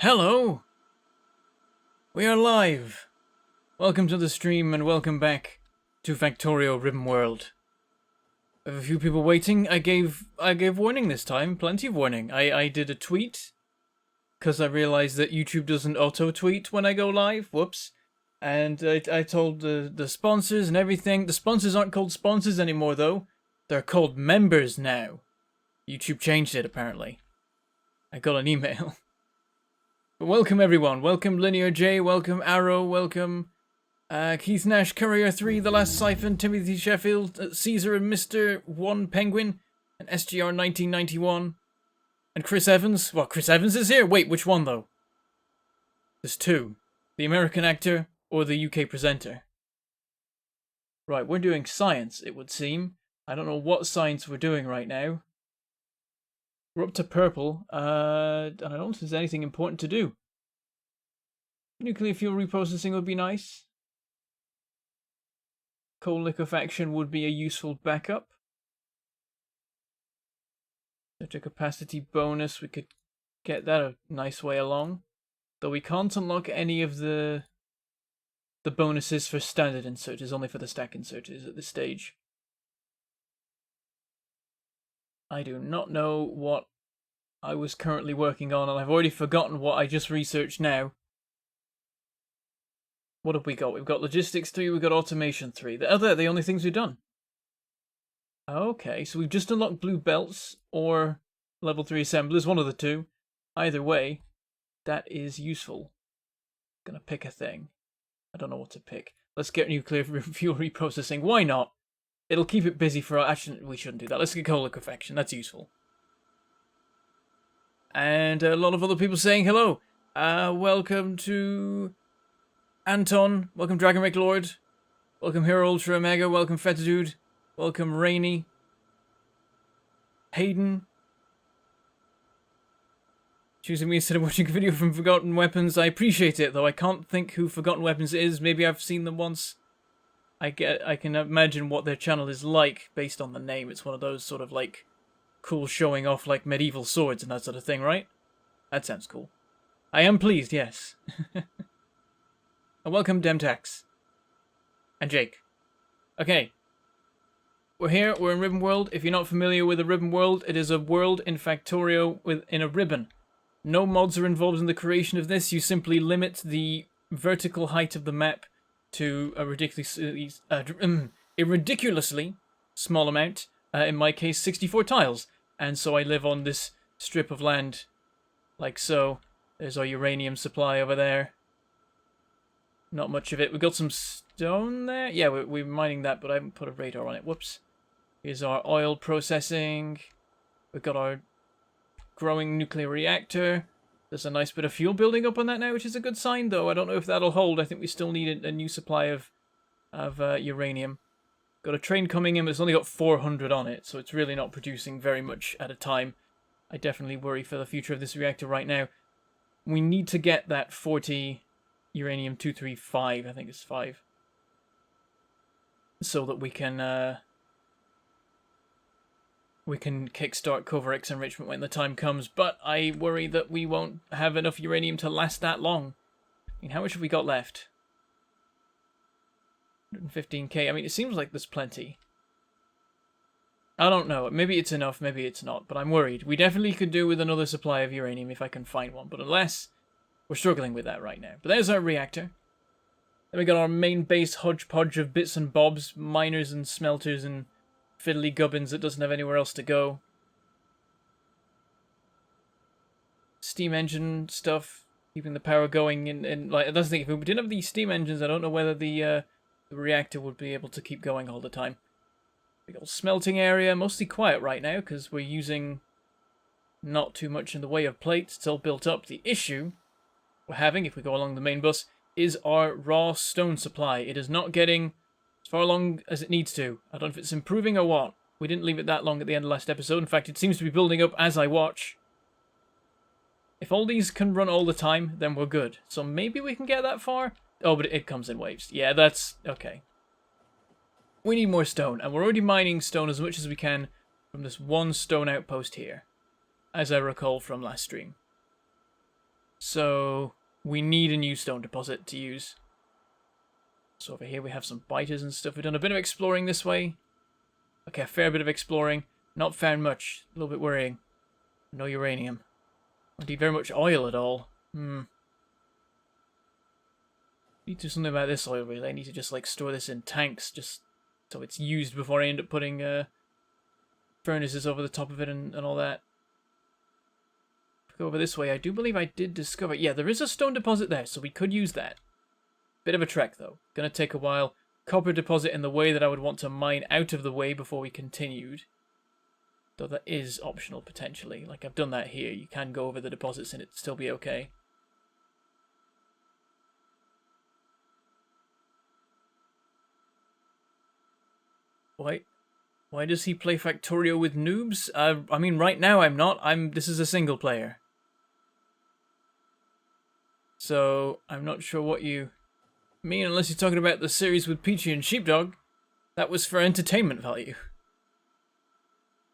Hello! We are live! Welcome to the stream and welcome back to Factorio Ribbonworld. I have a few people waiting. I gave warning this time, plenty of warning. I did a tweet, because I realized that YouTube doesn't auto-tweet when I go live, whoops. And I told the sponsors and everything. The sponsors aren't called sponsors anymore though. They're called members now. YouTube changed it apparently. I got an email. But welcome everyone, welcome Linear J, welcome Arrow, welcome Keith Nash, Courier 3, The Last Siphon, Timothy Sheffield, Caesar and Mr. 1 Penguin, and SGR 1991, and Chris Evans. Well, Chris Evans is here! Wait, which one though? There's two. The American actor, or the UK presenter. Right, we're doing science, it would seem. I don't know what science we're doing right now. We're up to purple, and I don't think there's anything important to do. Nuclear fuel reprocessing would be nice. Coal liquefaction would be a useful backup. Such a capacity bonus, we could get that a nice way along. Though we can't unlock any of the bonuses for standard inserters, only for the stack inserters at this stage. I do not know what I was currently working on, and I've already forgotten what I just researched now. What have we got? We've got logistics 3, we've got automation 3. They're the only things we've done. Okay, so we've just unlocked blue belts, or level 3 assemblers, one of the two. Either way, that is useful. Gonna pick a thing. I don't know what to pick. Let's get nuclear fuel reprocessing. Why not? It'll keep it busy for... Actually, we shouldn't do that. Let's get coal liquefaction. That's useful. And a lot of other people saying hello. Welcome to Anton. Welcome Dragon McLord. Welcome Hero Ultra Omega. Welcome Fetadude. Welcome Rainy. Hayden. Choosing me instead of watching a video from Forgotten Weapons. I appreciate it, though I can't think who Forgotten Weapons is. Maybe I've seen them once. I can imagine what their channel is like based on the name. It's one of those sort of like cool showing off like medieval swords and that sort of thing, right? That sounds cool. I am pleased, yes. And welcome Demtax. And Jake. Okay. We're here, we're in Ribbonworld. If you're not familiar with a Ribbonworld, it is a world in Factorio in a ribbon. No mods are involved in the creation of this. You simply limit the vertical height of the map to a ridiculously small amount. In my case, 64 tiles. And so I live on this strip of land like so. There's our uranium supply over there. Not much of it. We've got some stone there. Yeah, we're mining that, but I haven't put a radar on it. Whoops. Here's our oil processing. We've got our growing nuclear reactor. There's a nice bit of fuel building up on that now, which is a good sign, though. I don't know if that'll hold. I think we still need a new supply of uranium. Got a train coming in, but it's only got 400 on it, so it's really not producing very much at a time. I definitely worry for the future of this reactor right now. We need to get that 40 uranium-235, I think it's 5. So that we can kickstart Coverx enrichment when the time comes, but I worry that we won't have enough uranium to last that long. I mean, how much have we got left? 115k. I mean, it seems like there's plenty. I don't know. Maybe it's enough, maybe it's not, but I'm worried. We definitely could do with another supply of uranium if I can find one, but unless, we're struggling with that right now. But there's our reactor. Then we got our main base hodgepodge of bits and bobs, miners and smelters and fiddly gubbins that doesn't have anywhere else to go. Steam engine stuff, keeping the power going, and like, that's the thing, if we didn't have these steam engines, I don't know whether the reactor would be able to keep going all the time. Big old smelting area, mostly quiet right now, because we're using not too much in the way of plates. It's all built up. The issue we're having, if we go along the main bus, is our raw stone supply. It is not getting as far along as it needs to. I don't know if it's improving or what. We didn't leave it that long at the end of last episode. In fact, it seems to be building up as I watch. If all these can run all the time, then we're good. So maybe we can get that far? Oh, but it comes in waves. Yeah, that's... okay. We need more stone, and we're already mining stone as much as we can from this one stone outpost here, as I recall from last stream. So we need a new stone deposit to use. So over here we have some biters and stuff. We've done a bit of exploring this way. Okay, a fair bit of exploring. Not found much. A little bit worrying. No uranium. Indeed, very much oil at all. Need to do something about this oil, really. I need to just, like, store this in tanks, just so it's used before I end up putting furnaces over the top of it and all that. Go over this way. I do believe I did discover... Yeah, there is a stone deposit there, so we could use that. Bit of a trek, though. Gonna take a while. Copper deposit in the way that I would want to mine out of the way before we continued. Though that is optional, potentially. Like, I've done that here. You can go over the deposits and it'd still be okay. Why does he play Factorio with noobs? I mean, right now I'm not. This is a single player. So, I'm not sure what you mean, unless you're talking about the series with Peachy and Sheepdog. That was for entertainment value.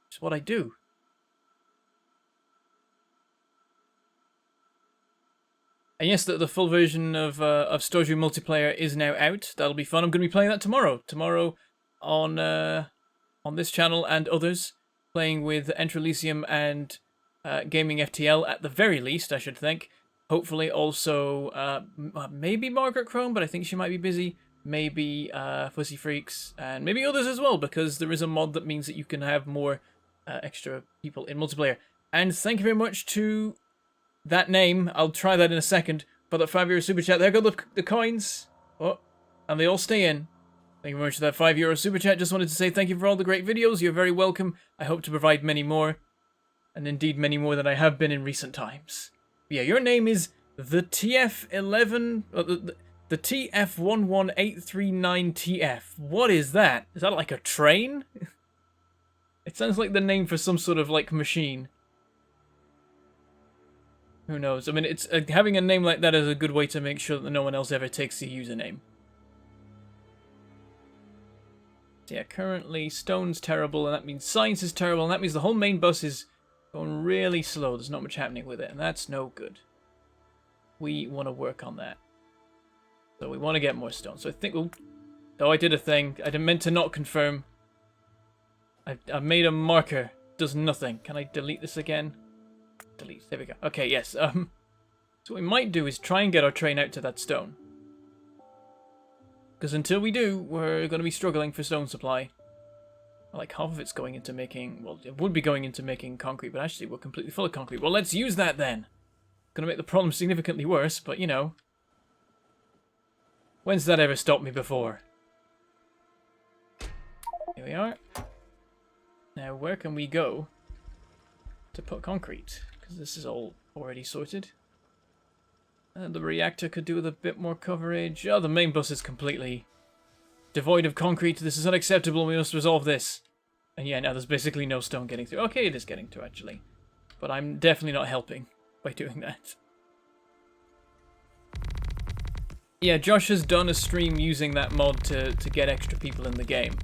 It's what I do. And yes, the full version of Stoju multiplayer is now out. That'll be fun. I'm going to be playing that tomorrow. Tomorrow on this channel and others, playing with Entrelysium and Gaming FTL at the very least, I should think. Hopefully also maybe Margaret Chrome, but I think she might be busy. Maybe Fussy Freaks, and maybe others as well, because there is a mod that means that you can have more extra people in multiplayer. And thank you very much to that name. I'll try that in a second. But that €5 super chat, there go the coins. Oh, and they all stay in. Thank you very much for that €5 super chat. Just wanted to say thank you for all the great videos. You're very welcome. I hope to provide many more. And indeed many more than I have been in recent times. But yeah, your name is the TF11... the TF11839TF. What is that? Is that like a train? It sounds like the name for some sort of like machine. Who knows? I mean, it's having a name like that is a good way to make sure that no one else ever takes the username. So yeah, currently stone's terrible, and that means science is terrible, and that means the whole main bus is going really slow. There's not much happening with it, and that's no good. We want to work on that. So we want to get more stone. So I think we'll... Oh, I did a thing. I meant to not confirm. I made a marker. Does nothing. Can I delete this again? Delete. There we go. Okay, yes. So what we might do is try and get our train out to that stone. Because until we do, we're going to be struggling for stone supply. Like half of it's going into making... Well, it would be going into making concrete, but actually we're completely full of concrete. Well, let's use that then. Going to make the problem significantly worse, but you know... When's that ever stopped me before? Here we are. Now, where can we go to put concrete? Because this is all already sorted. And the reactor could do with a bit more coverage. Oh, the main bus is completely devoid of concrete. This is unacceptable. We must resolve this. And yeah, now there's basically no stone getting through. Okay, it is getting through, actually. But I'm definitely not helping by doing that. Yeah, Josh has done a stream using that mod to get extra people in the game.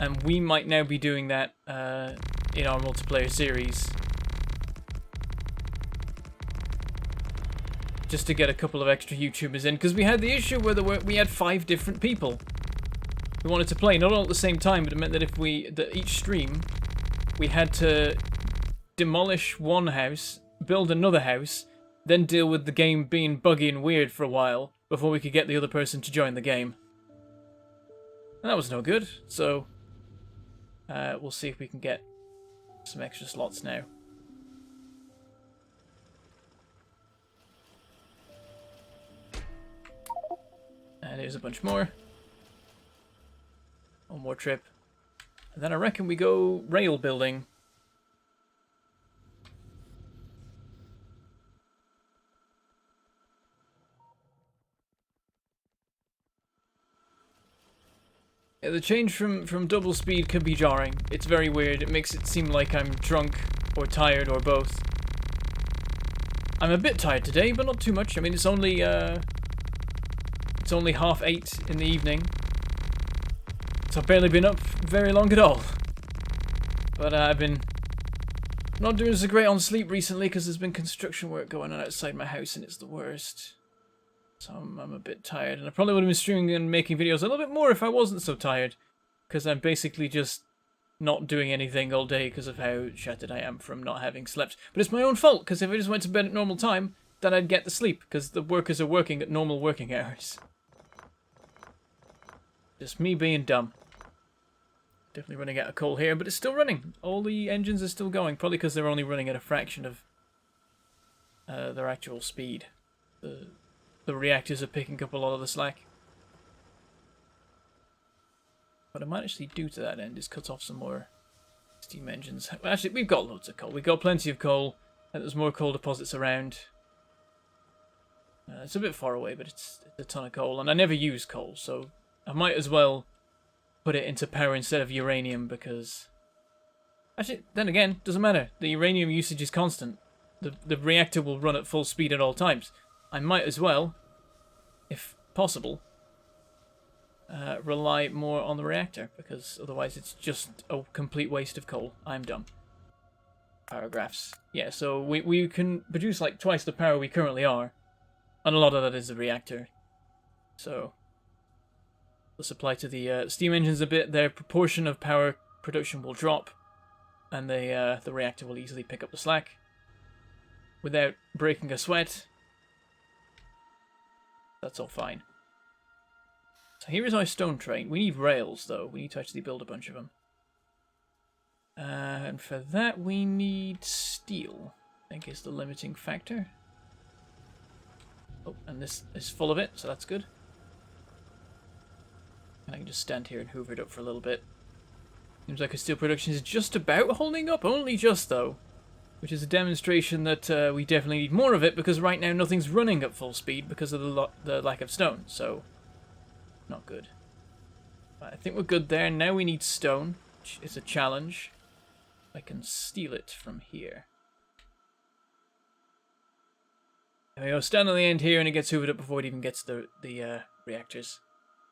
And we might now be doing that in our multiplayer series. Just to get a couple of extra YouTubers in. Because we had the issue where we had 5 different people who wanted to play. Not all at the same time, but it meant that if each stream, we had to demolish one house, build another house, then deal with the game being buggy and weird for a while before we could get the other person to join the game. And that was no good, so we'll see if we can get some extra slots now. And here's a bunch more. One more trip. And then I reckon we go rail building. Yeah, the change from double speed can be jarring. It's very weird. It makes it seem like I'm drunk or tired or both. I'm a bit tired today, but not too much. I mean, it's only 8:30 in the evening, so I've barely been up very long at all. But I've been Not doing so great on sleep recently because there's been construction work going on outside my house and it's the worst. So I'm a bit tired, and I probably would have been streaming and making videos a little bit more if I wasn't so tired. Because I'm basically just not doing anything all day because of how shattered I am from not having slept. But it's my own fault, because if I just went to bed at normal time, then I'd get the sleep, because the workers are working at normal working hours. Just me being dumb. Definitely running out of coal here, but it's still running. All the engines are still going, probably because they're only running at a fraction of their actual speed. The reactors are picking up a lot of the slack. What I might actually do to that end is cut off some more steam engines. Actually, we've got loads of coal. We've got plenty of coal. And there's more coal deposits around. It's a bit far away, but it's a ton of coal. And I never use coal, so I might as well put it into power instead of uranium, because... Actually, then again, doesn't matter. The uranium usage is constant. The reactor will run at full speed at all times. I might as well, if possible, rely more on the reactor, because otherwise it's just a complete waste of coal. I'm dumb. Paragraphs. Yeah, so we can produce like twice the power we currently are, and a lot of that is the reactor. So the supply to the steam engines a bit, their proportion of power production will drop, and the reactor will easily pick up the slack without breaking a sweat. That's all fine. So here is our stone train. We need rails, though. We need to actually build a bunch of them. And for that, we need steel, I think is the limiting factor. Oh, and this is full of it, so that's good. And I can just stand here and hoover it up for a little bit. Seems like our steel production is just about holding up, only just, though. Which is a demonstration that we definitely need more of it, because right now nothing's running at full speed because of the lack of stone, so not good. But I think we're good there. Now we need stone, which is a challenge. I can steal it from here. There we go, stand on the end here and it gets hoovered up before it even gets the reactors.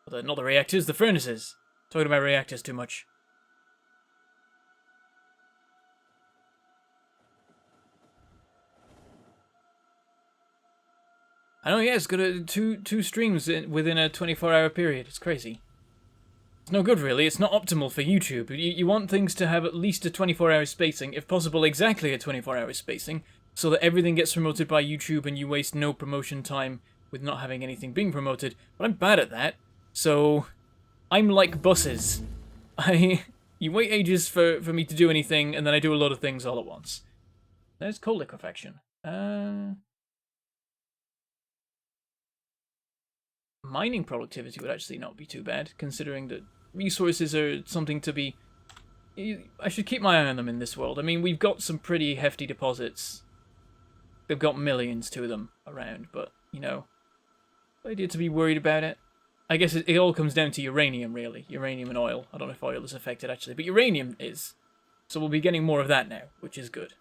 Well, not the reactors, the furnaces. Talking about reactors too much. I know, yeah, it's got two streams within a 24-hour period. It's crazy. It's no good, really. It's not optimal for YouTube. You want things to have at least a 24-hour spacing, if possible exactly a 24-hour spacing, so that everything gets promoted by YouTube and you waste no promotion time with not having anything being promoted. But I'm bad at that, so I'm like buses. You wait ages for me to do anything, and then I do a lot of things all at once. There's coal liquefaction. Mining productivity would actually not be too bad, considering that resources are something to be... I should keep my eye on them in this world. I mean, we've got some pretty hefty deposits. They've got millions to them around, but, you know, no idea to be worried about it. I guess it all comes down to uranium, really. Uranium and oil. I don't know if oil is affected, actually, but uranium is. So we'll be getting more of that now, which is good.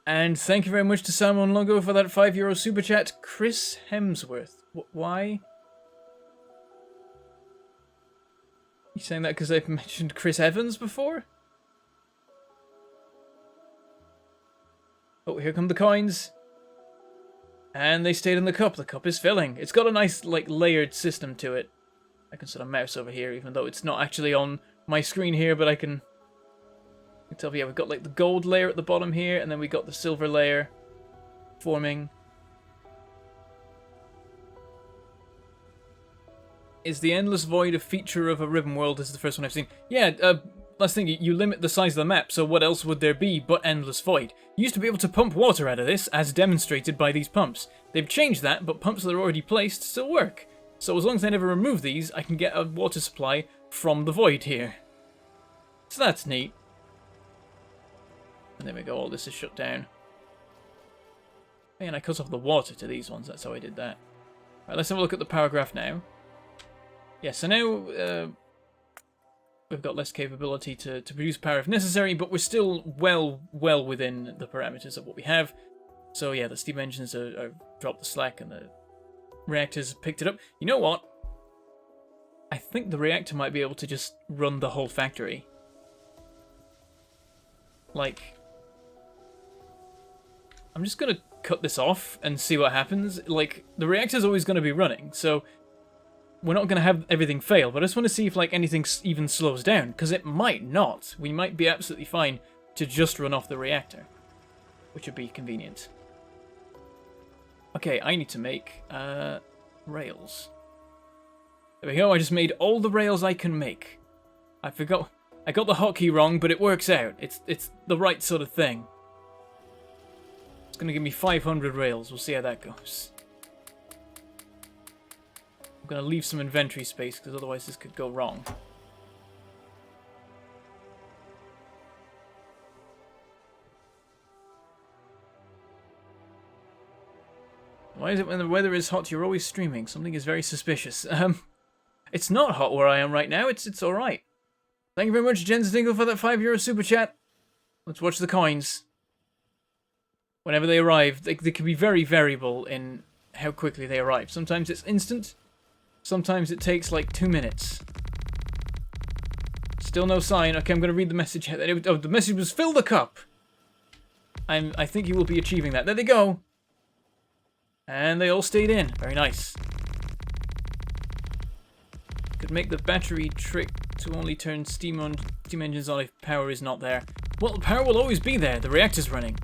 And thank you very much to Salmon Longo for that €5 super chat. Chris Hemsworth. Why? You saying that because I've mentioned Chris Evans before? Oh, here come the coins. And they stayed in the cup. The cup is filling. It's got a nice, like, layered system to it. I can sort of mouse over here, even though it's not actually on my screen here, but I can... tell you, yeah, we've got like the gold layer at the bottom here, and then we got the silver layer forming. Is the endless void a feature of a Ribbonworld? This is the first one I've seen. Yeah, last thing, you limit the size of the map, so what else would there be but endless void? You used to be able to pump water out of this, as demonstrated by these pumps. They've changed that, but pumps that are already placed still work. So as long as I never remove these, I can get a water supply from the void here. So that's neat. And there we go, all this is shut down. And I cut off the water to these ones, that's how I did that. Right, let's have a look at the power graph now. Yeah, so now we've got less capability to produce power if necessary, but we're still well within the parameters of what we have. So yeah, the steam engines are dropped the slack and the reactors picked it up. You know what? I think the reactor might be able to just run the whole factory. Like, I'm just gonna cut this off and see what happens. Like, the reactor's always gonna be running, so we're not gonna have everything fail, but I just want to see if, like, anything even slows down, because it might not. We might be absolutely fine to just run off the reactor, which would be convenient. Okay, I need to make, rails. There we go, I just made all the rails I can make. I got the hotkey wrong, but it works out. It's the right sort of thing. It's gonna give me 500 rails. We'll see how that goes. I'm gonna leave some inventory space because otherwise this could go wrong. Why is it when the weather is hot you're always streaming? Something is very suspicious. It's not hot where I am right now. It's all right. Thank you very much, Jens Dingle, for that €5 super chat. Let's watch the coins. Whenever they arrive, they can be very variable in how quickly they arrive. Sometimes it's instant. Sometimes it takes like 2 minutes. Still no sign. Okay, I'm going to read the message. Oh, the message was fill the cup. I think you will be achieving that. There they go. And they all stayed in. Very nice. Could make the battery trick to only turn steam engines on if power is not there. Well, power will always be there. The reactor's running.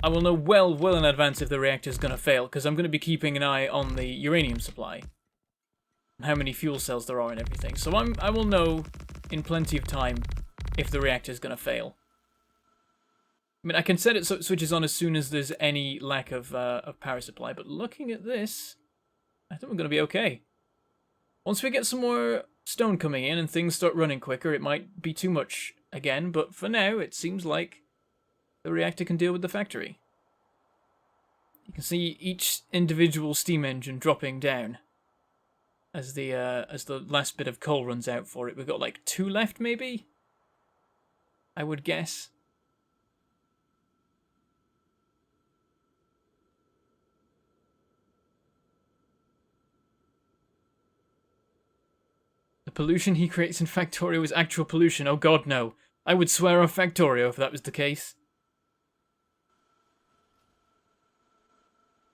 I will know well in advance if the reactor's going to fail, because I'm going to be keeping an eye on the uranium supply. And how many fuel cells there are and everything. So I will know in plenty of time if the reactor's going to fail. I mean, I can set it so it switches on as soon as there's any lack of power supply, but looking at this, I think we're going to be okay. Once we get some more stone coming in and things start running quicker, it might be too much again, but for now, it seems like the reactor can deal with the factory. You can see each individual steam engine dropping down as the last bit of coal runs out for it. We've got like 2 left, maybe? I would guess. The pollution he creates in Factorio is actual pollution. Oh god, no. I would swear off Factorio if that was the case.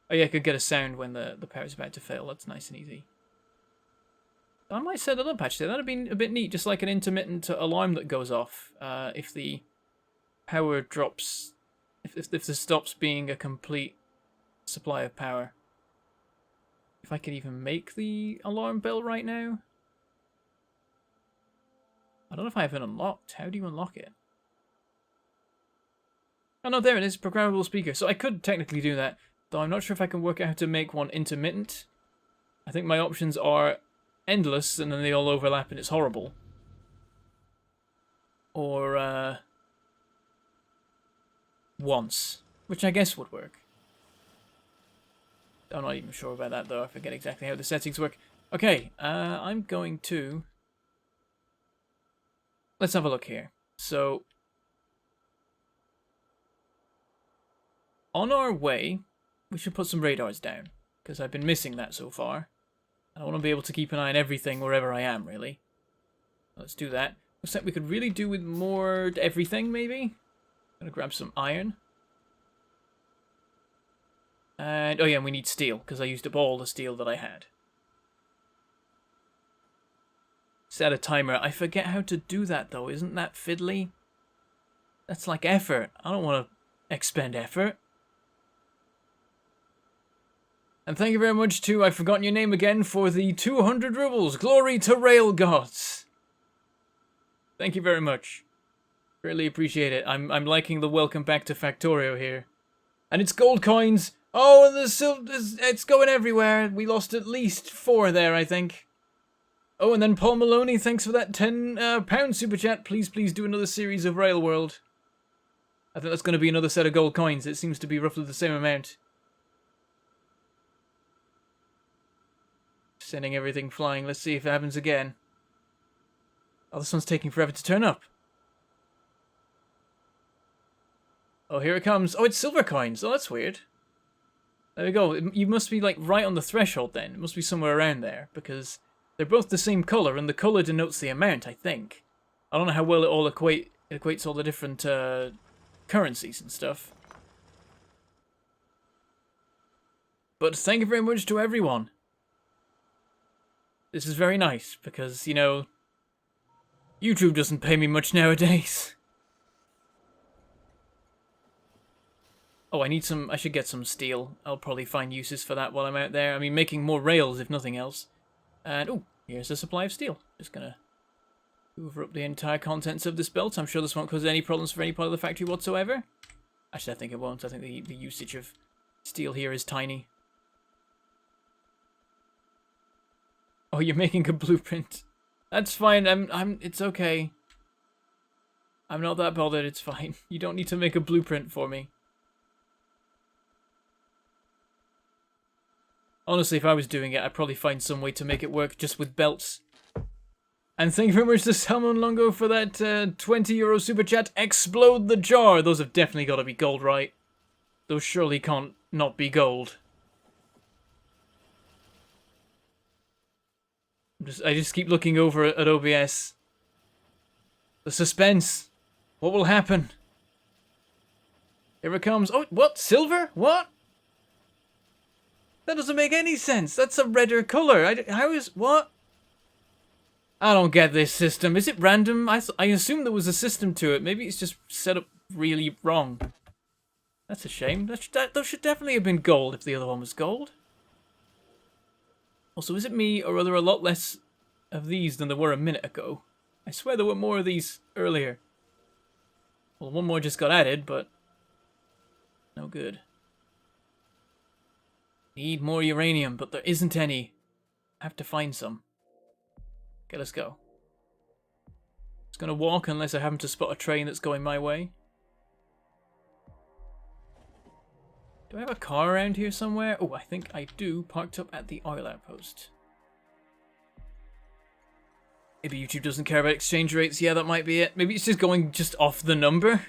Oh yeah, I could get a sound when the power's about to fail. That's nice and easy. I might set it up, actually. That'd be a bit neat. Just like an intermittent alarm that goes off if the power drops... If this stops being a complete supply of power. If I could even make the alarm bell right now. I don't know if I have it unlocked. How do you unlock it? Oh no, there it is. Programmable speaker. So I could technically do that, though I'm not sure if I can work out how to make one intermittent. I think my options are endless, and then they all overlap, and it's horrible. Or, once. Which I guess would work. I'm not even sure about that, though. I forget exactly how the settings work. Okay, I'm going to... Let's have a look here. So, on our way, we should put some radars down, because I've been missing that so far. And I want to be able to keep an eye on everything wherever I am, really. Let's do that. Looks like we could really do with more everything, maybe? Gonna grab some iron. And, oh yeah, we need steel, because I used up all the steel that I had. Set a timer. I forget how to do that, though. Isn't that fiddly? That's like effort. I don't want to expend effort. And thank you very much to, I've forgotten your name again, for the 200 rubles. Glory to rail gods. Thank you very much. Really appreciate it. I'm liking the welcome back to Factorio here. And it's gold coins. Oh, it's going everywhere. We lost at least 4 there, I think. Oh, and then Paul Maloney, thanks for that £10 super chat. Please do another series of Railworld. I think that's going to be another set of gold coins. It seems to be roughly the same amount. Sending everything flying. Let's see if it happens again. Oh, this one's taking forever to turn up. Oh, here it comes. Oh, it's silver coins. Oh, that's weird. There we go. You must be, like, right on the threshold then. It must be somewhere around there, because they're both the same color, and the color denotes the amount, I think. I don't know how well it all equates all the different currencies and stuff. But thank you very much to everyone. This is very nice because, you know, YouTube doesn't pay me much nowadays. Oh, I should get some steel. I'll probably find uses for that while I'm out there. I mean, making more rails if nothing else. And, oh, here's a supply of steel. Just gonna hoover up the entire contents of this belt. I'm sure this won't cause any problems for any part of the factory whatsoever. Actually, I think it won't. I think the usage of steel here is tiny. Oh, you're making a blueprint. That's fine. It's okay. I'm not that bothered. It's fine. You don't need to make a blueprint for me. Honestly, if I was doing it, I'd probably find some way to make it work just with belts. And thank you very much to Salmon Longo for that €20 super chat. Explode the jar. Those have definitely got to be gold, right? Those surely can't not be gold. I just keep looking over at OBS. The suspense. What will happen? Here it comes. Oh, what? Silver? What? That doesn't make any sense. That's a redder color. How is... What? I don't get this system. Is it random? I assume there was a system to it. Maybe it's just set up really wrong. That's a shame. Those should definitely have been gold if the other one was gold. Also, is it me, or are there a lot less of these than there were a minute ago? I swear there were more of these earlier. Well, one more just got added, but no good. Need more uranium, but there isn't any. I have to find some. Okay, let's go. Just gonna walk unless I happen to spot a train that's going my way. Do I have a car around here somewhere? Oh, I think I do, parked up at the oil outpost. Maybe YouTube doesn't care about exchange rates. Yeah, that might be it. Maybe it's just going just off the number.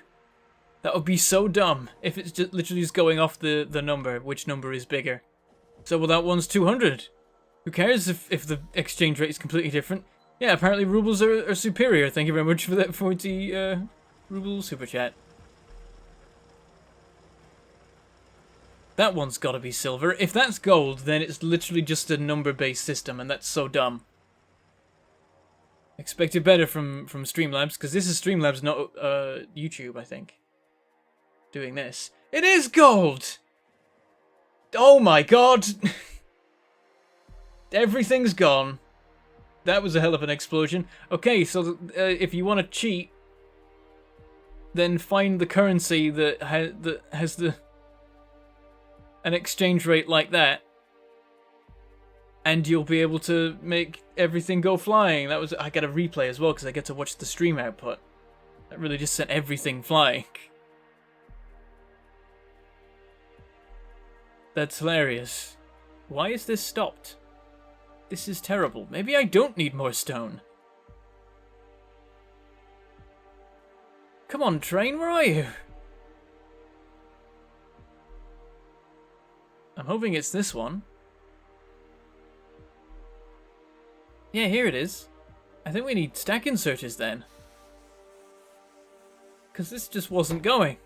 That would be so dumb if it's just literally just going off the number, which number is bigger. So, well, that one's 200. Who cares if the exchange rate is completely different? Yeah, apparently rubles are superior. Thank you very much for that 40 ruble super chat. That one's gotta be silver. If that's gold, then it's literally just a number-based system, and that's so dumb. Expected better from Streamlabs, because this is Streamlabs, not YouTube, I think. Doing this. It is gold! Oh my god! Everything's gone. That was a hell of an explosion. Okay, so if you want to cheat, then find the currency that has an exchange rate like that, and you'll be able to make everything go flying. I get a replay as well because I get to watch the stream output. That really just sent everything flying. That's hilarious. Why is this stopped? This is terrible. Maybe I don't need more stone. Come on, train, where are you? I'm hoping it's this one. Yeah, here it is. I think we need stack inserters then. Because this just wasn't going.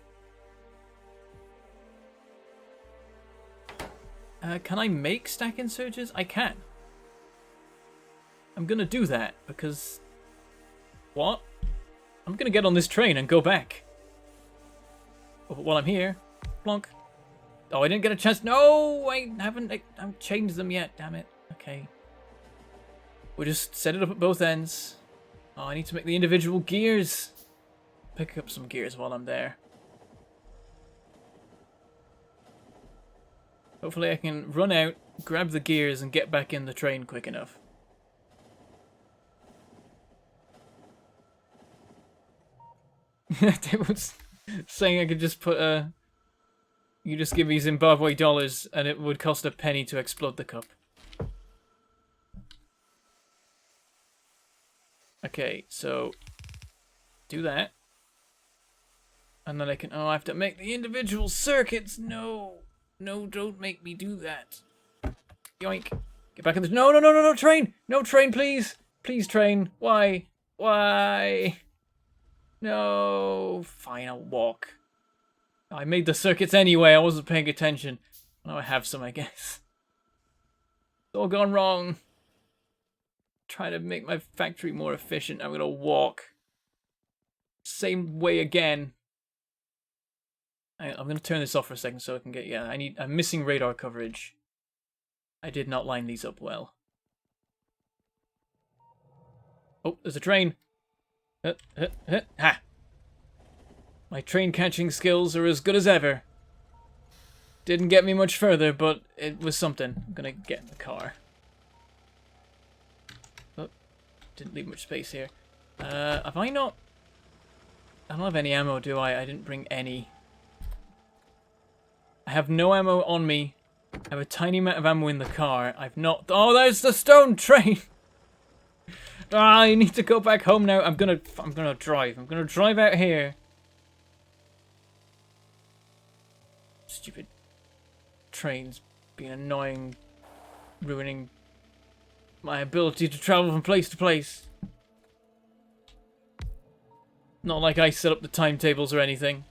Can I make stack inserters? I can. I'm gonna do that because... What? I'm gonna get on this train and go back. Oh, but while I'm here, plonk. Oh, I didn't get a chance. No, I haven't changed them yet. Damn it. Okay. We'll just set it up at both ends. Oh, I need to make the individual gears. Pick up some gears while I'm there. Hopefully I can run out, grab the gears, and get back in the train quick enough. They was saying I could just put you just give me Zimbabwe dollars and it would cost a penny to explode the cup. Okay, so do that. And then I can... Oh, I have to make the individual circuits. No. No, don't make me do that. Yoink. Get back in the... No, no, no, no, no, train. No, train, please. Please, train. Why? Why? No. Fine, I'll walk. I made the circuits anyway. I wasn't paying attention. Now I have some, I guess. It's all gone wrong. Try to make my factory more efficient. I'm gonna walk. Same way again. I'm gonna turn this off for a second so I can get... Yeah, I'm missing radar coverage. I did not line these up well. Oh, there's a train. Ha! My train catching skills are as good as ever. Didn't get me much further, but it was something. I'm gonna get in the car. Oh, didn't leave much space here. Have I not... I don't have any ammo, do I? I didn't bring any. I have no ammo on me. I have a tiny amount of ammo in the car. I've not... Oh, there's the stone train! I need to go back home now. I'm gonna drive. I'm gonna drive out here. Stupid trains being annoying, ruining my ability to travel from place to place. Not like I set up the timetables or anything.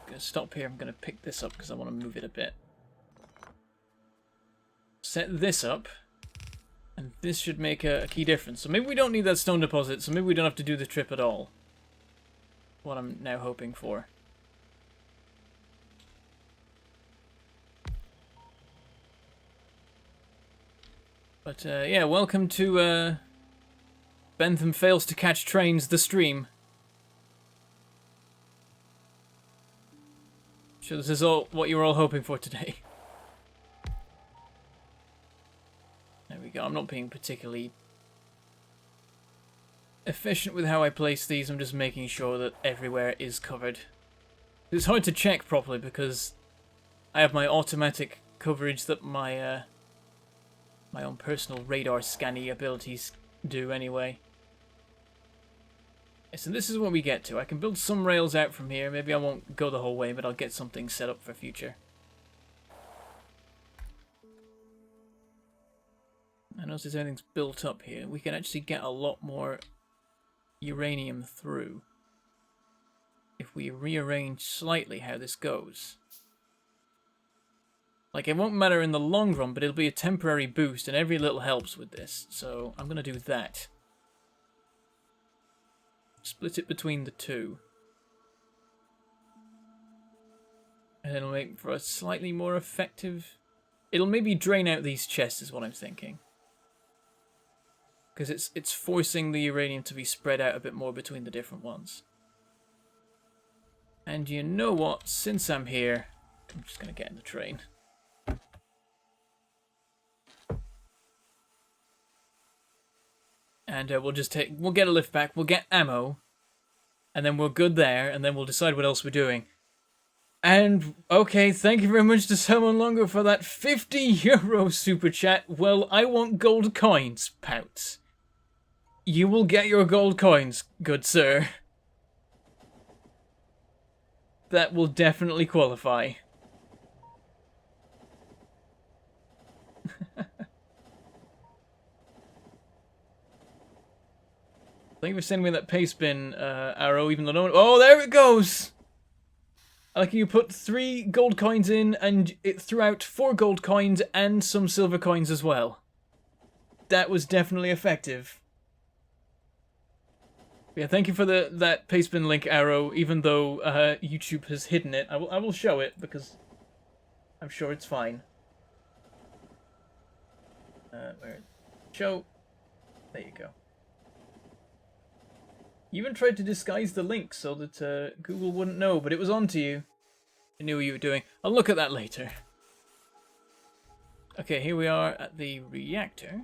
I'm gonna stop here. I'm gonna pick this up because I want to move it a bit. Set this up, and this should make a key difference. So maybe we don't need that stone deposit, so maybe we don't have to do the trip at all. What I'm now hoping for. But yeah, welcome to Bentham Fails to Catch Trains, the stream. Sure, this is all what you were all hoping for today. There we go. I'm not being particularly efficient with how I place these. I'm just making sure that everywhere is covered. It's hard to check properly because I have my automatic coverage that my my own personal radar scanning abilities do anyway. So this is what we get to. I can build some rails out from here. Maybe I won't go the whole way, but I'll get something set up for future. I notice everything's built up here. We can actually get a lot more uranium through if we rearrange slightly how this goes. Like, it won't matter in the long run, but it'll be a temporary boost, and every little helps with this. So I'm going to do that. Split it between the two. And it'll make for a slightly more effective... It'll maybe drain out these chests is what I'm thinking. Because it's forcing the uranium to be spread out a bit more between the different ones. And you know what? Since I'm here, I'm just going to get in the train. And we'll get a lift back, we'll get ammo, and then we're good there, and then we'll decide what else we're doing. And, okay, thank you very much to Someone Longer for that €50 super chat. Well, I want gold coins, Pouts. You will get your gold coins, good sir. That will definitely qualify. Thank you for sending me that paste bin arrow, even though no one... Oh, there it goes! I like you put 3 gold coins in, and it threw out 4 gold coins and some silver coins as well. That was definitely effective. Yeah, thank you for that paste bin link arrow, even though YouTube has hidden it. I will show it, because I'm sure it's fine. Where? Show. There you go. You even tried to disguise the link so that Google wouldn't know, but it was on to you. I knew what you were doing. I'll look at that later. Okay, here we are at the reactor.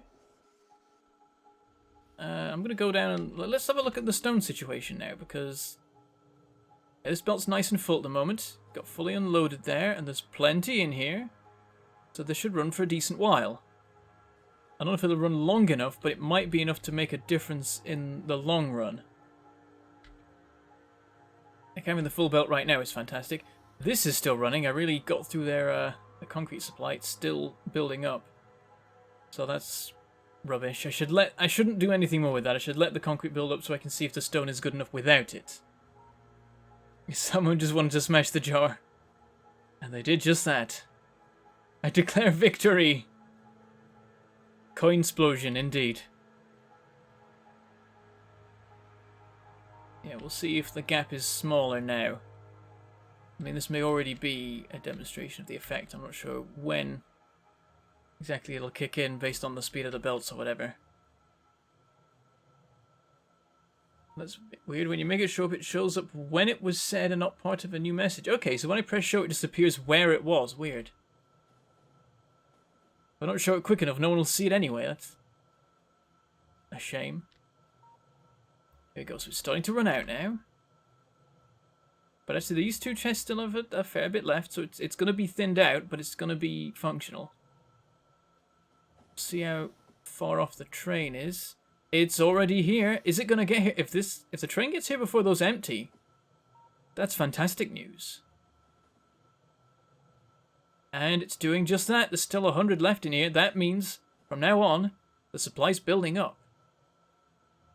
I'm going to go down and... Let's have a look at the stone situation now, because... This belt's nice and full at the moment. Got fully unloaded there, and there's plenty in here. So this should run for a decent while. I don't know if it'll run long enough, but it might be enough to make a difference in the long run. Like having the full belt right now is fantastic. This is still running. I really got through their the concrete supply. It's still building up. So that's rubbish. I shouldn't do anything more with that. I should let the concrete build up so I can see if the stone is good enough without it. Someone just wanted to smash the jar. And they did just that. I declare victory! Coinsplosion, indeed. Yeah, we'll see if the gap is smaller now. I mean, this may already be a demonstration of the effect. I'm not sure when exactly it'll kick in based on the speed of the belts or whatever. That's a bit weird. When you make it show up, it shows up when it was said and not part of a new message. Okay, so when I press show, it just appears where it was. Weird. If I don't show it quick enough, no one will see it anyway. That's a shame. There it goes. So it's starting to run out now. But actually, these two chests still have a fair bit left, so it's going to be thinned out, but it's going to be functional. See how far off the train is. It's already here. Is it going to get here? If the train gets here before those empty, that's fantastic news. And it's doing just that. There's still 100 left in here. That means, from now on, the supply's building up.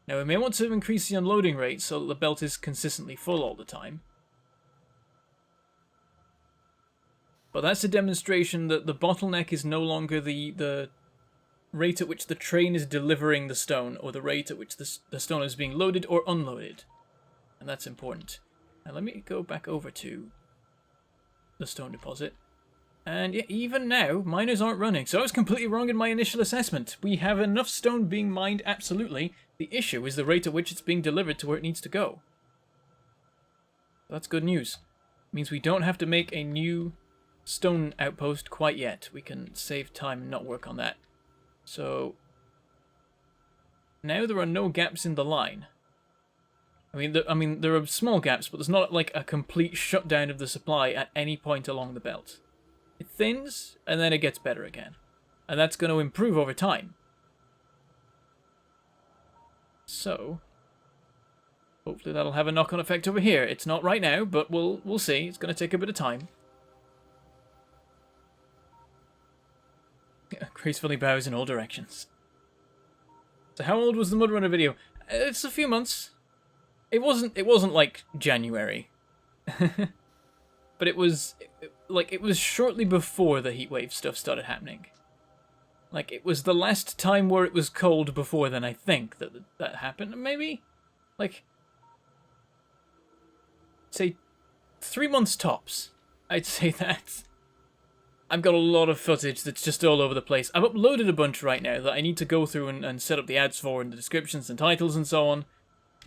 Now, we may want to increase the unloading rate so that the belt is consistently full all the time. But that's a demonstration that the bottleneck is no longer the rate at which the train is delivering the stone, or the rate at which the stone is being loaded or unloaded. And that's important. Now let me go back over to the stone deposit. And yeah, even now, miners aren't running. So I was completely wrong in my initial assessment. We have enough stone being mined, absolutely. The issue is the rate at which it's being delivered to where it needs to go. That's good news. It means we don't have to make a new stone outpost quite yet. We can save time and not work on that. So now there are no gaps in the line. I mean, there are small gaps, but there's not like a complete shutdown of the supply at any point along the belt. It thins, and then it gets better again. And that's going to improve over time. So hopefully that'll have a knock-on effect over here. It's not right now, but we'll see. It's going to take a bit of time. Gracefully bows in all directions. So how old was the Mudrunner video? It's a few months. It wasn't like January. But it was shortly before the heatwave stuff started happening. Like, it was the last time where it was cold before then, I think, that happened. Maybe? Like, say 3 months tops. I'd say that. I've got a lot of footage that's just all over the place. I've uploaded a bunch right now that I need to go through and set up the ads for, and the descriptions and titles and so on.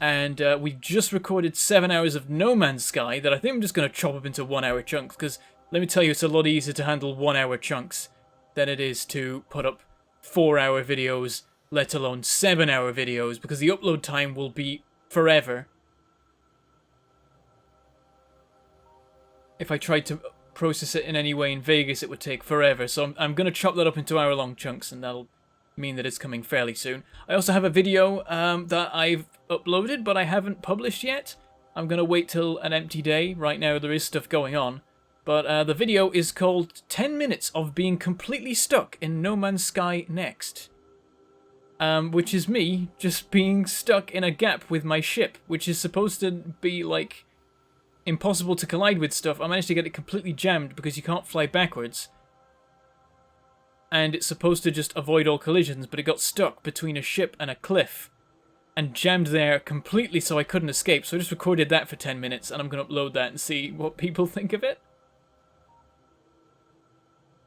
And we've just recorded 7 hours of No Man's Sky that I think I'm just going to chop up into 1 hour chunks, because let me tell you, it's a lot easier to handle 1 hour chunks than it is to put up 4 hour videos, let alone 7 hour videos, because the upload time will be forever. If I tried to process it in any way in Vegas, it would take forever, so I'm going to chop that up into hour-long chunks, and that'll mean that it's coming fairly soon. I also have a video that I've uploaded, but I haven't published yet. I'm going to wait till an empty day. Right now there is stuff going on. But the video is called 10 Minutes of Being Completely Stuck in No Man's Sky Next. Which is me just being stuck in a gap with my ship, which is supposed to be, like, impossible to collide with stuff. I managed to get it completely jammed because you can't fly backwards. And it's supposed to just avoid all collisions, but it got stuck between a ship and a cliff. And jammed there completely so I couldn't escape. So I just recorded that for 10 minutes, and I'm going to upload that and see what people think of it.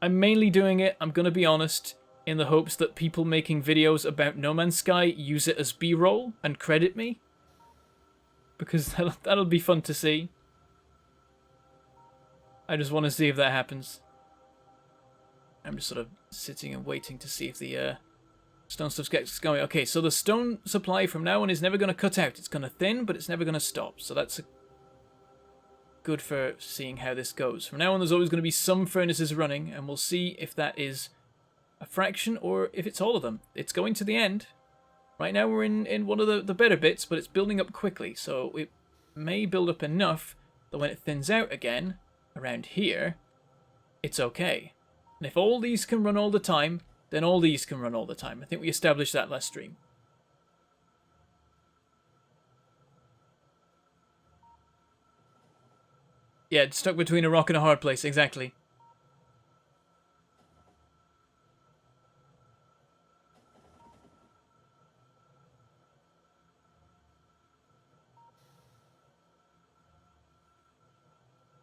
I'm mainly doing it, I'm going to be honest, in the hopes that people making videos about No Man's Sky use it as B-roll and credit me. Because that'll be fun to see. I just want to see if that happens. I'm just sort of sitting and waiting to see if the stone stuff gets going. Okay, so the stone supply from now on is never going to cut out. It's going to thin, but it's never going to stop. So that's good for seeing how this goes. From now on, there's always going to be some furnaces running, and we'll see if that is a fraction or if it's all of them. It's going to the end. Right now we're in one of the better bits, but it's building up quickly. So it may build up enough that when it thins out again, around here, it's okay. And if all these can run all the time, then all these can run all the time. I think we established that last stream. Yeah, it's stuck between a rock and a hard place, exactly.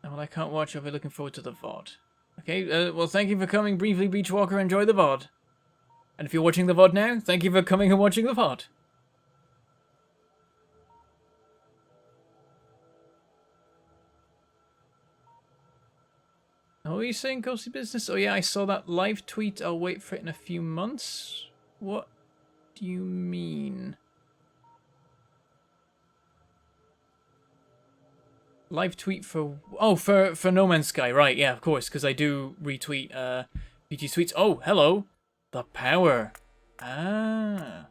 Oh, well, I can't watch. I'll be looking forward to the VOD. Okay, well, thank you for coming briefly, Beachwalker. Enjoy the VOD. And if you're watching the VOD now, thank you for coming and watching the VOD. Oh, are you saying ghostly business? Oh yeah, I saw that live tweet. I'll wait for it in a few months. What do you mean? Live tweet for... Oh, for No Man's Sky. Right, yeah, of course, because I do retweet BG tweets. Oh, hello. The power. Ah.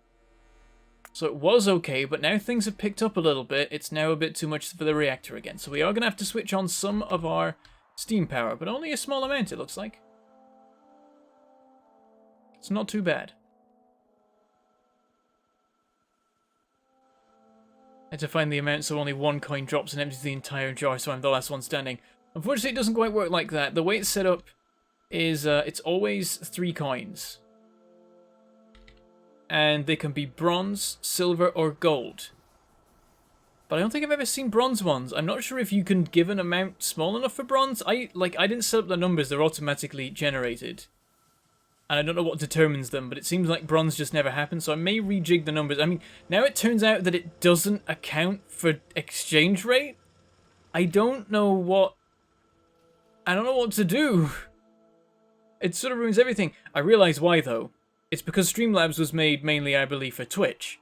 So it was okay, but now things have picked up a little bit. It's now a bit too much for the reactor again. So we are going to have to switch on some of our steam power, but only a small amount, it looks like. It's not too bad. I had to find the amount so only one coin drops and empties the entire jar, so I'm the last one standing. Unfortunately, it doesn't quite work like that. The way it's set up is it's always 3 coins. And they can be bronze, silver, or gold. But I don't think I've ever seen bronze ones. I'm not sure if you can give an amount small enough for bronze. I didn't set up the numbers, they're automatically generated. And I don't know what determines them, but it seems like bronze just never happens, so I may rejig the numbers. I mean, now it turns out that it doesn't account for exchange rate. I don't know what to do. It sort of ruins everything. I realize why, though. It's because Streamlabs was made mainly, I believe, for Twitch.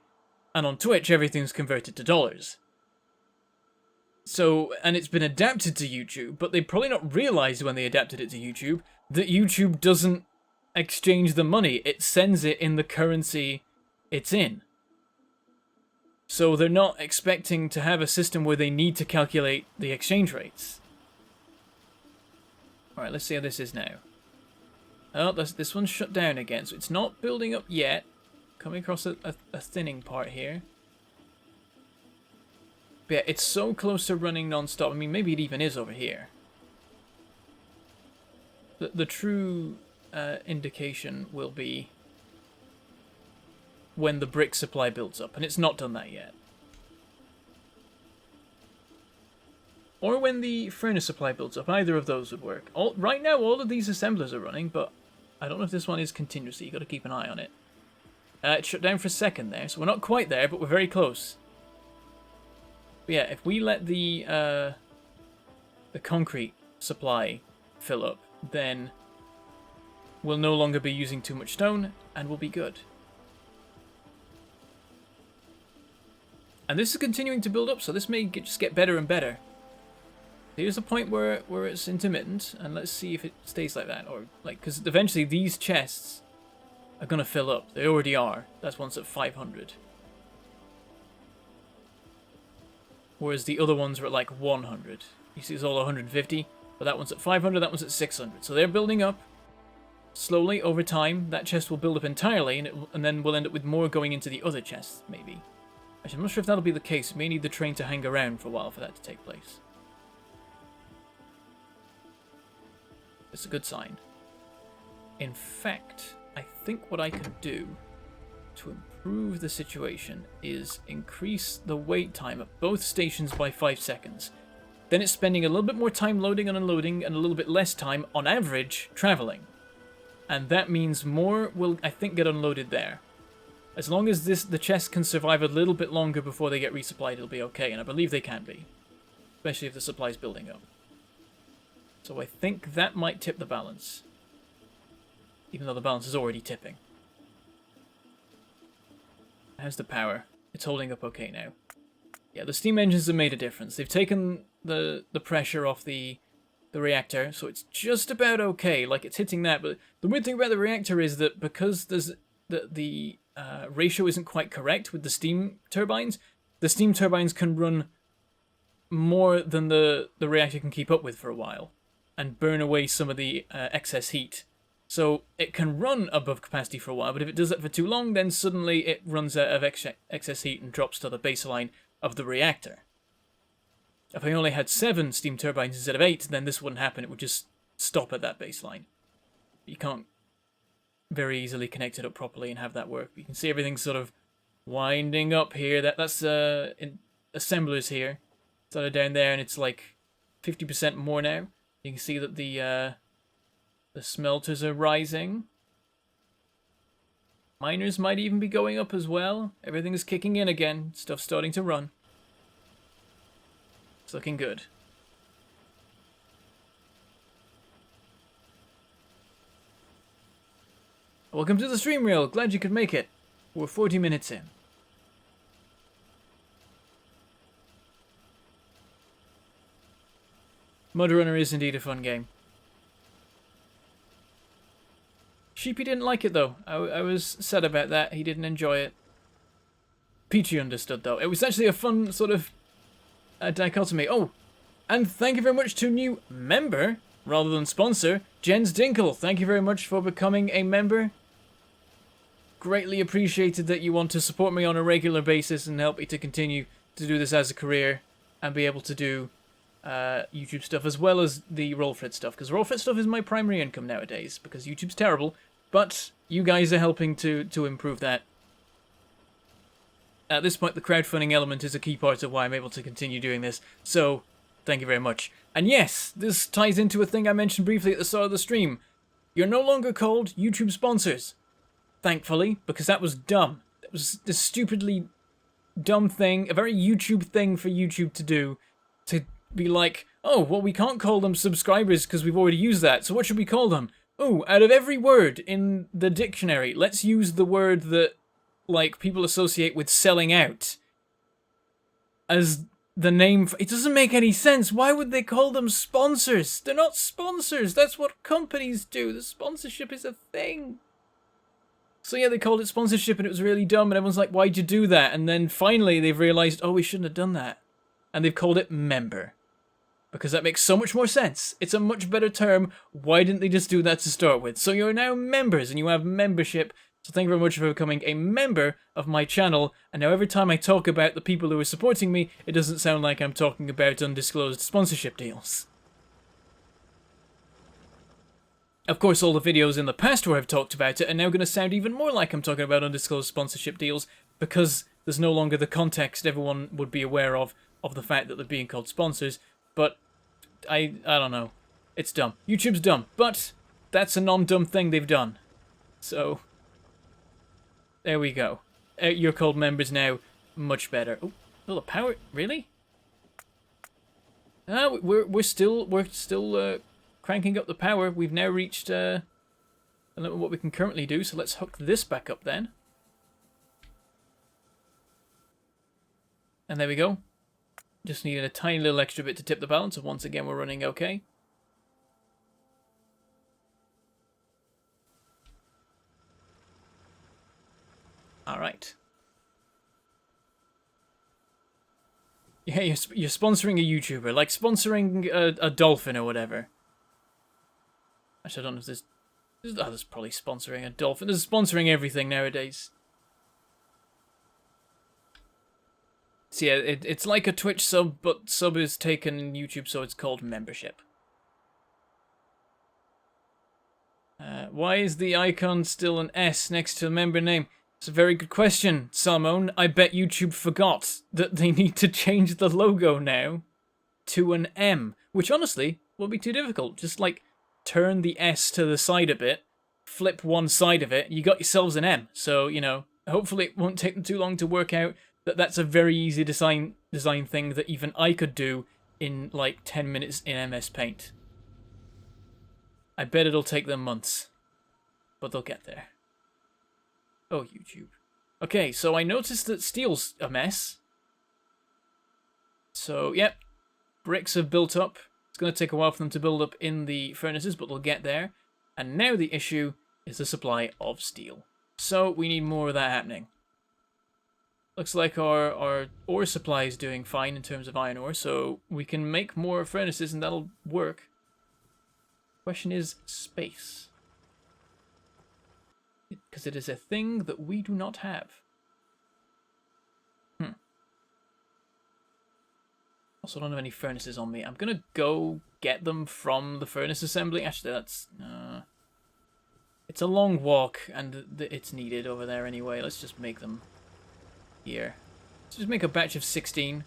And on Twitch, everything's converted to dollars. So, and it's been adapted to YouTube, but they probably not realized when they adapted it to YouTube that YouTube doesn't exchange the money. It sends it in the currency it's in. So they're not expecting to have a system where they need to calculate the exchange rates. Alright, let's see how this is now. Oh, this one's shut down again, so it's not building up yet. Coming across a thinning part here. But yeah, it's so close to running non-stop. I mean, maybe it even is over here. The true indication will be when the brick supply builds up, and it's not done that yet. Or when the furnace supply builds up. Either of those would work. Right now, all of these assemblers are running, but I don't know if this one is continuously. You've got to keep an eye on it. It shut down for a second there, so we're not quite there, but we're very close. But yeah, if we let the concrete supply fill up, then we'll no longer be using too much stone, and we'll be good. And this is continuing to build up, so this may just get better and better. Here's a point where it's intermittent, and let's see if it stays like that, or like, because eventually these chests are gonna fill up. They already are. That's once at 500. Whereas the other ones are at like 100. You see, it's all 150, but that one's at 500, that one's at 600. So they're building up slowly over time. That chest will build up entirely, and then we'll end up with more going into the other chests, maybe. Actually, I'm not sure if that'll be the case. We may need the train to hang around for a while for that to take place. It's a good sign. In fact, I think what I could do to improve the situation is increase the wait time at both stations by 5 seconds. Then it's spending a little bit more time loading and unloading and a little bit less time, on average, traveling. And that means more will, I think, get unloaded there. As long as the chest can survive a little bit longer before they get resupplied, it'll be okay, and I believe they can be. Especially if the supply's building up. So I think that might tip the balance. Even though the balance is already tipping. How's the power? It's holding up okay now. Yeah, the steam engines have made a difference. They've taken the pressure off the reactor, so it's just about okay. Like, it's hitting that, but the weird thing about the reactor is that because there's the ratio isn't quite correct with the steam turbines can run more than the reactor can keep up with for a while, and burn away some of the excess heat So it can run above capacity for a while, but if it does that for too long, then suddenly it runs out of excess heat and drops to the baseline of the reactor. If I only had 7 steam turbines instead of 8, then this wouldn't happen. It would just stop at that baseline. You can't very easily connect it up properly and have that work. You can see everything's sort of winding up here. That's assemblers here. Sort of down there, and it's like 50% more now. You can see that the smelters are rising. Miners might even be going up as well. Everything is kicking in again. Stuff's starting to run. It's looking good. Welcome to the stream reel. Glad you could make it. We're 40 minutes in. Mudrunner is indeed a fun game. Sheepy didn't like it though. I was sad about that. He didn't enjoy it. Peachy understood though. It was actually a fun sort of dichotomy. Oh, and thank you very much to new member, rather than sponsor, Jens Dinkle. Thank you very much for becoming a member. Greatly appreciated that you want to support me on a regular basis and help me to continue to do this as a career and be able to do YouTube stuff as well as the Rollfrit stuff, because Rollfrit stuff is my primary income nowadays because YouTube's terrible, but you guys are helping to improve that. At this point, the crowdfunding element is a key part of why I'm able to continue doing this, so thank you very much. And yes, this ties into a thing I mentioned briefly at the start of the stream. You're no longer called YouTube sponsors, thankfully, because that was dumb. That was this stupidly dumb thing, a very YouTube thing for YouTube to do, to be like, oh, well, we can't call them subscribers because we've already used that, so what should we call them? Oh, out of every word in the dictionary, let's use the word that, like, people associate with selling out as the name. It doesn't make any sense. Why would they call them sponsors? They're not sponsors. That's what companies do. The sponsorship is a thing. So yeah, they called it sponsorship and it was really dumb and everyone's like, why'd you do that? And then finally they've realized, oh, we shouldn't have done that. And they've called it member. Because that makes so much more sense. It's a much better term. Why didn't they just do that to start with? So you're now members and you have membership. So thank you very much for becoming a member of my channel. And now every time I talk about the people who are supporting me, it doesn't sound like I'm talking about undisclosed sponsorship deals. Of course, all the videos in the past where I've talked about it are now going to sound even more like I'm talking about undisclosed sponsorship deals because there's no longer the context everyone would be aware of the fact that they're being called sponsors. But I don't know. It's dumb. YouTube's dumb, but that's a non-dumb thing they've done. So there we go. You're called members now. Much better. Oh, the power, really? We're still cranking up the power. We've now reached a limit of what we can currently do. So let's hook this back up then. And there we go. Just needed a tiny little extra bit to tip the balance, and once again we're running okay. Alright. Yeah, you're sponsoring a YouTuber, like sponsoring a dolphin or whatever. Actually, I don't know if there's probably sponsoring a dolphin. There's sponsoring everything nowadays. So yeah, it's like a Twitch sub, but sub is taken in YouTube, so it's called membership. Why is the icon still an S next to the member name? It's a very good question, Salmon. I bet YouTube forgot that they need to change the logo now to an M, which honestly won't be too difficult. Just like turn the S to the side a bit, flip one side of it, you got yourselves an M. So, you know, hopefully it won't take them too long to work out that that's a very easy design thing that even I could do in like 10 minutes in MS Paint. I bet it'll take them months, but they'll get there. Oh, YouTube. Okay, so I noticed that steel's a mess. So, yep, bricks have built up. It's going to take a while for them to build up in the furnaces, but they'll get there. And now the issue is the supply of steel. So we need more of that happening. Looks like our ore supply is doing fine in terms of iron ore, so we can make more furnaces and that'll work. Question is space. Because it is a thing that we do not have. Also, don't have any furnaces on me. I'm gonna go get them from the furnace assembly. Actually, that's... it's a long walk, and it's needed over there anyway. Let's just make them here. Let's just make a batch of 16.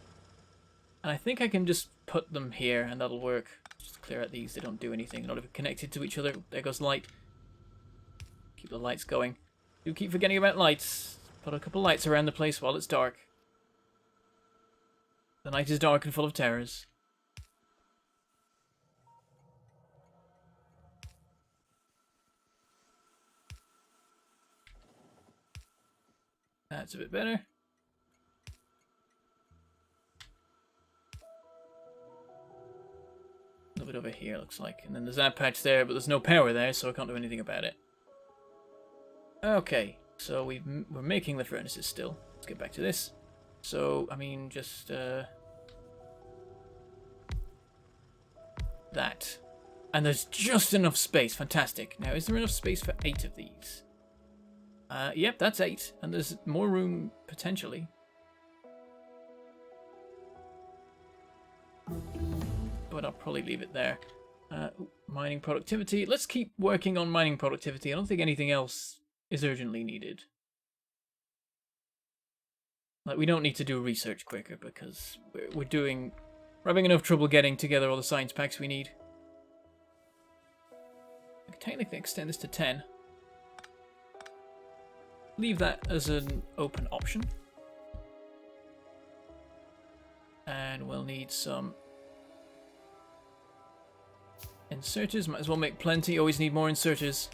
And I think I can just put them here, and that'll work. Just clear out these. They don't do anything. They're not even connected to each other. There goes light. Keep the lights going. Do keep forgetting about lights. Put a couple lights around the place while it's dark. The night is dark and full of terrors. That's a bit better. A little bit over here, looks like. And then there's that patch there, but there's no power there, so I can't do anything about it. Okay, so we're making the furnaces still. Let's get back to this. So, I mean, just, that. And there's just enough space. Fantastic. Now, is there enough space for 8 of these? Yep, that's 8. And there's more room, potentially. But I'll probably leave it there. Mining productivity. Let's keep working on mining productivity. I don't think anything else is urgently needed. Like, we don't need to do research quicker because we're having enough trouble getting together all the science packs we need. I can technically extend this to 10. Leave that as an open option. And we'll need some inserters. Might as well make plenty. Always need more inserters.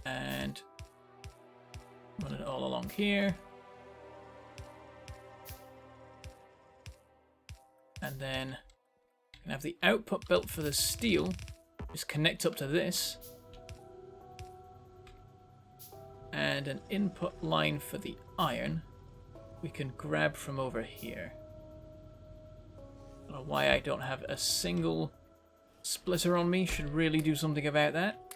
And run it all along here. And then you can have the output belt for the steel. Just connect up to this. And an input line for the iron we can grab from over here. I don't know why I don't have a single splitter on me. Should really do something about that.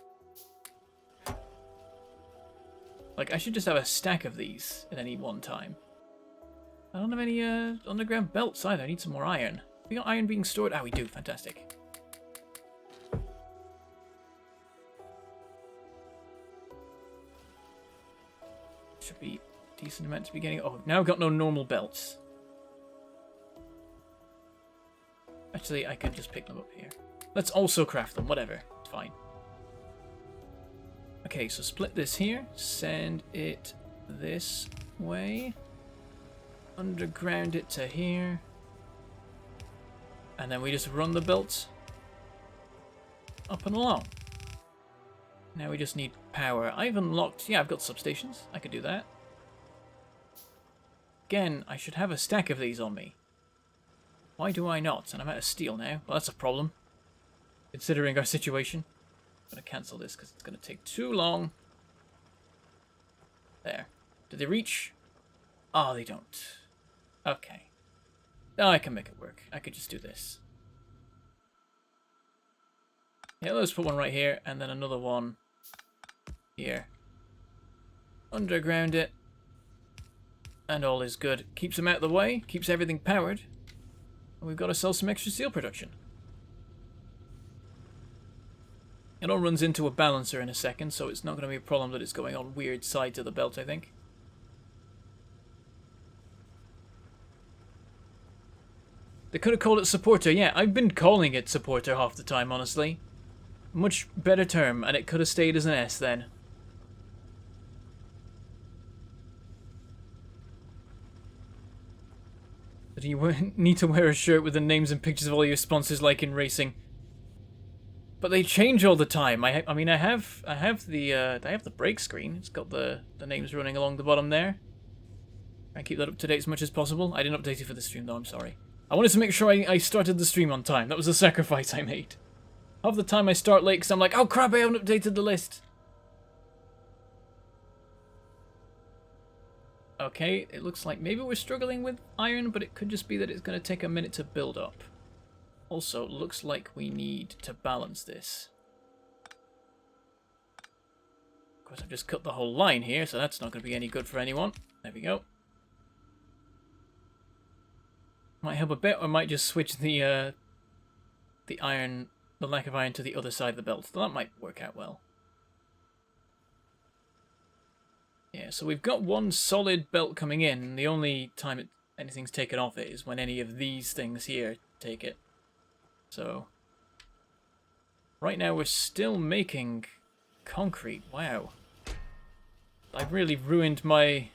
Like, I should just have a stack of these at any one time. I don't have any underground belts either. I need some more iron. We got iron being stored? Ah, we do. Fantastic. Should be a decent amount to be getting. Oh, now I've got no normal belts. Actually, I could just pick them up here. Let's also craft them. Whatever. It's fine. Okay, so split this here. Send it this way. Underground it to here. And then we just run the belt up and along. Now we just need power. I've unlocked... Yeah, I've got substations. I could do that. Again, I should have a stack of these on me. Why do I not? And I'm out of steel now. Well, that's a problem. Considering our situation. I'm going to cancel this because it's going to take too long. There. Do they reach? Oh, they don't. Okay. Oh, I can make it work. I could just do this. Yeah, let's put one right here, and then another one here. Underground it. And all is good. Keeps them out of the way, keeps everything powered. And we've got to sell some extra steel production. It all runs into a balancer in a second, so it's not going to be a problem that it's going on weird sides of the belt, I think. They could have called it supporter. Yeah, I've been calling it supporter half the time, honestly. Much better term, and it could have stayed as an S then. But you need to wear a shirt with the names and pictures of all your sponsors like in racing. But they change all the time. I mean, I have the break screen. It's got the names running along the bottom there. I keep that up to date as much as possible. I didn't update it for the stream though, I'm sorry. I wanted to make sure I started the stream on time. That was a sacrifice I made. Half the time I start late because I'm like, oh crap, I haven't updated the list. Okay, it looks like maybe we're struggling with iron, but it could just be that it's going to take a minute to build up. Also, looks like we need to balance this. Of course, I've just cut the whole line here, so that's not going to be any good for anyone. There we go. Might help a bit, or might just switch the iron, the lack of iron to the other side of the belt. So that might work out well. Yeah, so we've got one solid belt coming in. The only time anything's taken off it is when any of these things here take it. So right now we're still making concrete. Wow. I've really ruined my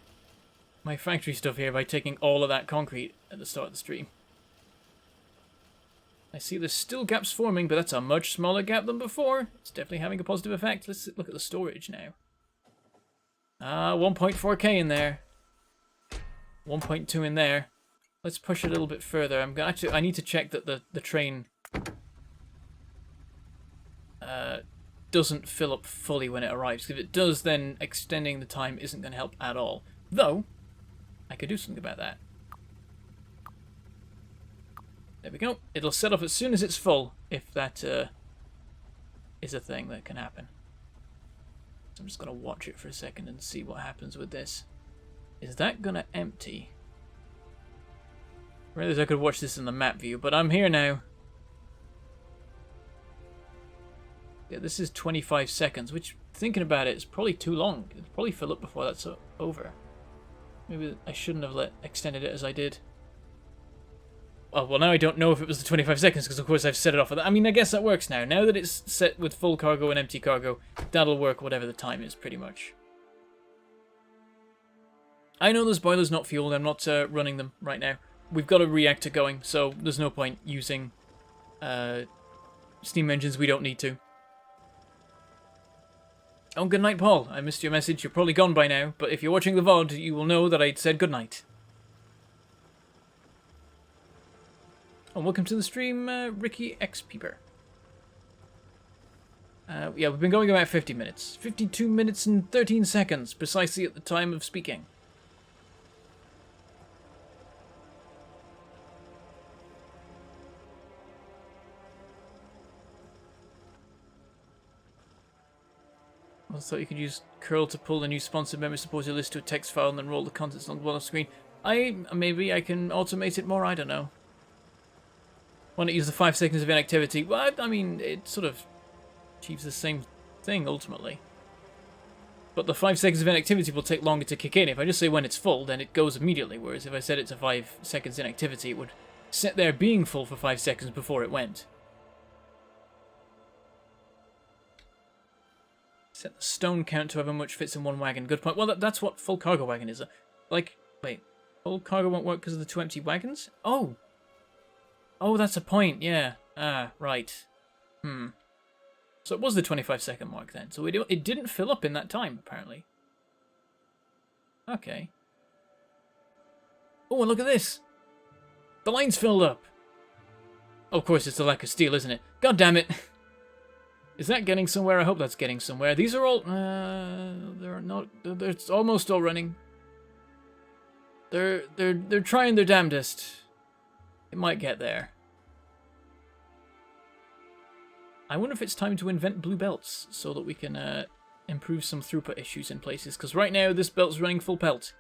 factory stuff here by taking all of that concrete at the start of the stream. I see there's still gaps forming, but that's a much smaller gap than before. It's definitely having a positive effect. Let's look at the storage now. 1.4k in there. 1.2 in there. Let's push it a little bit further. I need to check that the train doesn't fill up fully when it arrives. If it does, then extending the time isn't going to help at all. Though, I could do something about that. There we go. It'll set off as soon as it's full, if that is a thing that can happen. So I'm just going to watch it for a second and see what happens with this. Is that going to empty? I realize I could watch this in the map view, but I'm here now. Yeah, this is 25 seconds, which, thinking about it, is probably too long. It'll probably fill up before that's over. Maybe I shouldn't have extended it as I did. Oh, well, now I don't know if it was the 25 seconds, because of course I've set it off with that. I mean, I guess that works now. Now that it's set with full cargo and empty cargo, that'll work whatever the time is, pretty much. I know this boiler's not fueled. I'm not running them right now. We've got a reactor going, so there's no point using steam engines we don't need to. Oh, good night, Paul. I missed your message. You're probably gone by now, but if you're watching the VOD, you will know that I said good night. And welcome to the stream, Ricky X Peeper. Yeah, we've been going about 50 minutes. 52 minutes and 13 seconds, precisely at the time of speaking. I thought you could use curl to pull the new sponsored member supporter list to a text file and then roll the contents on the bottom screen. Maybe I can automate it more, I don't know. Why not use the 5 seconds of inactivity? Well, I mean, it sort of achieves the same thing, ultimately. But the 5 seconds of inactivity will take longer to kick in. If I just say when it's full, then it goes immediately, whereas if I set it to 5 seconds inactivity, it would sit there being full for 5 seconds before it went. Set the stone count to however much fits in one wagon. Good point. Well, that's what full cargo wagon is. Like, wait, full cargo won't work because of the 2 empty wagons? Oh! Oh, that's a point, yeah. Ah, right. So it was the 25-second mark then. So it didn't fill up in that time, apparently. Okay. Oh, and look at this! The line's filled up! Oh, of course, it's the lack of steel, isn't it? God damn it! Is that getting somewhere? I hope that's getting somewhere. These are all... they're not... They're almost all running. They're trying their damnedest. It might get there. I wonder if it's time to invent blue belts so that we can improve some throughput issues in places. Because right now, this belt's running full pelt.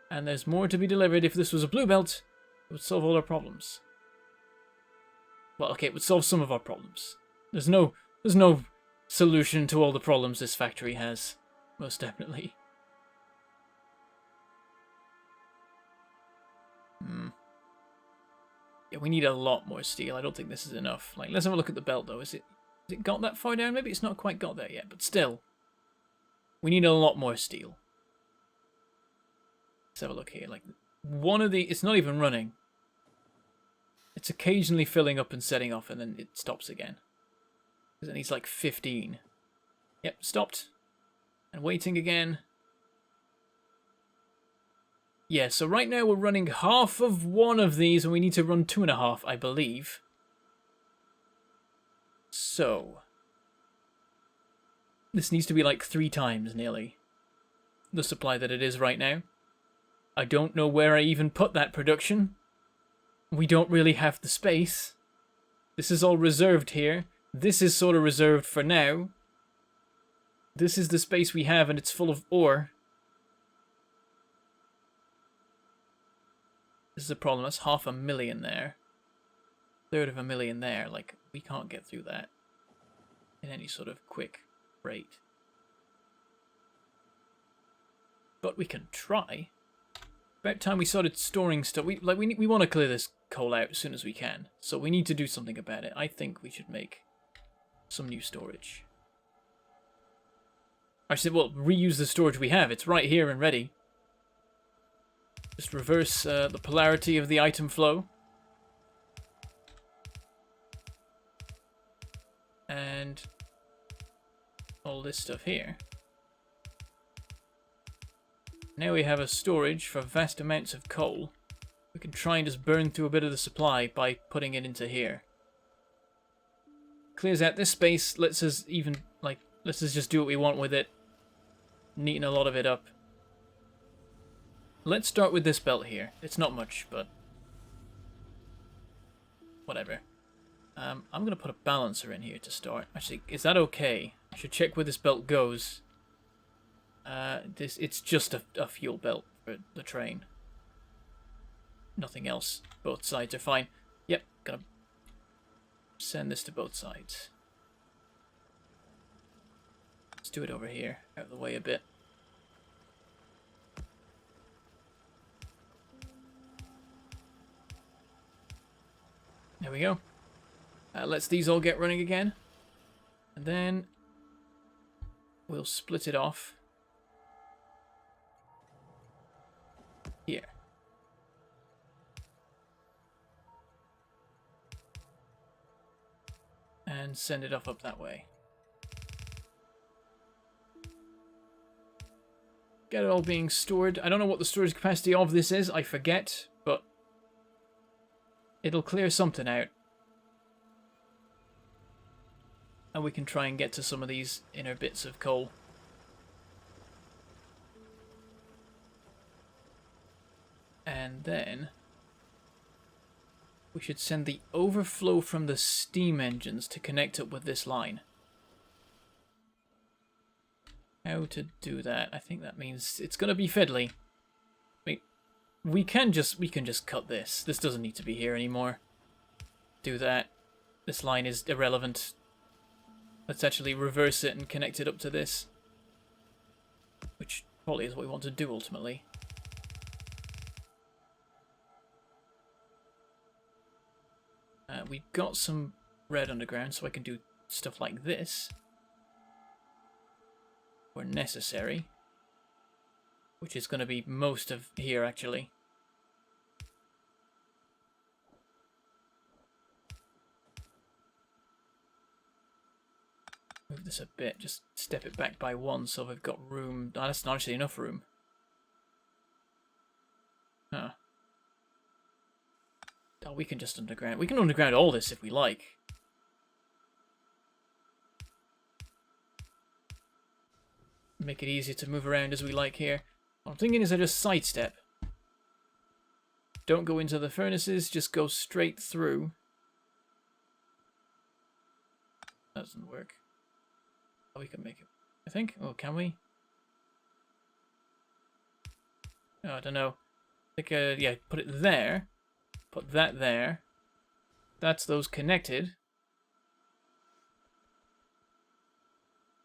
And there's more to be delivered. If this was a blue belt, it would solve all our problems. Well, okay, it would solve some of our problems. There's no solution to all the problems this factory has. Most definitely. Yeah, we need a lot more steel. I don't think this is enough. Like, let's have a look at the belt, though. Has it got that far down? Maybe it's not quite got there yet, but still. We need a lot more steel. Let's have a look here. Like, one of the... It's not even running. It's occasionally filling up and setting off, and then it stops again. Because it needs, like, 15. Yep, stopped. And waiting again. Yeah, so right now we're running half of one of these, and we need to run 2.5, I believe. So, this needs to be like 3 times, nearly, the supply that it is right now. I don't know where I even put that production. We don't really have the space. This is all reserved here. This is sort of reserved for now. this is the space we have and it's full of ore. This is a problem. That's 500,000 there. 1/3 of a million there. Like, we can't get through that in any sort of quick rate. But we can try. About time we started storing stuff. We want to clear this coal out as soon as we can. So we need to do something about it. I think we should make some new storage. Actually, well, reuse the storage we have. It's right here and ready. Just reverse the polarity of the item flow. And all this stuff here. Now we have a storage for vast amounts of coal. We can try and just burn through a bit of the supply by putting it into here. Clears out this space, lets us just do what we want with it. Neaten a lot of it up. Let's start with this belt here. It's not much, but whatever. I'm going to put a balancer in here to start. Actually, is that okay? I should check where this belt goes. It's just a fuel belt for the train. Nothing else. Both sides are fine. Yep, gonna send this to both sides. Let's do it over here, out of the way a bit. There we go. Let's these all get running again. And then we'll split it off. Here. And send it off up that way. Get it all being stored. I don't know what the storage capacity of this is. I forget, but it'll clear something out. And we can try and get to some of these inner bits of coal. And then we should send the overflow from the steam engines to connect up with this line. How to do that? I think that means it's going to be fiddly. We can just cut this. This doesn't need to be here anymore. Do that. This line is irrelevant. Let's actually reverse it and connect it up to this. Which probably is what we want to do ultimately. We got some red underground, so I can do stuff like this. Where necessary. Which is going to be most of here, actually. Move this a bit, just step it back by 1 so we've got room. Oh, that's not actually enough room. Huh. Oh, we can just underground. We can underground all this if we like. Make it easier to move around as we like here. What I'm thinking is I just sidestep. Don't go into the furnaces, just go straight through. That doesn't work. Oh, we can make it, I think. Oh, can we? Oh, I don't know. I think, yeah, put it there. Put that there. That's those connected.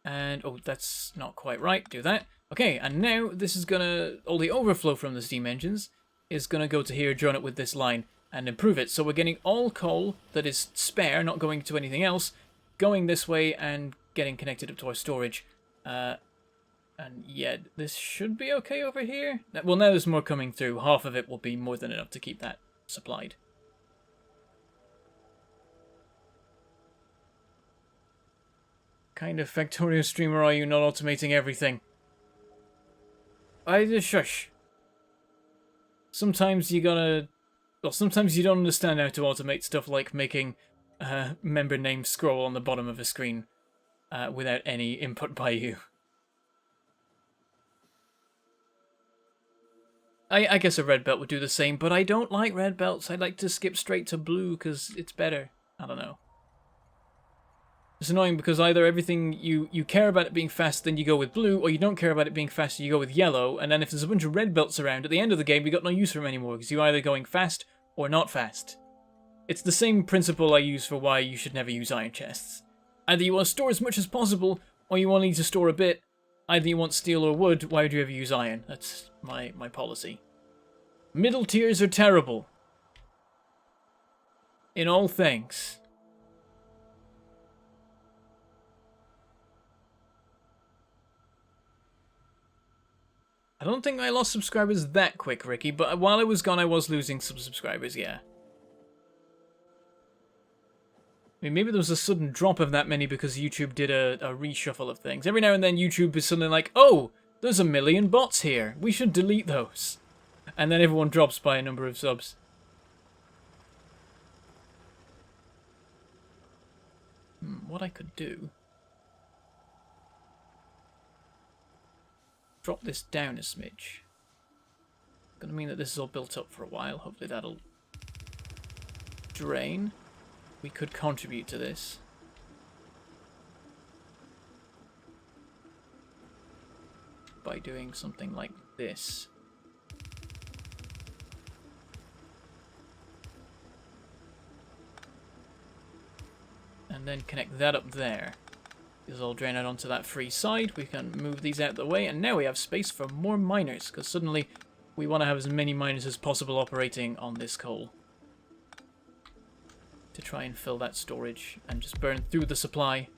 And, oh, that's not quite right. Do that. Okay, and now this is gonna, all the overflow from the steam engines is gonna go to here, join it with this line, and improve it. So we're getting all coal that is spare, not going to anything else, going this way and getting connected up to our storage. And yeah, this should be okay over here. Well, now there's more coming through. Half of it will be more than enough to keep that supplied. Kind of Factorio streamer are you, not automating everything? I just shush. Sometimes you gotta... Well, sometimes you don't understand how to automate stuff like making member names scroll on the bottom of a screen without any input by you. I guess a red belt would do the same, but I don't like red belts. I like to skip straight to blue because it's better. I don't know. It's annoying because either everything you care about it being fast, then you go with blue, or you don't care about it being fast, you go with yellow, and then if there's a bunch of red belts around, at the end of the game, you got no use for them anymore, because you're either going fast or not fast. It's the same principle I use for why you should never use iron chests. Either you want to store as much as possible, or you only need to store a bit. Either you want steel or wood, why would you ever use iron? That's my policy. Middle tiers are terrible. In all things. I don't think I lost subscribers that quick, Ricky, but while I was gone, I was losing some subscribers, yeah. I mean, maybe there was a sudden drop of that many because YouTube did a reshuffle of things. Every now and then YouTube is suddenly like, oh, there's 1 million bots here. We should delete those. And then everyone drops by a number of subs. What I could do... drop this down a smidge. Gonna mean that this is all built up for a while. Hopefully that'll drain. We could contribute to this. By doing something like this. And then connect that up there. This will all drain out onto that free side. We can move these out of the way, and now we have space for more miners, because suddenly we want to have as many miners as possible operating on this coal. To try and fill that storage and just burn through the supply.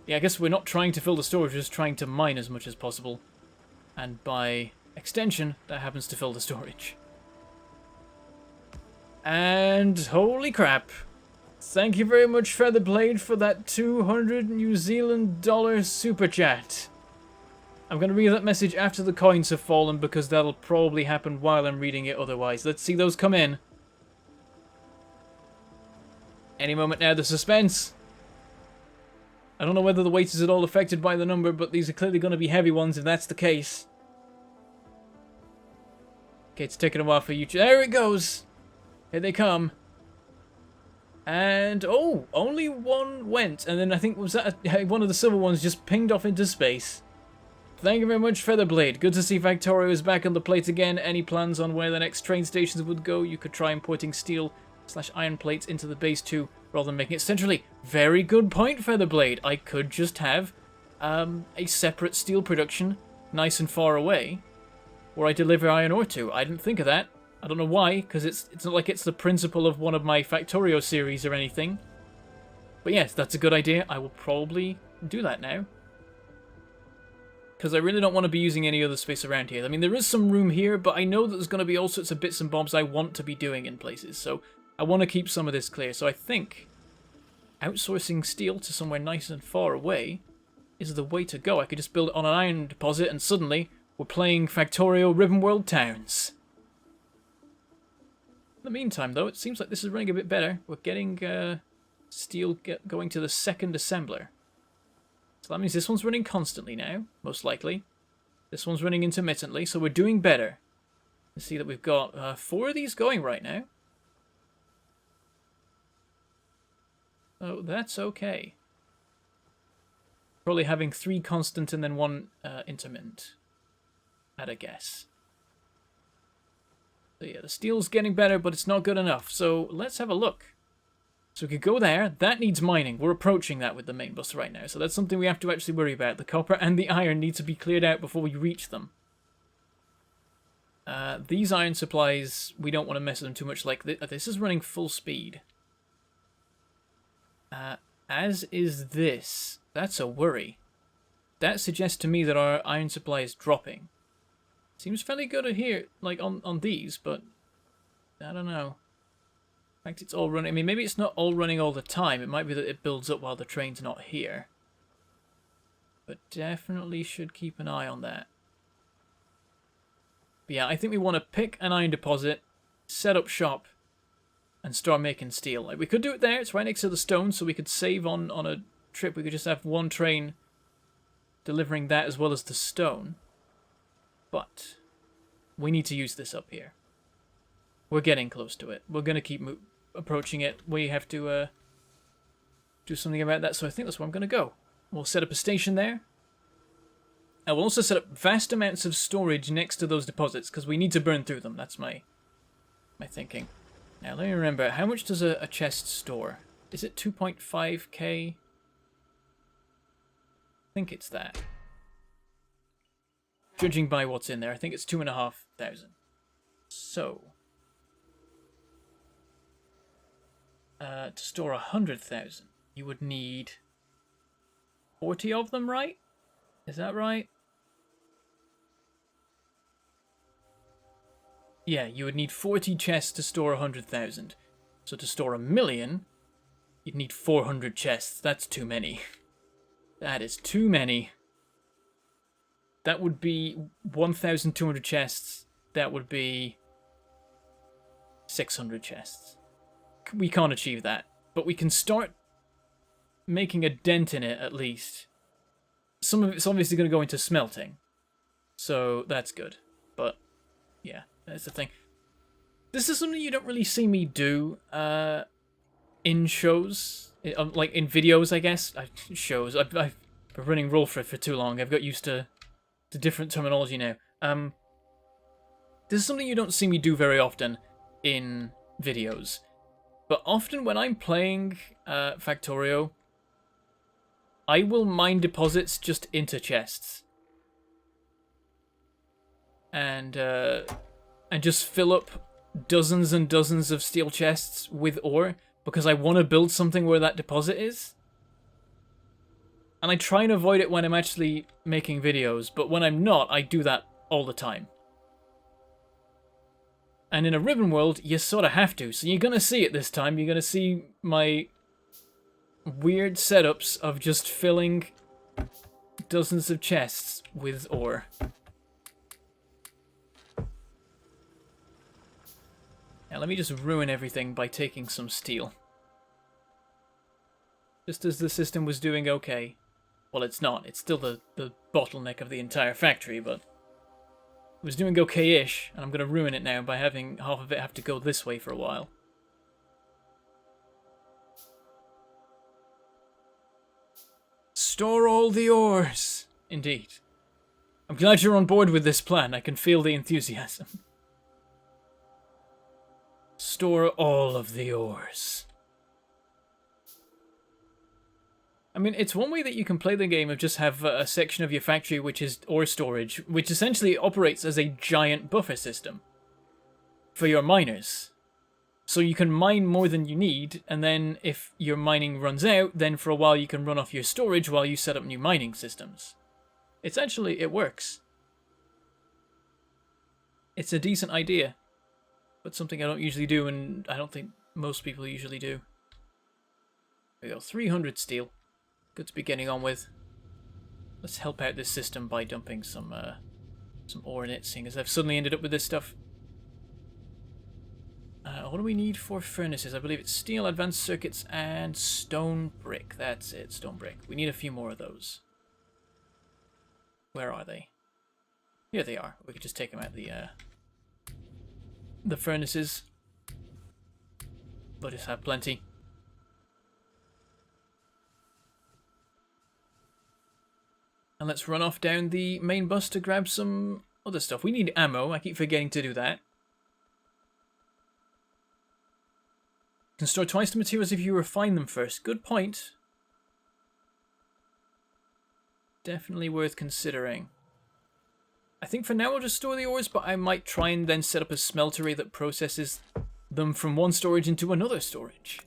Yeah, I guess we're not trying to fill the storage, we're just trying to mine as much as possible. And by extension, that happens to fill the storage. And holy crap. Thank you very much, Featherblade, for that 200 New Zealand dollar super chat. I'm going to read that message after the coins have fallen because that'll probably happen while I'm reading it otherwise. Let's see those come in. Any moment now, the suspense. I don't know whether the weight is at all affected by the number, but these are clearly going to be heavy ones if that's the case. Okay, it's taking a while for you. There it goes. Here they come. And, oh, only one went. And then I think, was that one of the silver ones just pinged off into space. Thank you very much, Featherblade. Good to see Factorio is back on the plate again. Any plans on where the next train stations would go? You could try importing steel/iron plates into the base too, rather than making it centrally. Very good point, Featherblade. I could just have a separate steel production, nice and far away, where I deliver iron ore to. I didn't think of that. I don't know why, because it's not like it's the principle of one of my Factorio series or anything. But yes, that's a good idea. I will probably do that now. Because I really don't want to be using any other space around here. I mean, there is some room here, but I know that there's going to be all sorts of bits and bobs I want to be doing in places. So I want to keep some of this clear. So I think outsourcing steel to somewhere nice and far away is the way to go. I could just build it on an iron deposit and suddenly we're playing Factorio Ribbonworld towns. In the meantime, though, it seems like this is running a bit better. We're getting steel going to the second assembler. So that means this one's running constantly now, most likely. This one's running intermittently, so we're doing better. You see that we've got 4 of these going right now. So that's okay. Probably having 3 constant and then 1 intermittent, at a guess. So yeah, the steel's getting better, but it's not good enough. So let's have a look. So we could go there. That needs mining. We're approaching that with the main bus right now. So that's something we have to actually worry about. The copper and the iron need to be cleared out before we reach them. These iron supplies, we don't want to mess with them too much. Like this is running full speed. As is this. That's a worry. That suggests to me that our iron supply is dropping. Seems fairly good here, like on these, but I don't know. In fact, it's all running. I mean, maybe it's not all running all the time. It might be that it builds up while the train's not here. But definitely should keep an eye on that. But yeah, I think we want to pick an iron deposit, set up shop, and start making steel. Like, we could do it there. It's right next to the stone, so we could save on a trip. We could just have one train delivering that as well as the stone. But we need to use this up here. We're getting close to it. We're going to keep approaching it. We have to do something about that, so I think that's where I'm going to go. We'll set up a station there. I will also set up vast amounts of storage next to those deposits, because we need to burn through them. That's my thinking. Now, let me remember, how much does a chest store? Is it 2.5k? I think it's that. Judging by what's in there, I think it's 2,500. So, to store 100,000, you would need 40 of them, right? Is that right? Yeah, you would need 40 chests to store 100,000. So to store 1,000,000, you'd need 400 chests. That's too many. That is too many. That would be 1,200 chests. That would be 600 chests. We can't achieve that, but we can start making a dent in it at least. Some of it's obviously going to go into smelting, so that's good. But yeah, that's the thing. This is something you don't really see me do in shows, like in videos, I guess. Shows. I've been running roll for it for too long. I've got used to different terminology now. This is something you don't see me do very often in videos. But often when I'm playing Factorio, I will mine deposits just into chests. And just fill up dozens and dozens of steel chests with ore, because I want to build something where that deposit is. And I try and avoid it when I'm actually making videos, but when I'm not, I do that all the time. And in a Ribbonworld, you sort of have to, so you're going to see it this time. You're going to see my weird setups of just filling dozens of chests with ore. Now let me just ruin everything by taking some steel. Just as the system was doing okay. Well, it's not. It's still the bottleneck of the entire factory, but it was doing okay-ish, and I'm going to ruin it now by having half of it have to go this way for a while. Store all the ores! Indeed. I'm glad you're on board with this plan. I can feel the enthusiasm. Store all of the ores. I mean, it's one way that you can play the game of just have a section of your factory which is ore storage, which essentially operates as a giant buffer system for your miners. So you can mine more than you need, and then if your mining runs out, then for a while you can run off your storage while you set up new mining systems. It's actually, it works. It's a decent idea, but something I don't usually do, and I don't think most people usually do. There we go, 300 steel. Good to be getting on with. Let's help out this system by dumping some ore in it, seeing as I've suddenly ended up with this stuff. What do we need for furnaces? I believe it's steel, advanced circuits, and stone brick. That's it, stone brick. We need a few more of those. Where are they? Here they are. We could just take them out the furnaces. We'll just have plenty. And let's run off down the main bus to grab some other stuff. We need ammo. I keep forgetting to do that. You can store twice the materials if you refine them first. Good point. Definitely worth considering. I think for now I'll just store the ores, but I might try and then set up a smeltery that processes them from one storage into another storage.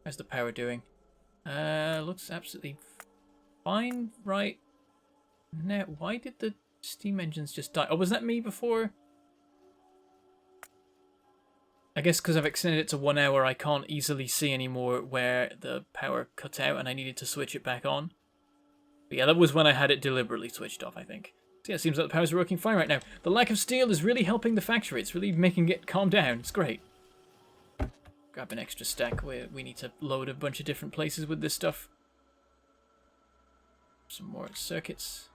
How's the power doing? Looks absolutely fine right now. Why did the steam engines just die? Oh, was that me before? I guess because I've extended it to 1 hour, I can't easily see anymore where the power cut out and I needed to switch it back on. But yeah, that was when I had it deliberately switched off, I think. So yeah, it seems like the powers are working fine right now. The lack of steel is really helping the factory. It's really making it calm down. It's great. Grab an extra stack. We need to load a bunch of different places with this stuff. Some more circuits.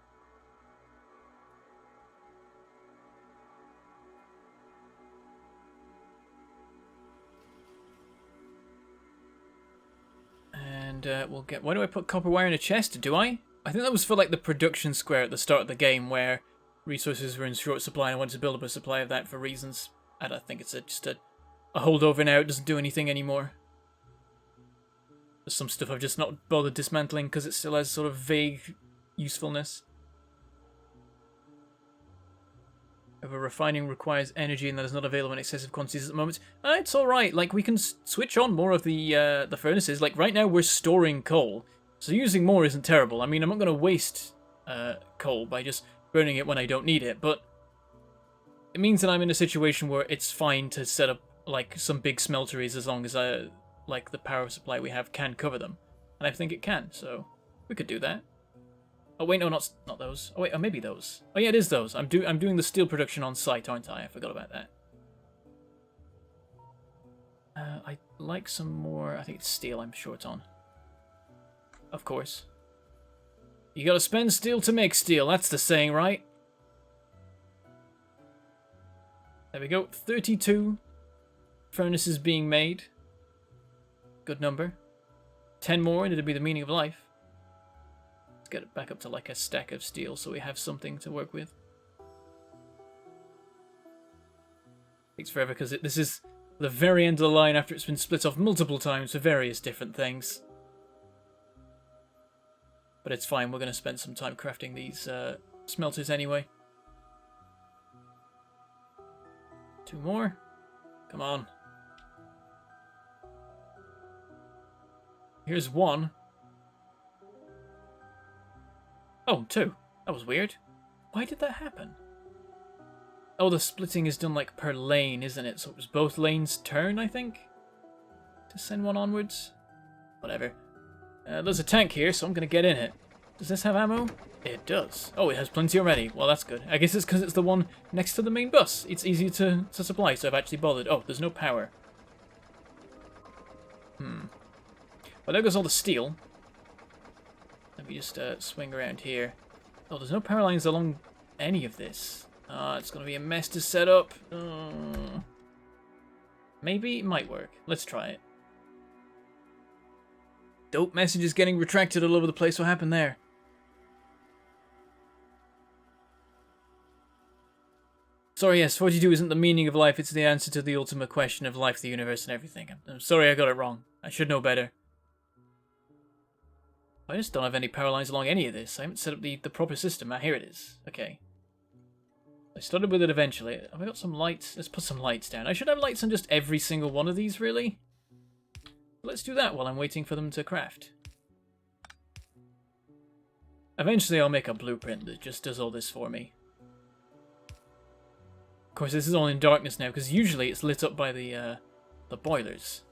And we'll get... Why do I put copper wire in a chest? Do I? I think that was for like the production square at the start of the game where resources were in short supply and I wanted to build up a supply of that for reasons. I don't think it's just a holdover now. It doesn't do anything anymore. There's some stuff I've just not bothered dismantling because it still has sort of vague usefulness. If a refining requires energy and that is not available in excessive quantities at the moment, it's alright. Like, we can switch on more of the furnaces. Like, right now we're storing coal, so using more isn't terrible. I mean, I'm not going to waste coal by just burning it when I don't need it, but it means that I'm in a situation where it's fine to set up, like, some big smelteries as long as like, the power supply we have can cover them. And I think it can, so we could do that. Oh wait, no, not those. Oh wait, oh, maybe those. Oh yeah, it is those. I'm doing the steel production on site, aren't I? I forgot about that. I'd like some more. I think it's steel I'm short on. Of course. You gotta spend steel to make steel. That's the saying, right? There we go. 32 furnaces being made. Good number. 10 more and it'll be the meaning of life. Let's get it back up to like a stack of steel so we have something to work with. Takes forever because this is the very end of the line after it's been split off multiple times for various different things. But it's fine, we're going to spend some time crafting these smelters anyway. 2 more. Come on. Here's 1. Oh, 2. That was weird. Why did that happen? Oh, the splitting is done like per lane, isn't it? So it was both lanes' turn, I think? To send one onwards? Whatever. There's a tank here, so I'm going to get in it. Does this have ammo? It does. Oh, it has plenty already. Well, that's good. I guess it's because it's the one next to the main bus. It's easy to supply, so I've actually bothered. Oh, there's no power. Well, there goes all the steel. Let me just swing around here. Oh, there's no power lines along any of this. It's going to be a mess to set up. Maybe it might work. Let's try it. Dope messages getting retracted all over the place. What happened there? Sorry, yes, 42 isn't the meaning of life. It's the answer to the ultimate question of life, the universe, and everything. I'm sorry I got it wrong. I should know better. I just don't have any power lines along any of this. I haven't set up the proper system. Ah, here it is. Okay. I started with it eventually. Have I got some lights? Let's put some lights down. I should have lights on just every single one of these, really. Let's do that while I'm waiting for them to craft. Eventually I'll make a blueprint that just does all this for me. Of course, this is all in darkness now, because usually it's lit up by the boilers.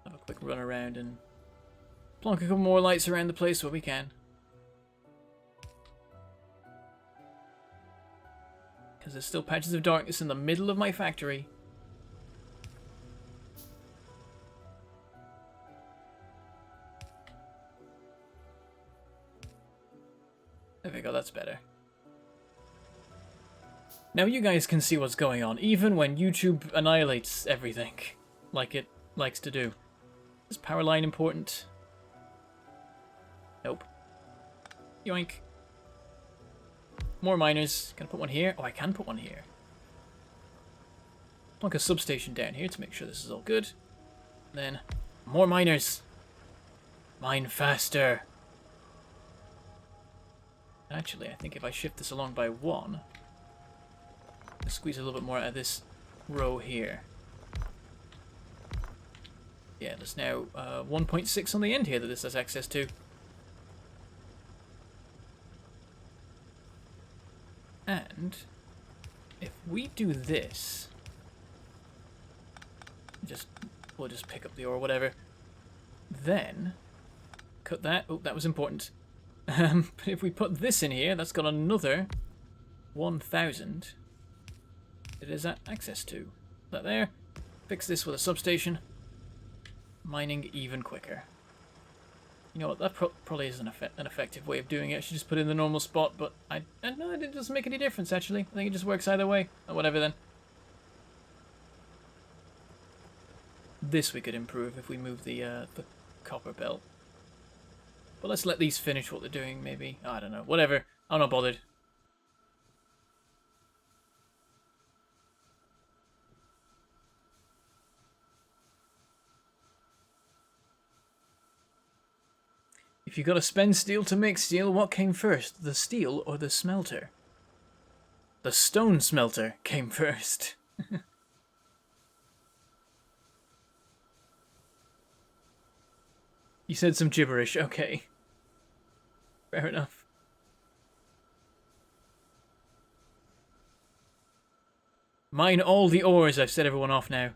Have a quick run around and plonk a couple more lights around the place where we can. Because there's still patches of darkness in the middle of my factory. There we go, that's better. Now you guys can see what's going on, even when YouTube annihilates everything, like it likes to do. Is power line important? Nope. Yoink. More miners. Can I put one here? Oh, I can put one here. Plunk a substation down here to make sure this is all good. Then, more miners. Mine faster. Actually, I think if I shift this along by 1, I'll squeeze a little bit more out of this row here. Yeah, there's now 1.6 on the end here that this has access to. And if we do this, we'll just pick up the ore, whatever. Then cut that. Oh, that was important. But if we put this in here, that's got another 1,000. It is access to that there. Fix this with a substation. Mining even quicker. You know what? That probably isn't an effective way of doing it. I should just put it in the normal spot, but I know it doesn't make any difference, actually. I think it just works either way. Or whatever, then. this we could improve if we move the copper belt. But let's let these finish what they're doing, maybe. I don't know. Whatever. I'm not bothered. If you gotta spend steel to make steel, what came first? The steel or the smelter? The stone smelter came first. You said some gibberish, okay. Fair enough. Mine all the ores, I've set everyone off now.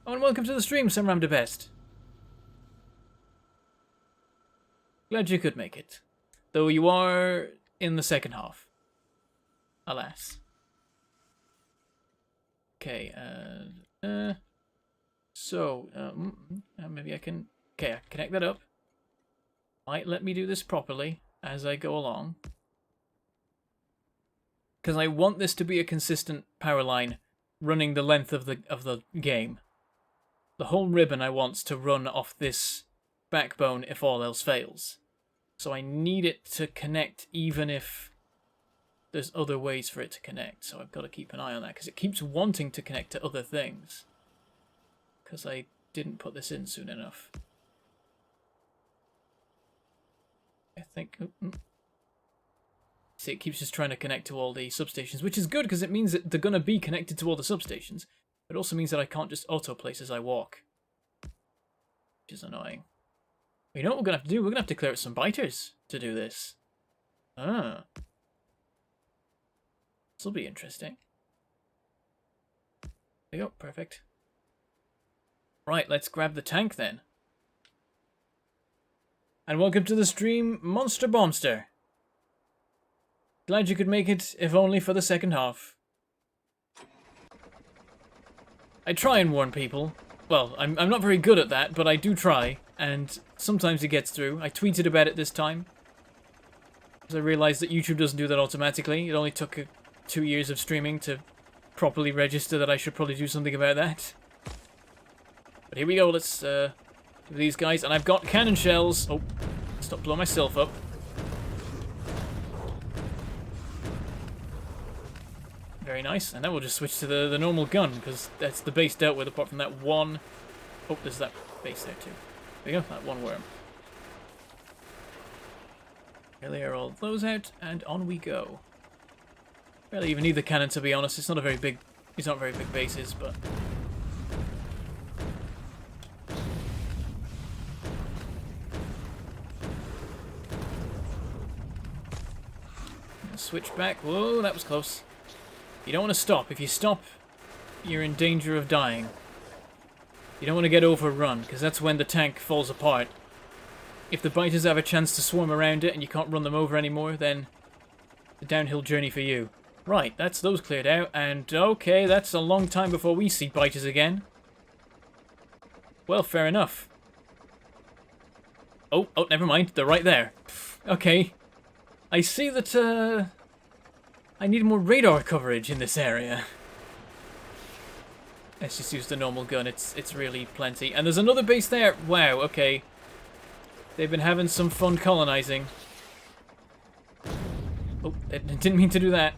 Oh, and welcome to the stream, Samram de Best. Glad you could make it. Though you are in the second half. Alas. Okay, maybe I can... Okay, I can connect that up. Might let me do this properly as I go along. Because I want this to be a consistent power line running the length of the game. The whole ribbon I want to run off this backbone if all else fails. So I need it to connect even if there's other ways for it to connect. So I've got to keep an eye on that because it keeps wanting to connect to other things. Because I didn't put this in soon enough. I think... See, it keeps just trying to connect to all the substations, which is good because it means that they're going to be connected to all the substations. It also means that I can't just auto-place as I walk. Which is annoying. You know what we're going to have to do? We're going to have to clear out some biters to do this. Ah. This'll be interesting. There you go, perfect. Right, let's grab the tank then. And welcome to the stream, Monster Bombster. Glad you could make it, if only for the second half. I try and warn people. Well, I'm not very good at that, but I do try, and sometimes it gets through. I tweeted about it this time, because I realized that YouTube doesn't do that automatically. It only took 2 years of streaming to properly register that I should probably do something about that. But here we go, let's do these guys, and I've got cannon shells. Oh, stop blowing myself up. Very nice, and then we'll just switch to the normal gun, because that's the base dealt with, apart from that one... Oh, there's that base there too. There you go, that one worm. Clear all those out, and on we go. Barely even need the cannon, to be honest. It's not a very big... These aren't very big bases, but... Switch back. Whoa, that was close. You don't want to stop. If you stop, you're in danger of dying. You don't want to get overrun, because that's when the tank falls apart. If the biters have a chance to swarm around it and you can't run them over anymore, then the downhill journey for you. Right, that's those cleared out, and okay, that's a long time before we see biters again. Well, fair enough. Oh, never mind. They're right there. Okay. I see that, I need more radar coverage in this area. Let's just use the normal gun. It's really plenty. And there's another base there. Wow, okay. They've been having some fun colonizing. Oh, I didn't mean to do that.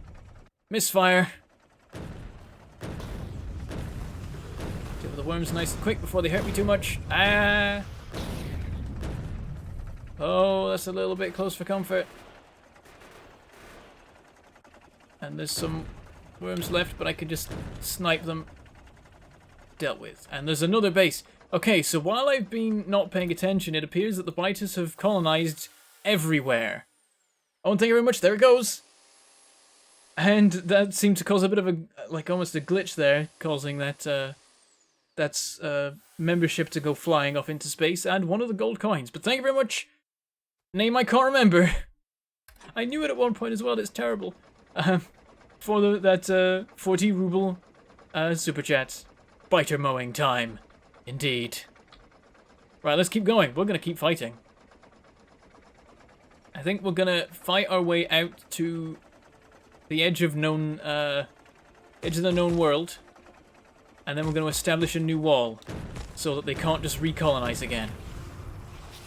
Misfire. Deal with the worms nice and quick before they hurt me too much. Ah. Oh, that's a little bit close for comfort. And there's some worms left, but I could just snipe them. Dealt with. And there's another base. Okay, so while I've been not paying attention, it appears that the biters have colonized everywhere. Oh, and thank you very much. There it goes. And that seemed to cause a bit of a, like, almost a glitch there, causing that, that's membership to go flying off into space, and one of the gold coins. But thank you very much. Name I can't remember. I knew it at one point as well. It's terrible. For that 40 ruble super chat. Biter mowing time. Indeed. Right, let's keep going. We're going to keep fighting. I think we're going to fight our way out to the edge of the known world. And then we're going to establish a new wall so that they can't just recolonize again.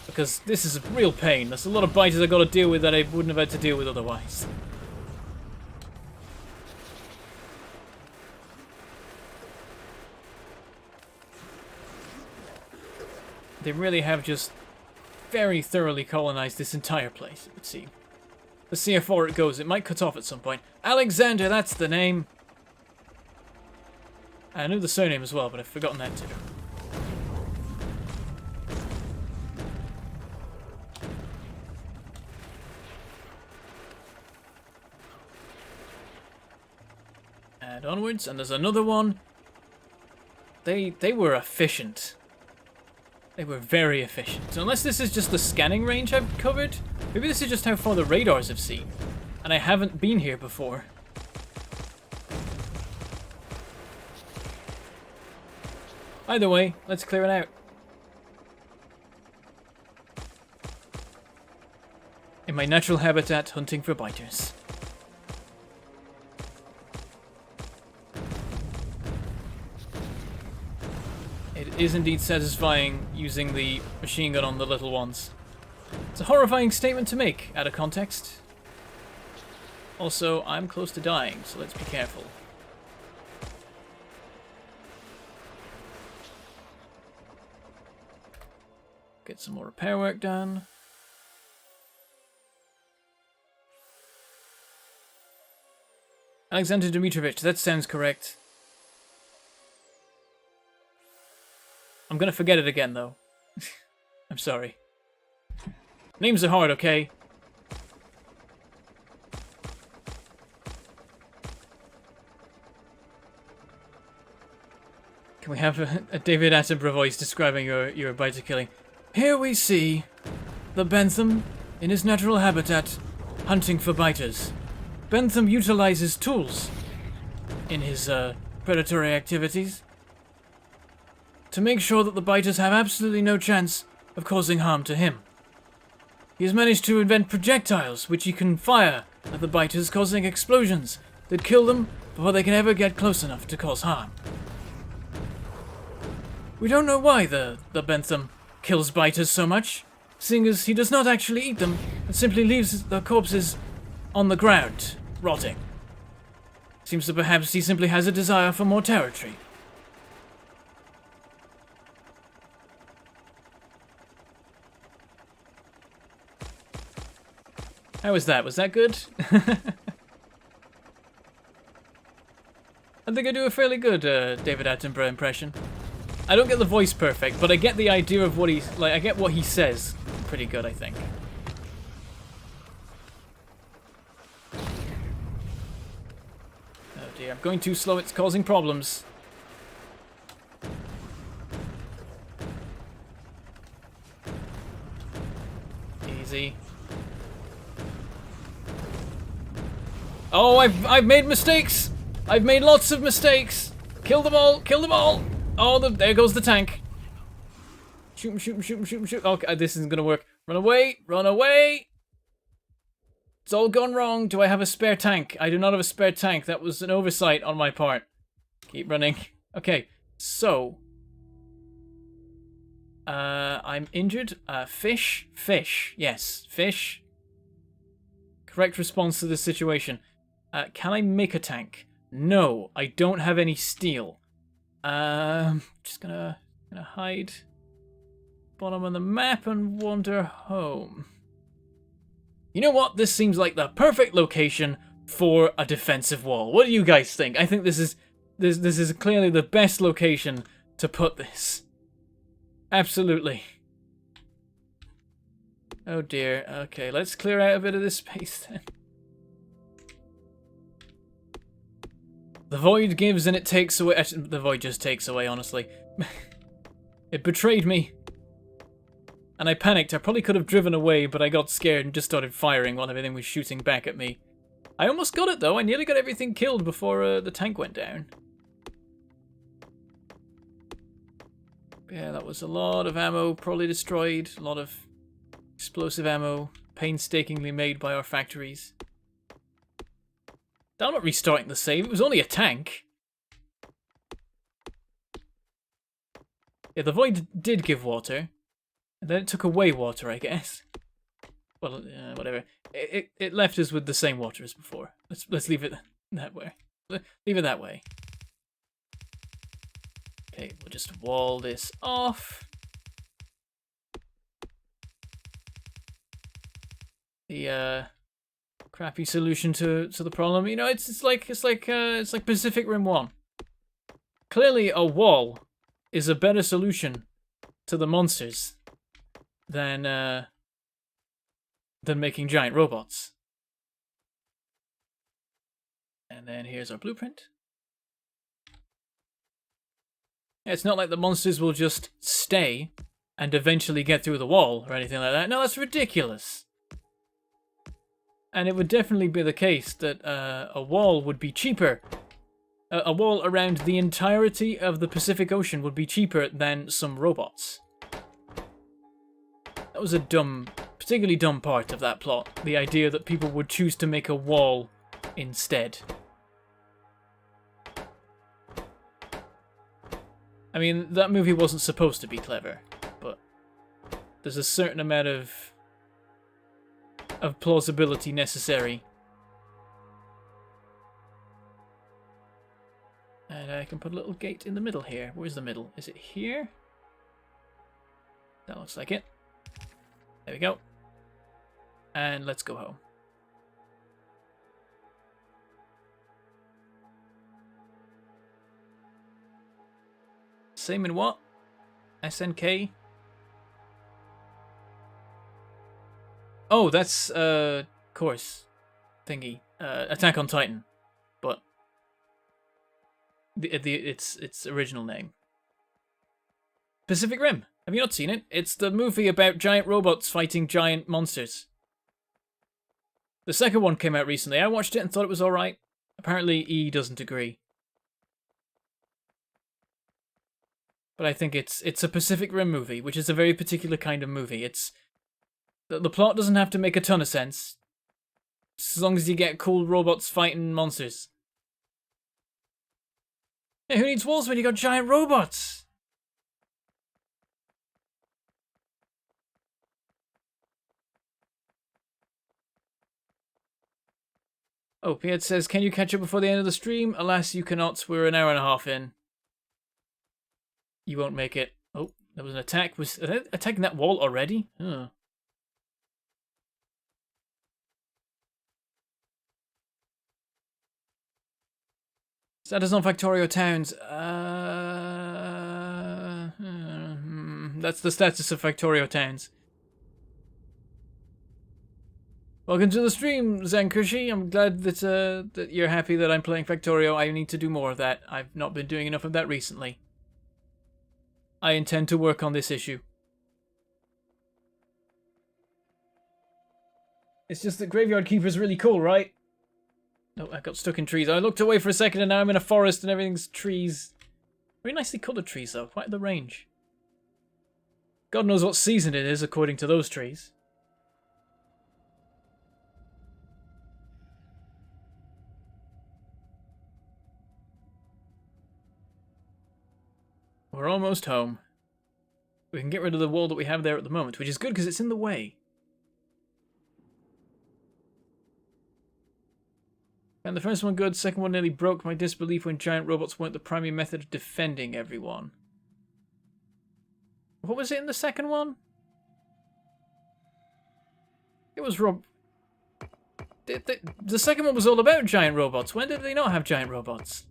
Because this is a real pain. There's a lot of biters I've got to deal with that I wouldn't have had to deal with otherwise. They really have just very thoroughly colonized this entire place, it would seem. Let's see how far it goes. It might cut off at some point. Alexander, that's the name. I knew the surname as well, but I've forgotten that too. And onwards, and there's another one. They were efficient. They were very efficient. So unless this is just the scanning range I've covered, maybe this is just how far the radars have seen. And I haven't been here before. Either way, let's clear it out. In my natural habitat, hunting for biters. It is indeed satisfying using the machine gun on the little ones. It's a horrifying statement to make, out of context. Also, I'm close to dying, so let's be careful. Get some more repair work done. Alexander Dmitrovich, that sounds correct. I'm gonna forget it again, though. I'm sorry. Names are hard, okay? Can we have a David Attenborough voice describing your biter killing? Here we see the Bentham in his natural habitat, hunting for biters. Bentham utilizes tools in his predatory activities to make sure that the biters have absolutely no chance of causing harm to him. He has managed to invent projectiles which he can fire at the biters, causing explosions that kill them before they can ever get close enough to cause harm. We don't know why the Bentham kills biters so much, seeing as he does not actually eat them, and simply leaves the corpses on the ground, rotting. Seems that perhaps he simply has a desire for more territory. How was that? Was that good? I think I do a fairly good David Attenborough impression. I don't get the voice perfect, but I get the idea of what he's like. I get what he says pretty good, I think. Oh dear, I'm going too slow. It's causing problems. Easy. Oh, I've made mistakes. I've made lots of mistakes. Kill them all. Kill them all. Oh, there goes the tank. Shoot him, shoot him, shoot him, shoot him, shoot him. Okay, this isn't gonna work. Run away, run away. It's all gone wrong. Do I have a spare tank? I do not have a spare tank. That was an oversight on my part. Keep running. Okay, so. I'm injured. Fish. Fish. Yes, fish. Correct response to the situation. Can I make a tank? No, I don't have any steel. Just gonna hide bottom of the map and wander home. You know what? This seems like the perfect location for a defensive wall. What do you guys think? I think this is clearly the best location to put this. Absolutely. Oh dear. Okay, let's clear out a bit of this space then. The void gives and it takes away. Actually, the void just takes away, honestly. It betrayed me. And I panicked. I probably could have driven away, but I got scared and just started firing while everything was shooting back at me. I almost got it, though. I nearly got everything killed before the tank went down. Yeah, that was a lot of ammo probably destroyed. A lot of explosive ammo painstakingly made by our factories. I'm not restarting the save. It was only a tank. Yeah, the void did give water. And then it took away water, I guess. Well, whatever. It left us with the same water as before. Let's leave it that way. Leave it that way. Okay, we'll just wall this off. The crappy solution to the problem. You know, it's like Pacific Rim 1. Clearly, a wall is a better solution to the monsters than making giant robots. And then here's our blueprint. It's not like the monsters will just stay and eventually get through the wall or anything like that. No, that's ridiculous. And it would definitely be the case that a wall would be cheaper. A wall around the entirety of the Pacific Ocean would be cheaper than some robots. That was a particularly dumb part of that plot. The idea that people would choose to make a wall instead. I mean, that movie wasn't supposed to be clever, but there's a certain amount of plausibility necessary. And I can put a little gate in the middle here. Where's the middle? Is it here? That looks like it. There we go. And let's go home. Same in what? SNK? Oh, that's, course. Thingy. Attack on Titan. But its original name. Pacific Rim. Have you not seen it? It's the movie about giant robots fighting giant monsters. The second one came out recently. I watched it and thought it was alright. Apparently E doesn't agree. But I think it's a Pacific Rim movie, which is a very particular kind of movie. The plot doesn't have to make a ton of sense, as long as you get cool robots fighting monsters. Hey, who needs walls when you got giant robots? Oh, Piet says, can you catch up before the end of the stream? Alas, you cannot. We're an hour and a half in. You won't make it. Oh, there was an attack. Was they attacking that wall already? Oh. Status on Factorio towns. That's the status of Factorio towns. Welcome to the stream, Zankushi. I'm glad that you're happy that I'm playing Factorio. I need to do more of that. I've not been doing enough of that recently. I intend to work on this issue. It's just that Graveyard Keeper's really cool, right? No, I got stuck in trees. I looked away for a second and now I'm in a forest and everything's trees. Very nicely coloured trees though, quite the range. God knows what season it is according to those trees. We're almost home. We can get rid of the wall that we have there at the moment, which is good because it's in the way. And the first one good, second one nearly broke my disbelief when giant robots weren't the primary method of defending everyone. What was it in the second one? It was the second one was all about giant robots. When did they not have giant robots?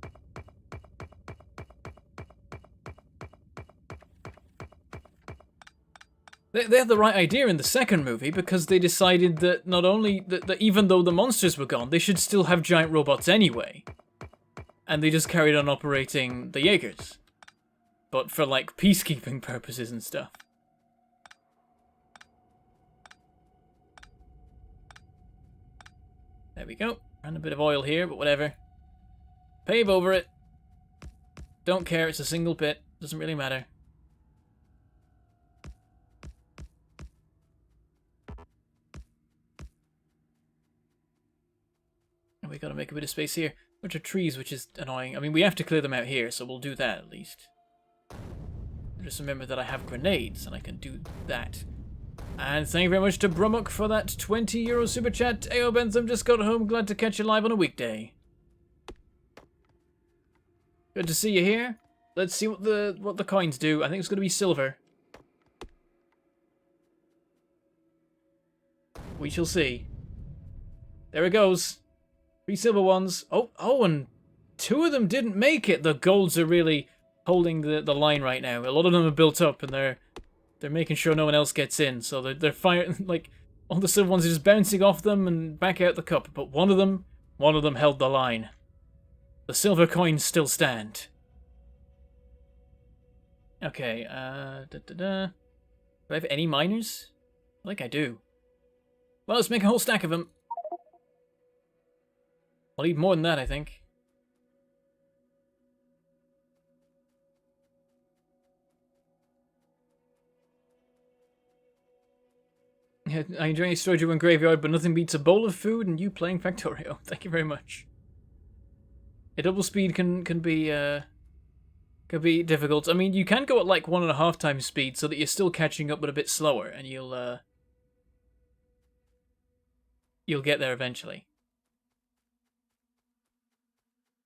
They had the right idea in the second movie because they decided that not only that even though the monsters were gone, they should still have giant robots anyway. And they just carried on operating the Jaegers. But for like peacekeeping purposes and stuff. There we go. Ran a bit of oil here, but whatever. Pave over it. Don't care, it's a single bit. Doesn't really matter. And we gotta make a bit of space here. Bunch of trees, which is annoying. I mean, we have to clear them out here, so we'll do that at least. Just remember that I have grenades, and I can do that. And thank you very much to Brummock for that €20 super chat. Ayo Bentham, just got home, glad to catch you live on a weekday. Good to see you here. Let's see what the coins do. I think it's going to be silver. We shall see. There it goes. 3 silver ones. Oh, and 2 of them didn't make it. The golds are really holding the line right now. A lot of them are built up, and they're making sure no one else gets in. So they're firing, like, all the silver ones are just bouncing off them and back out the cup. But one of them held the line. The silver coins still stand. Okay, Do I have any miners? I think I do. Well, let's make a whole stack of them. I'll need more than that, I think. I enjoy your storage in graveyard, but nothing beats a bowl of food and you playing Factorio. Thank you very much. A double speed can be difficult. I mean, you can go at like 1.5 times speed so that you're still catching up but a bit slower, and you'll get there eventually.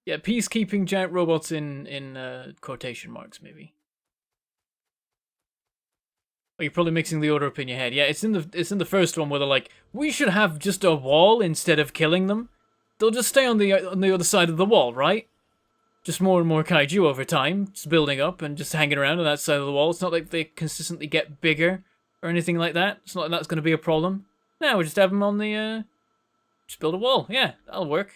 Yeah, peacekeeping giant robots in quotation marks, maybe. Oh, you're probably mixing the order up in your head. Yeah, it's in the first one where they're like, we should have just a wall instead of killing them. They'll just stay on the other side of the wall, right? Just more and more kaiju over time, just building up and just hanging around on that side of the wall. It's not like they consistently get bigger or anything like that. It's not like that's going to be a problem. No, we'll just have them on the, just build a wall. Yeah, that'll work.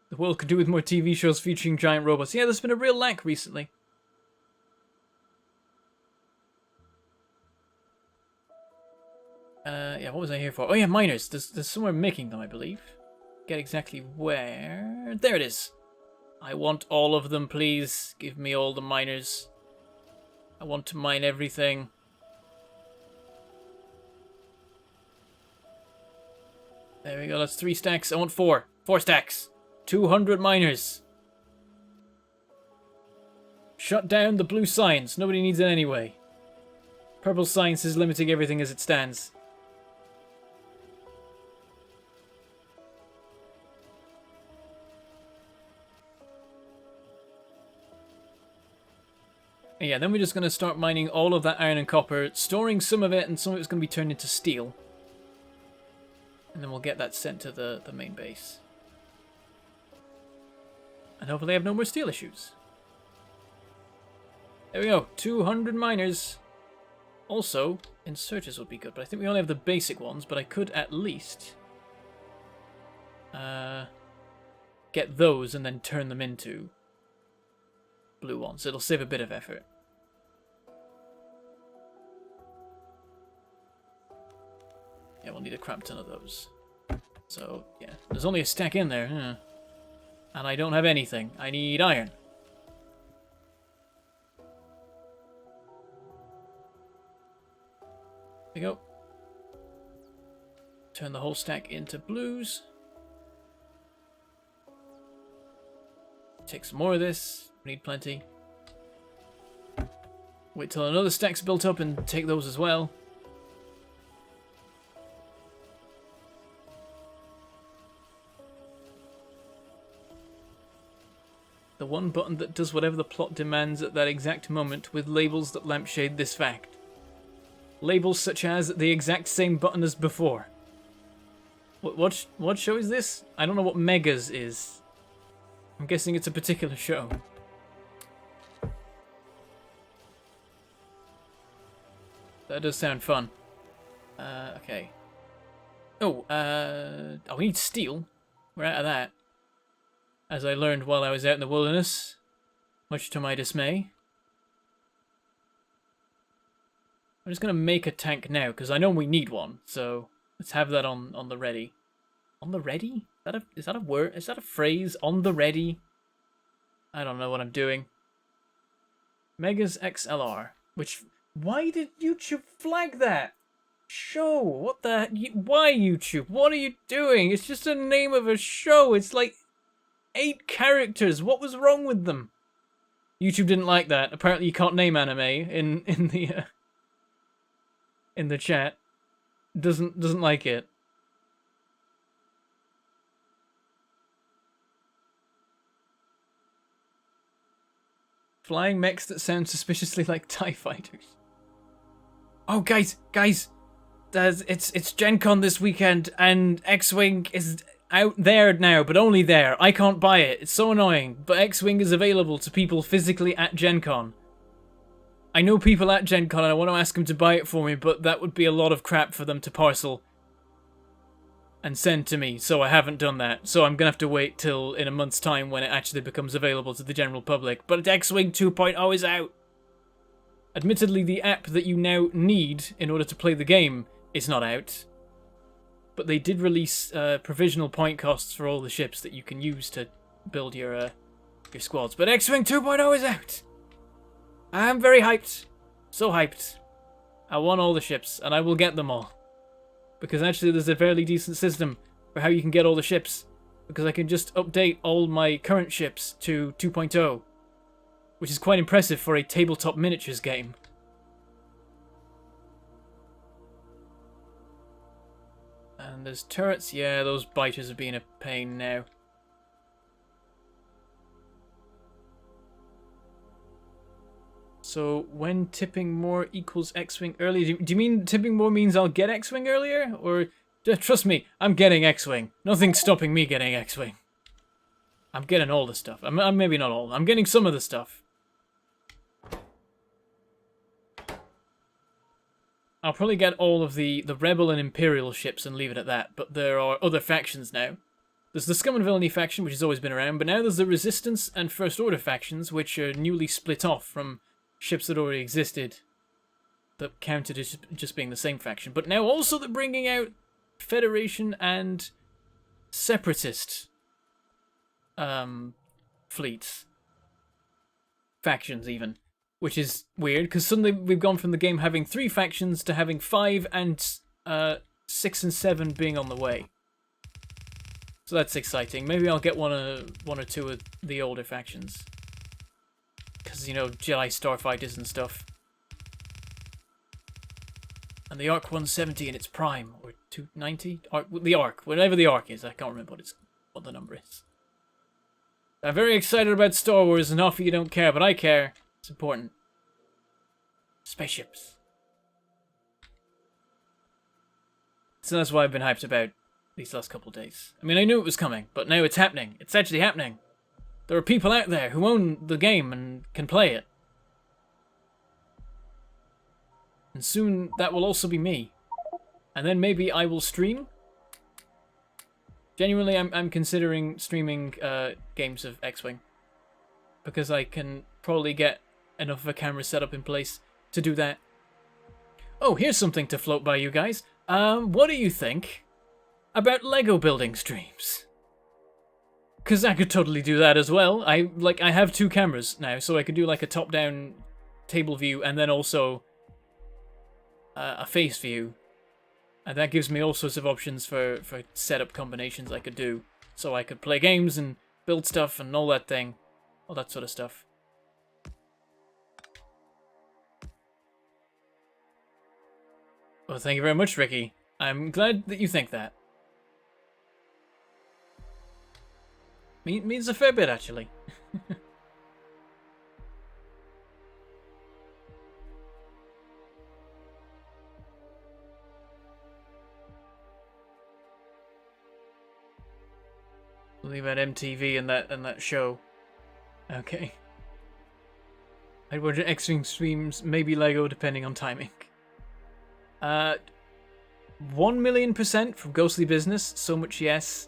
The world could do with more TV shows featuring giant robots. Yeah, there's been a real lack recently. Yeah, what was I here for? Oh yeah, miners. There's somewhere making them, I believe. Get exactly where... There it is. I want all of them, please. Give me all the miners. I want to mine everything. There we go, that's 3 stacks. I want 4. 4 stacks. 200 miners. Shut down the blue science. Nobody needs it anyway. Purple science is limiting everything as it stands. Yeah, then we're just going to start mining all of that iron and copper, storing some of it, and some of it's going to be turned into steel. And then we'll get that sent to the main base. And hopefully I have no more steel issues. There we go, 200 miners. Also, inserters would be good, but I think we only have the basic ones, but I could at least get those and then turn them into blue ones. It'll save a bit of effort. Yeah, we'll need a crap ton of those. So, yeah, there's only a stack in there, huh? And I don't have anything. I need iron. There we go. Turn the whole stack into blues. Take some more of this. Need plenty. Wait till another stack's built up and take those as well. The one button that does whatever the plot demands at that exact moment, with labels that lampshade this fact. Labels such as the exact same button as before. What show is this? I don't know what Megas is. I'm guessing it's a particular show. That does sound fun. Okay. Oh, we need steel. We're out of that. As I learned while I was out in the wilderness, much to my dismay. I'm just going to make a tank now, because I know we need one, so let's have that on the ready. On the ready? Is that a word? Is that a phrase? On the ready? I don't know what I'm doing. Megas XLR, which... Why did YouTube flag that? Show, what the... Why YouTube? What are you doing? It's just a name of a show. It's like... 8 characters. What was wrong with them? YouTube didn't like that. Apparently, you can't name anime in the chat. Doesn't like it. Flying mechs that sound suspiciously like TIE fighters. Oh, guys, it's Gen Con this weekend, and X-Wing is out there now, but only there. I can't buy it. It's so annoying. But X-Wing is available to people physically at Gen Con. I know people at Gen Con, and I want to ask them to buy it for me, but that would be a lot of crap for them to parcel and send to me, so I haven't done that. So I'm gonna have to wait till in a month's time when it actually becomes available to the general public. But X-Wing 2.0 is out. Admittedly, the app that you now need in order to play the game is not out. But they did release provisional point costs for all the ships that you can use to build your squads. But X-Wing 2.0 is out! I'm very hyped. So hyped. I want all the ships, and I will get them all. Because actually there's a fairly decent system for how you can get all the ships. Because I can just update all my current ships to 2.0. Which is quite impressive for a tabletop miniatures game. And there's turrets. Yeah, those biters are being a pain now. So, when tipping more equals X-Wing earlier, do you mean tipping more means I'll get X-Wing earlier? Or, trust me, I'm getting X-Wing. Nothing's stopping me getting X-Wing. I'm getting all the stuff. I'm maybe not all. I'm getting some of the stuff. I'll probably get all of the Rebel and Imperial ships and leave it at that, but there are other factions now. There's the Scum and Villainy faction, which has always been around, but now there's the Resistance and First Order factions, which are newly split off from ships that already existed that counted as just being the same faction. But now also they're bringing out Federation and Separatist fleets. Factions, even. Which is weird, because suddenly we've gone from the game having 3 factions to having 5 and 6 and 7 being on the way. So that's exciting. Maybe I'll get one or two of the older factions. Because, you know, Jedi Starfighters and stuff. And the Arc 170 in its prime, or 290? The Arc, whatever the Arc is, I can't remember what the number is. I'm very excited about Star Wars, and half of you don't care, but I care. It's important. Spaceships. So that's why I've been hyped about these last couple of days. I mean, I knew it was coming, but now it's happening. It's actually happening. There are people out there who own the game and can play it. And soon that will also be me. And then maybe I will stream. Genuinely, I'm considering streaming games of X-Wing. Because I can probably get enough of a camera setup in place to do that. Oh, here's something to float by you guys. What do you think about Lego building streams? Because I could totally do that as well. I have 2 cameras now, so I could do like a top-down table view and then also a face view. And that gives me all sorts of options for setup combinations I could do. So I could play games and build stuff and all that thing. All that sort of stuff. Well, thank you very much, Ricky. I'm glad that you think that. Means a fair bit, actually. Leave out MTV and that show. Okay. I'd watch X-Wing streams, maybe Lego, depending on timing. 1,000,000% from Ghostly Business. So much yes.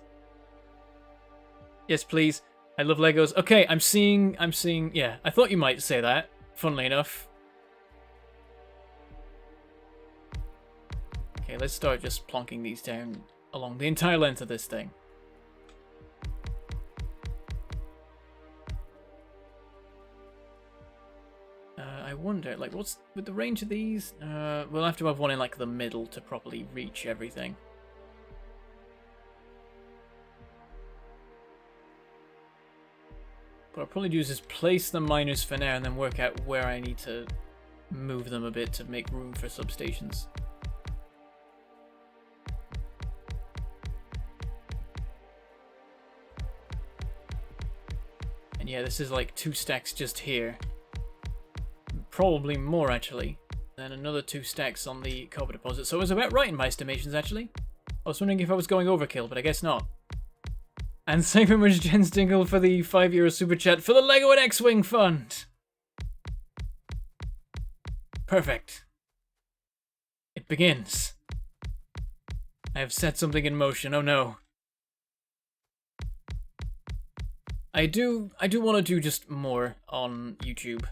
Yes, please. I love Legos. Okay, I'm seeing. Yeah, I thought you might say that. Funnily enough. Okay, let's start just plonking these down along the entire length of this thing. I wonder, like, what's with the range of these? We'll have to have one in like the middle to properly reach everything. What I'll probably do is just place the miners for now and then work out where I need to move them a bit to make room for substations. And yeah, this is like 2 stacks just here. Probably more, actually. Then another 2 stacks on the copper deposit. So I was about right in my estimations, actually. I was wondering if I was going overkill, but I guess not. And thank you very much, Jen Stingle, for the €5 super chat for the Lego and X-Wing Fund. Perfect. It begins. I have set something in motion. Oh no. I do want to do just more on YouTube.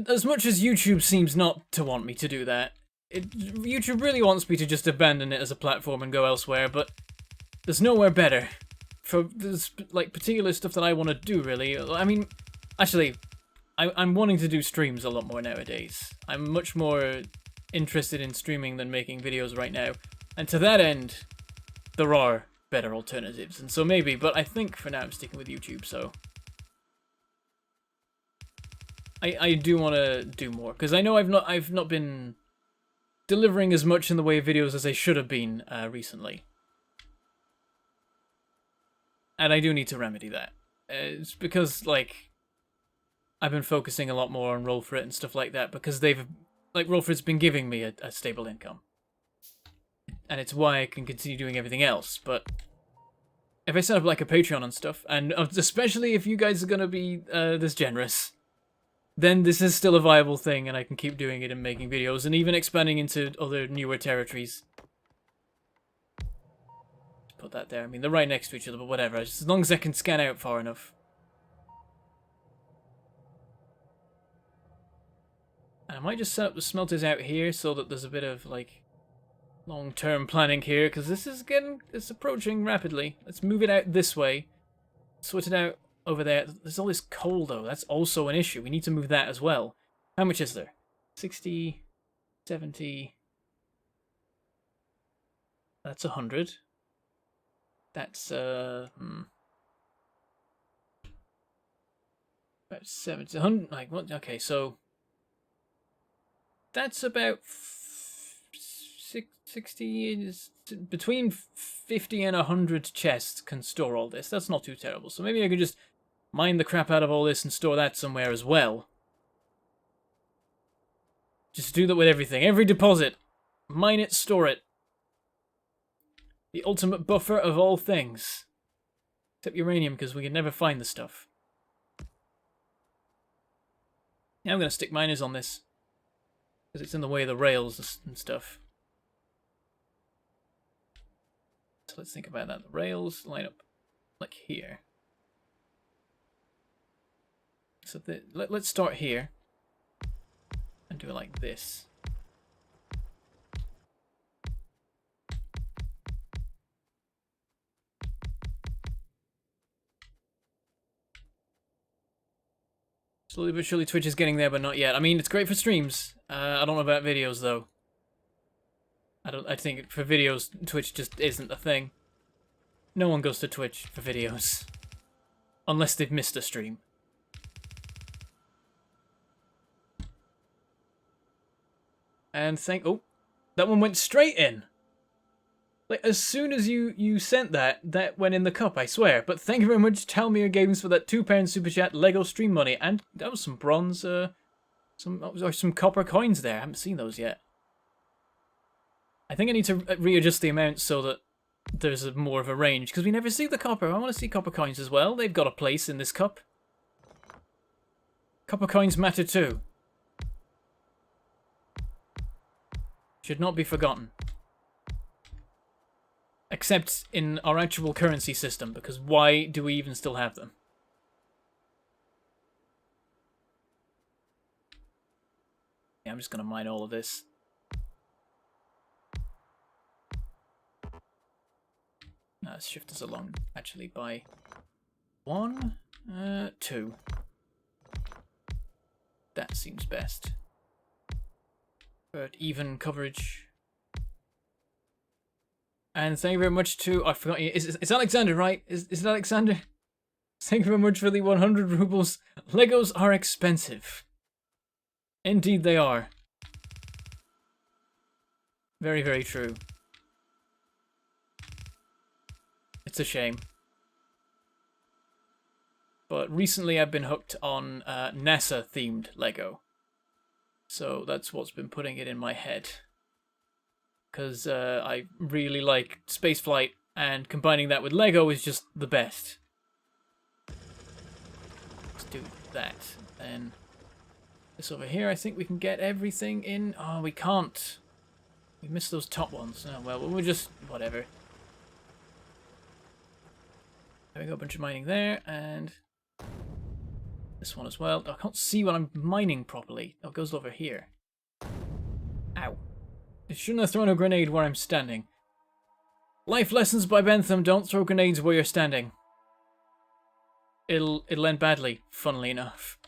As much as YouTube seems not to want me to do that, YouTube really wants me to just abandon it as a platform and go elsewhere, but there's nowhere better for this, like, particular stuff that I want to do, really. I mean, actually, I'm wanting to do streams a lot more nowadays. I'm much more interested in streaming than making videos right now, and to that end, there are better alternatives, and so maybe, but I think for now I'm sticking with YouTube, so I do want to do more, because I know I've not been delivering as much in the way of videos as I should have been recently. And I do need to remedy that. It's because, like, I've been focusing a lot more on Roll For It and stuff like that, because Roll For It's been giving me a stable income. And it's why I can continue doing everything else, but if I set up, like, a Patreon and stuff, and especially if you guys are going to be this generous, then this is still a viable thing, and I can keep doing it and making videos, and even expanding into other newer territories. Put that there. I mean, they're right next to each other, but whatever. Just as long as I can scan out far enough. And I might just set up the smelters out here so that there's a bit of, like, long-term planning here, because it's approaching rapidly. Let's move it out this way. Sort it out over there. There's all this coal, though. That's also an issue. We need to move that as well. How much is there? 60, 70. That's 100. That's, about 70, 100, like, what, okay, so, that's about 60, between 50 and 100 chests can store all this. That's not too terrible, so maybe I could just mine the crap out of all this and store that somewhere as well. Just do that with everything, every deposit. Mine it, store it. The ultimate buffer of all things. Except uranium, because we can never find the stuff. Now I'm going to stick miners on this. Because it's in the way of the rails and stuff. So let's think about that. The rails line up like here. So let's start here. And do it like this. Slowly but surely Twitch is getting there, but not yet. I mean, it's great for streams. I don't know about videos, though. I think for videos, Twitch just isn't a thing. No one goes to Twitch for videos. Unless they've missed a stream. And oh, that one went straight in. Like, as soon as you sent that went in the cup, I swear. But thank you very much, Talmir Games, for that £2 super chat, Lego stream money, and that was some bronze, some copper coins there. I haven't seen those yet. I think I need to readjust the amount so that there's more of a range, because we never see the copper. I want to see copper coins as well. They've got a place in this cup. Copper coins matter too. Should not be forgotten. Except in our actual currency system, because why do we even still have them? Yeah, I'm just going to mine all of this. Let's shift us along, actually, by 1, 2. That seems best. But even coverage. And thank you very much to... I forgot... It's Alexander, right? Is it Alexander? Thank you very much for the 100 rubles. Legos are expensive. Indeed they are. Very, very true. It's a shame. But recently I've been hooked on NASA-themed Lego. So that's what's been putting it in my head. Because I really like spaceflight, and combining that with Lego is just the best. Let's do that. Then this over here, I think we can get everything in. Oh, we can't. We missed those top ones. Oh, well, we'll just... whatever. There we go, a bunch of mining there, and... this one as well. I can't see when I'm mining properly. Oh, it goes over here. Ow. I shouldn't have thrown a grenade where I'm standing. Life lessons by Bentham, don't throw grenades where you're standing. It'll end badly, funnily enough.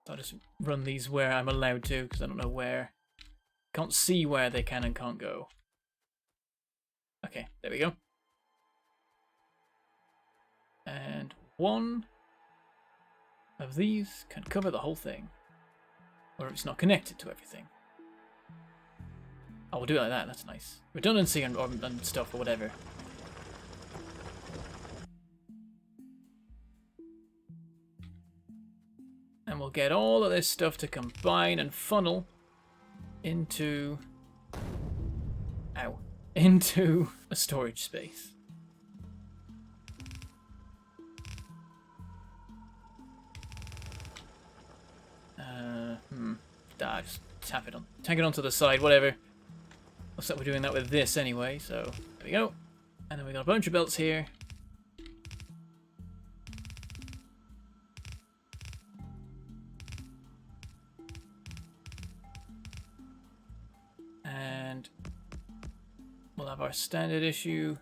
I'll just run these where I'm allowed to, because I don't know where. Can't see where they can and can't go. Okay, there we go. And one of these can cover the whole thing. Or if it's not connected to everything. Oh, we'll do it like that, that's nice. Redundancy and stuff or whatever. And we'll get all of this stuff to combine and funnel into... ow. Into a storage space. Just tap it on. Tag it onto the side, whatever. Looks like we're doing that with this anyway, so there we go. And then we got a bunch of belts here. And we'll have our standard issue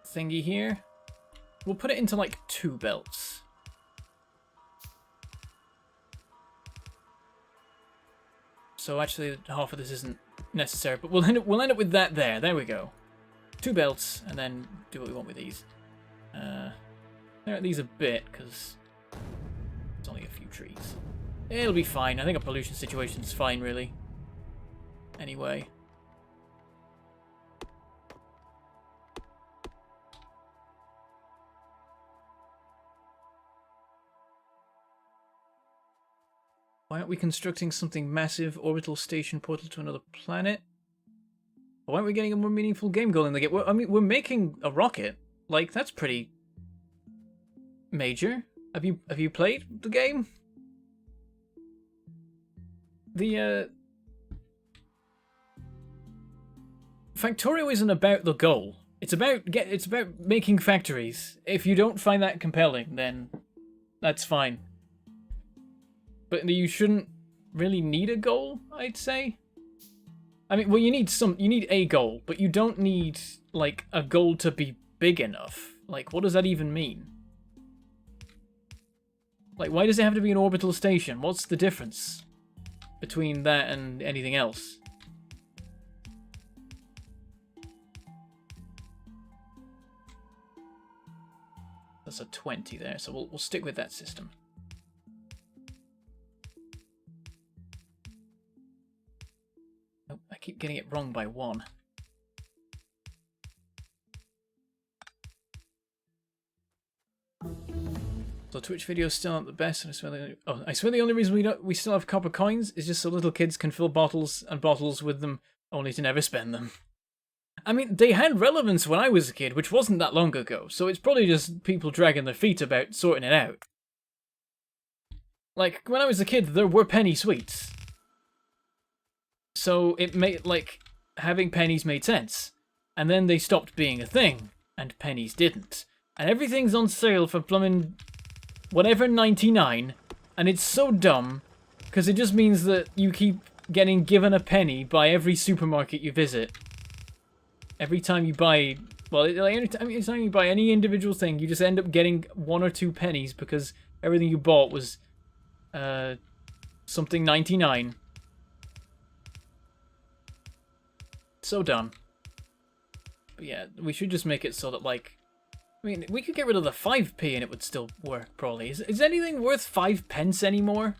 thingy here. We'll put it into like 2 belts. So actually half of this isn't necessary, but we'll end up with that there. There we go. 2 belts, and then do what we want with these. Clear out these a bit, because it's only a few trees. It'll be fine. I think a pollution situation's fine, really. Anyway. Why aren't we constructing something massive? Orbital station portal to another planet? Why aren't we getting a more meaningful game goal in the game? I mean, we're making a rocket. Like, that's pretty major. Have you played the game? The Factorio isn't about the goal. It's about making factories. If you don't find that compelling, then that's fine. But you shouldn't really need a goal, I'd say. I mean, well, you need a goal, but you don't need, like, a goal to be big enough. Like, what does that even mean? Like, why does it have to be an orbital station? What's the difference between that and anything else? That's a 20 there, so we'll stick with that system. Oh, I keep getting it wrong by 1. So Twitch videos still aren't the best, and I swear the only reason we still have copper coins is just so little kids can fill bottles and bottles with them, only to never spend them. I mean, they had relevance when I was a kid, which wasn't that long ago, so it's probably just people dragging their feet about sorting it out. Like, when I was a kid, there were penny sweets. So it made, like, having pennies made sense. And then they stopped being a thing, and pennies didn't. And everything's on sale for plumbing whatever 99, and it's so dumb, because it just means that you keep getting given a penny by every supermarket you visit. Every time you buy, well, every time you buy any individual thing, you just end up getting 1 or 2 pennies because everything you bought was something 99. So done. But yeah, we should just make it so that, like, I mean, we could get rid of the 5p and it would still work, probably. Is anything worth 5 pence anymore?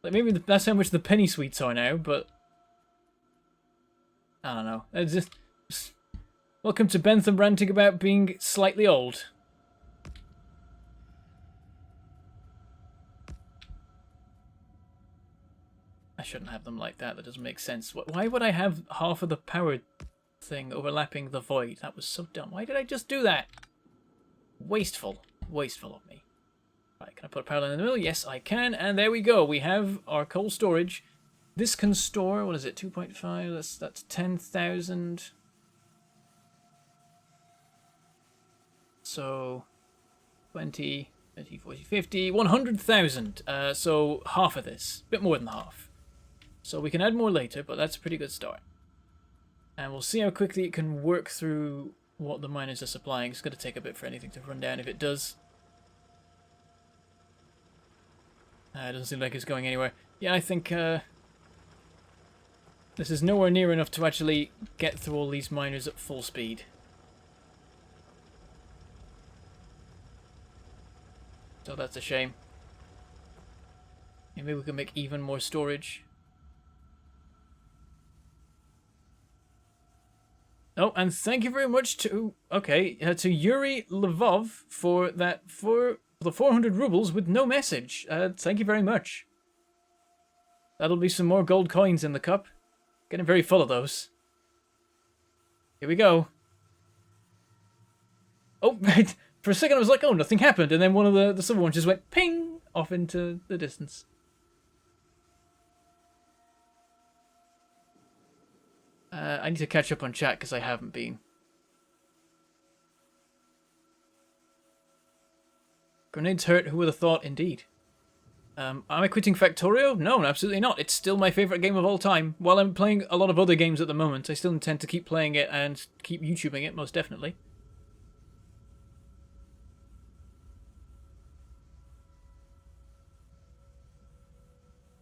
Like, maybe that's how much the penny sweets are now, but I don't know. It's just... Welcome to Bentham ranting about being slightly old. I shouldn't have them like that. That doesn't make sense. Why would I have half of the power thing overlapping the void? That was so dumb. Why did I just do that? Wasteful. Wasteful of me. Right, can I put a power line in the middle? Yes, I can. And there we go. We have our coal storage. This can store, what is it, 2.5? That's 10,000. So, 20, 30, 40, 50, 100,000. So, half of this. A bit more than half. So we can add more later, but that's a pretty good start. And we'll see how quickly it can work through what the miners are supplying. It's going to take a bit for anything to run down if it does. It doesn't seem like it's going anywhere. Yeah, I think this is nowhere near enough to actually get through all these miners at full speed. So that's a shame. Maybe we can make even more storage. Oh, and thank you very much to to Yuri Lvov for the 400 rubles with no message. Thank you very much. That'll be some more gold coins in the cup. Getting very full of those. Here we go. Oh, for a second I was like, oh, nothing happened, and then one of the silver ones just went ping off into the distance. I need to catch up on chat because I haven't been. Grenades hurt, who would have thought? Indeed. Am I quitting Factorio? No, absolutely not. It's still my favourite game of all time. While I'm playing a lot of other games at the moment, I still intend to keep playing it and keep YouTubing it, most definitely.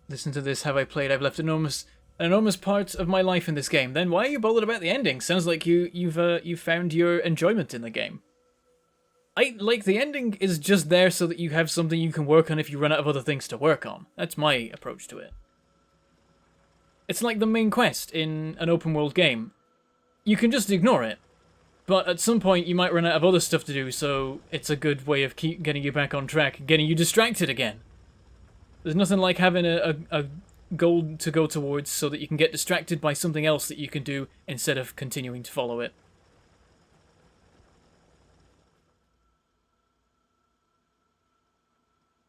Listen to this, have I played? I've left an enormous part of my life in this game. Then why are you bothered about the ending? Sounds like you've found your enjoyment in the game. The ending is just there so that you have something you can work on if you run out of other things to work on. That's my approach to it. It's like the main quest in an open world game. You can just ignore it, but at some point you might run out of other stuff to do, so it's a good way of getting you back on track, getting you distracted again. There's nothing like having a goal to go towards so that you can get distracted by something else that you can do instead of continuing to follow it.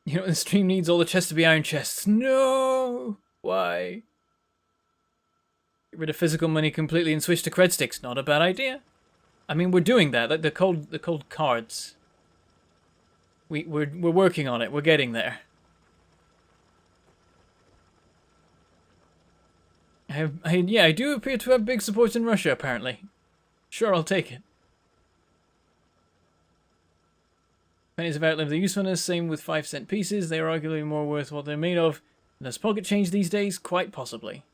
You know, the stream needs all the chests to be iron chests. No! Why? Get rid of physical money completely and switch to cred sticks. Not a bad idea. I mean, we're doing that. They're called cards. We're working on it. We're getting there. I do appear to have big support in Russia, apparently. Sure, I'll take it. Pennies have outlived their usefulness, same with 5-cent pieces. They are arguably more worth what they're made of. And as pocket change these days, quite possibly.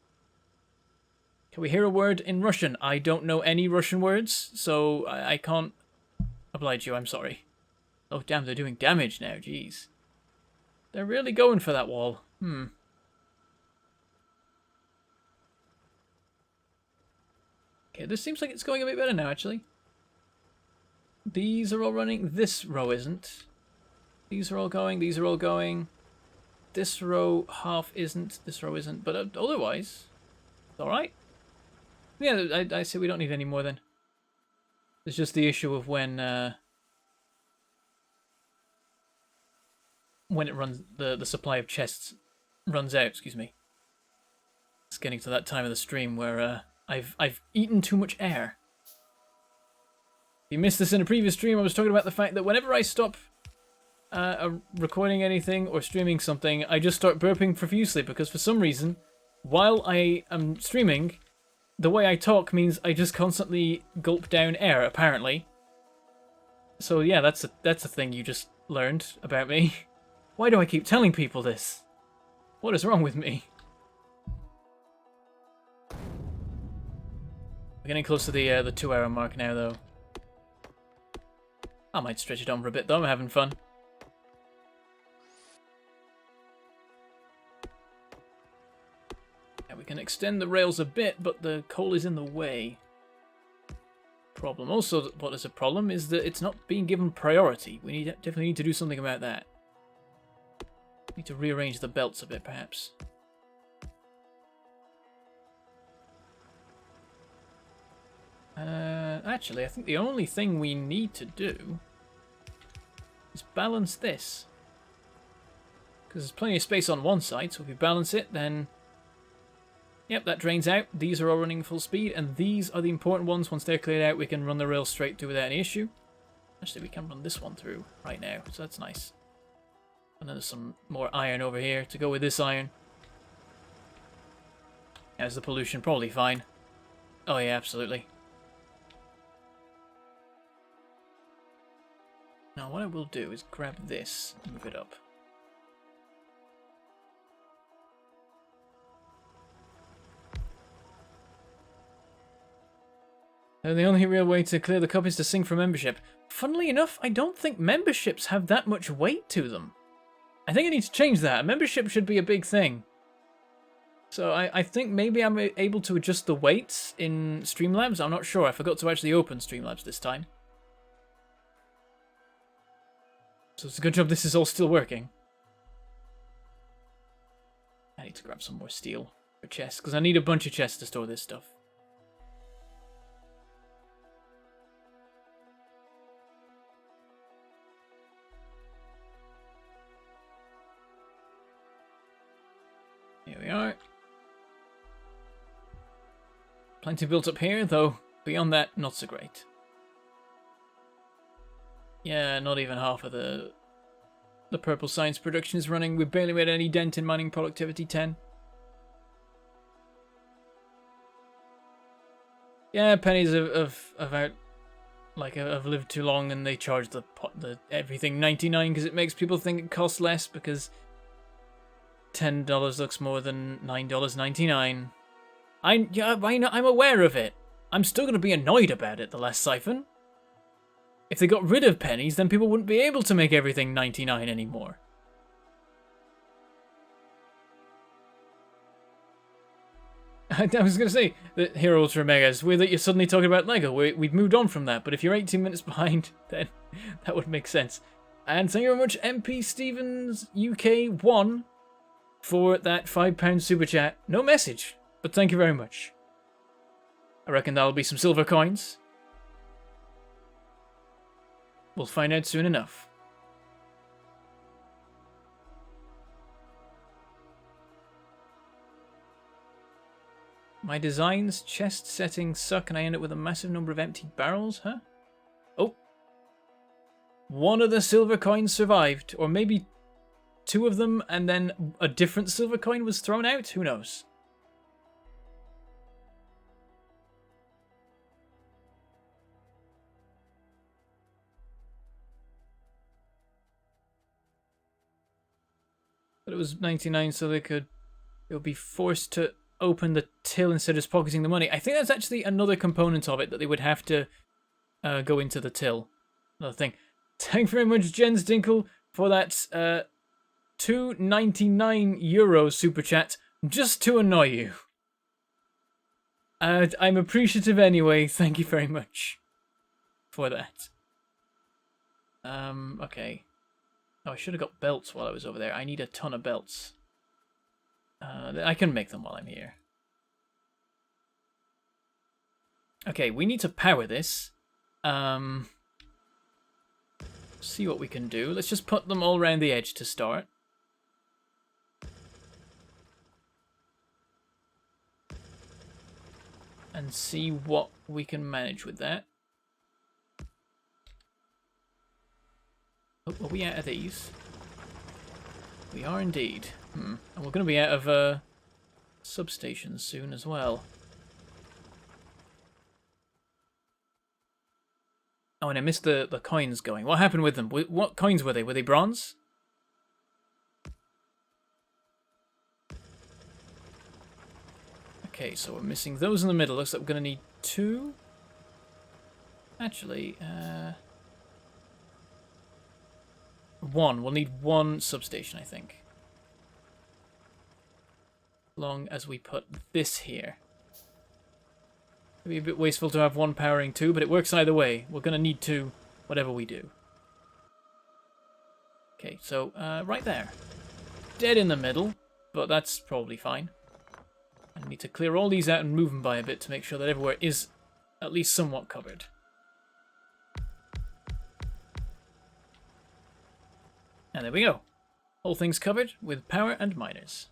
Can we hear a word in Russian? I don't know any Russian words, so I can't oblige you, I'm sorry. Oh, damn, they're doing damage now, jeez. They're really going for that wall. Okay, this seems like it's going a bit better now, actually. These are all running. This row isn't. These are all going. These are all going. This row half isn't. This row isn't. But otherwise, it's alright. Yeah, I say we don't need any more then. It's just the issue of when it runs, the supply of chests runs out, excuse me. It's getting to that time of the stream where I've eaten too much air. If you missed this in a previous stream, I was talking about the fact that whenever I stop recording anything or streaming something, I just start burping profusely because for some reason, while I am streaming, the way I talk means I just constantly gulp down air, apparently. So yeah, that's a thing you just learned about me. Why do I keep telling people this? What is wrong with me? We're getting close to the 2-hour mark now, though. I might stretch it on for a bit, though. I'm having fun. Yeah, we can extend the rails a bit, but the coal is in the way. Problem. Also, what is a problem is that it's not being given priority. We definitely need to do something about that. Need to rearrange the belts a bit, perhaps. Actually, I think the only thing we need to do is balance this. Because there's plenty of space on one side, so if we balance it, then... Yep, that drains out. These are all running full speed, and these are the important ones. Once they're cleared out, we can run the rail straight through without any issue. Actually, we can run this one through right now, so that's nice. And then there's some more iron over here to go with this iron. How's the pollution? Probably fine. Oh yeah, absolutely. Now what I will do is grab this and move it up. The only real way to clear the cup is to sing for membership. Funnily enough, I don't think memberships have that much weight to them. I think I need to change that. A membership should be a big thing. So I think maybe I'm able to adjust the weights in Streamlabs. I'm not sure. I forgot to actually open Streamlabs this time. So it's a good job this is all still working. I need to grab some more steel for chests, because I need a bunch of chests to store this stuff. Here we are. Plenty built up here, though beyond that, not so great. Yeah, not even half of the purple science production is running. We barely made any dent in mining productivity 10. Yeah, pennies have lived too long, and they charge the everything 99 because it makes people think it costs less, because $10 looks more than $9.99. I'm aware of it. I'm still going to be annoyed about it, the last siphon. If they got rid of pennies, then people wouldn't be able to make everything 99 anymore. I was going to say that Hero Ultra Mega, it's weird that you're suddenly talking about Lego. We've moved on from that, but if you're 18 minutes behind, then that would make sense. And thank you very much, MP Stevens UK1, for that £5 super chat. No message, but thank you very much. I reckon that'll be some silver coins. We'll find out soon enough. My designs, chest settings suck, and I end up with a massive number of empty barrels, huh? Oh. One of the silver coins survived, or maybe two of them, and then a different silver coin was thrown out? Who knows? But it was 99, so they would be forced to open the till instead of just pocketing the money. I think that's actually another component of it, that they would have to go into the till. Another thing. Thank you very much, Jens Dinkle, for that €2.99 super chat, just to annoy you. I'm appreciative anyway. Thank you very much for that. Okay. Oh, I should have got belts while I was over there. I need a ton of belts. I can make them while I'm here. Okay, we need to power this. See what we can do. Let's just put them all around the edge to start. And see what we can manage with that. Oh, are we out of these? We are indeed. And we're going to be out of substations soon as well. Oh, and I missed the coins going. What happened with them? What coins were they? Were they bronze? Okay, so we're missing those in the middle. Looks like we're going to need 2. Actually, 1. We'll need 1 substation, I think. Long as we put this here. It'd be a bit wasteful to have 1 powering 2, but it works either way. We're going to need 2, whatever we do. Okay, so right there. Dead in the middle, but that's probably fine. I need to clear all these out and move them by a bit to make sure that everywhere is at least somewhat covered. And there we go. All things covered with power and miners.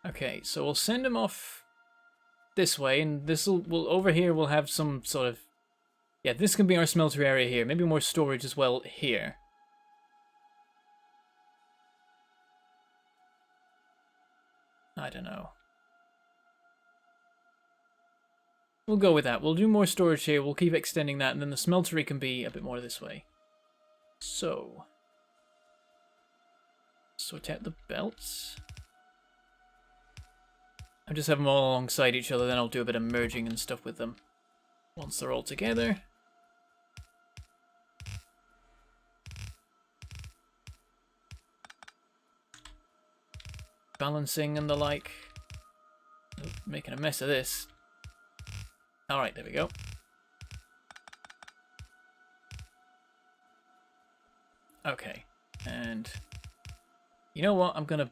Okay, so we'll send him off this way, and we'll over here we'll have some sort of... Yeah, this can be our smelter area here. Maybe more storage as well here. I don't know. We'll go with that. We'll do more storage here. We'll keep extending that, and then the smeltery can be a bit more this way. So... sort out the belts. I'll just have them all alongside each other, then I'll do a bit of merging and stuff with them. Once they're all together. Balancing and the like. Oh, making a mess of this. Alright, there we go. Okay, and you know what? I'm going to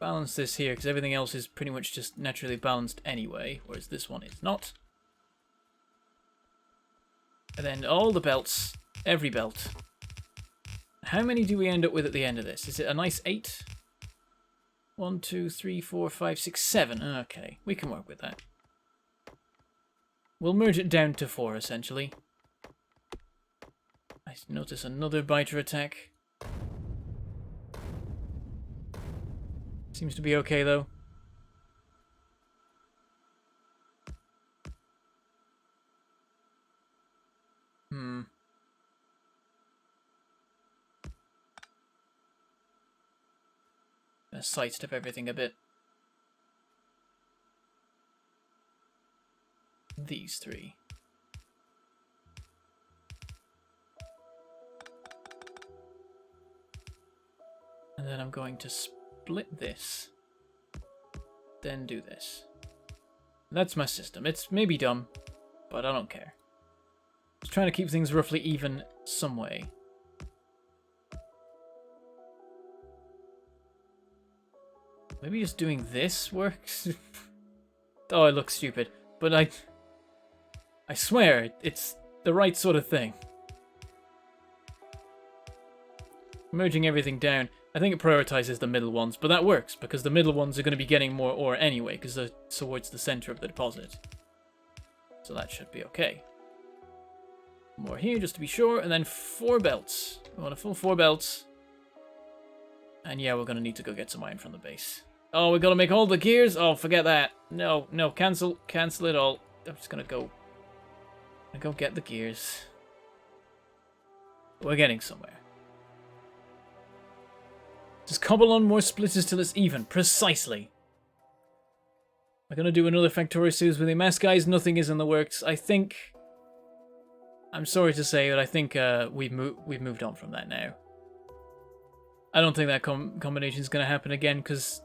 balance this here because everything else is pretty much just naturally balanced anyway, whereas this one is not. And then all the belts, every belt. How many do we end up with at the end of this? Is it a nice 8? 1, 2, 3, 4, 5, 6, 7. Okay, we can work with that. We'll merge it down to 4, essentially. I notice another biter attack. Seems to be okay, though. Gonna sidestep everything a bit. These 3. And then I'm going to split this. Then do this. That's my system. It's maybe dumb, but I don't care. Just trying to keep things roughly even some way. Maybe just doing this works? Oh, it looks stupid. But I swear, it's the right sort of thing. Merging everything down. I think it prioritizes the middle ones, but that works, because the middle ones are going to be getting more ore anyway, because they're towards the center of the deposit. So that should be okay. More here, just to be sure, and then 4 belts. We want a full 4 belts. And yeah, we're going to need to go get some iron from the base. Oh, we got to make all the gears? Oh, forget that. No, no, cancel it all. I'm just going to go get the gears. We're getting somewhere. Just cobble on more splitters till it's even. Precisely. We're going to do another Factorio series with the mass guys. Nothing is in the works. I think... I'm sorry to say, but I think we've moved on from that now. I don't think that combination is going to happen again, because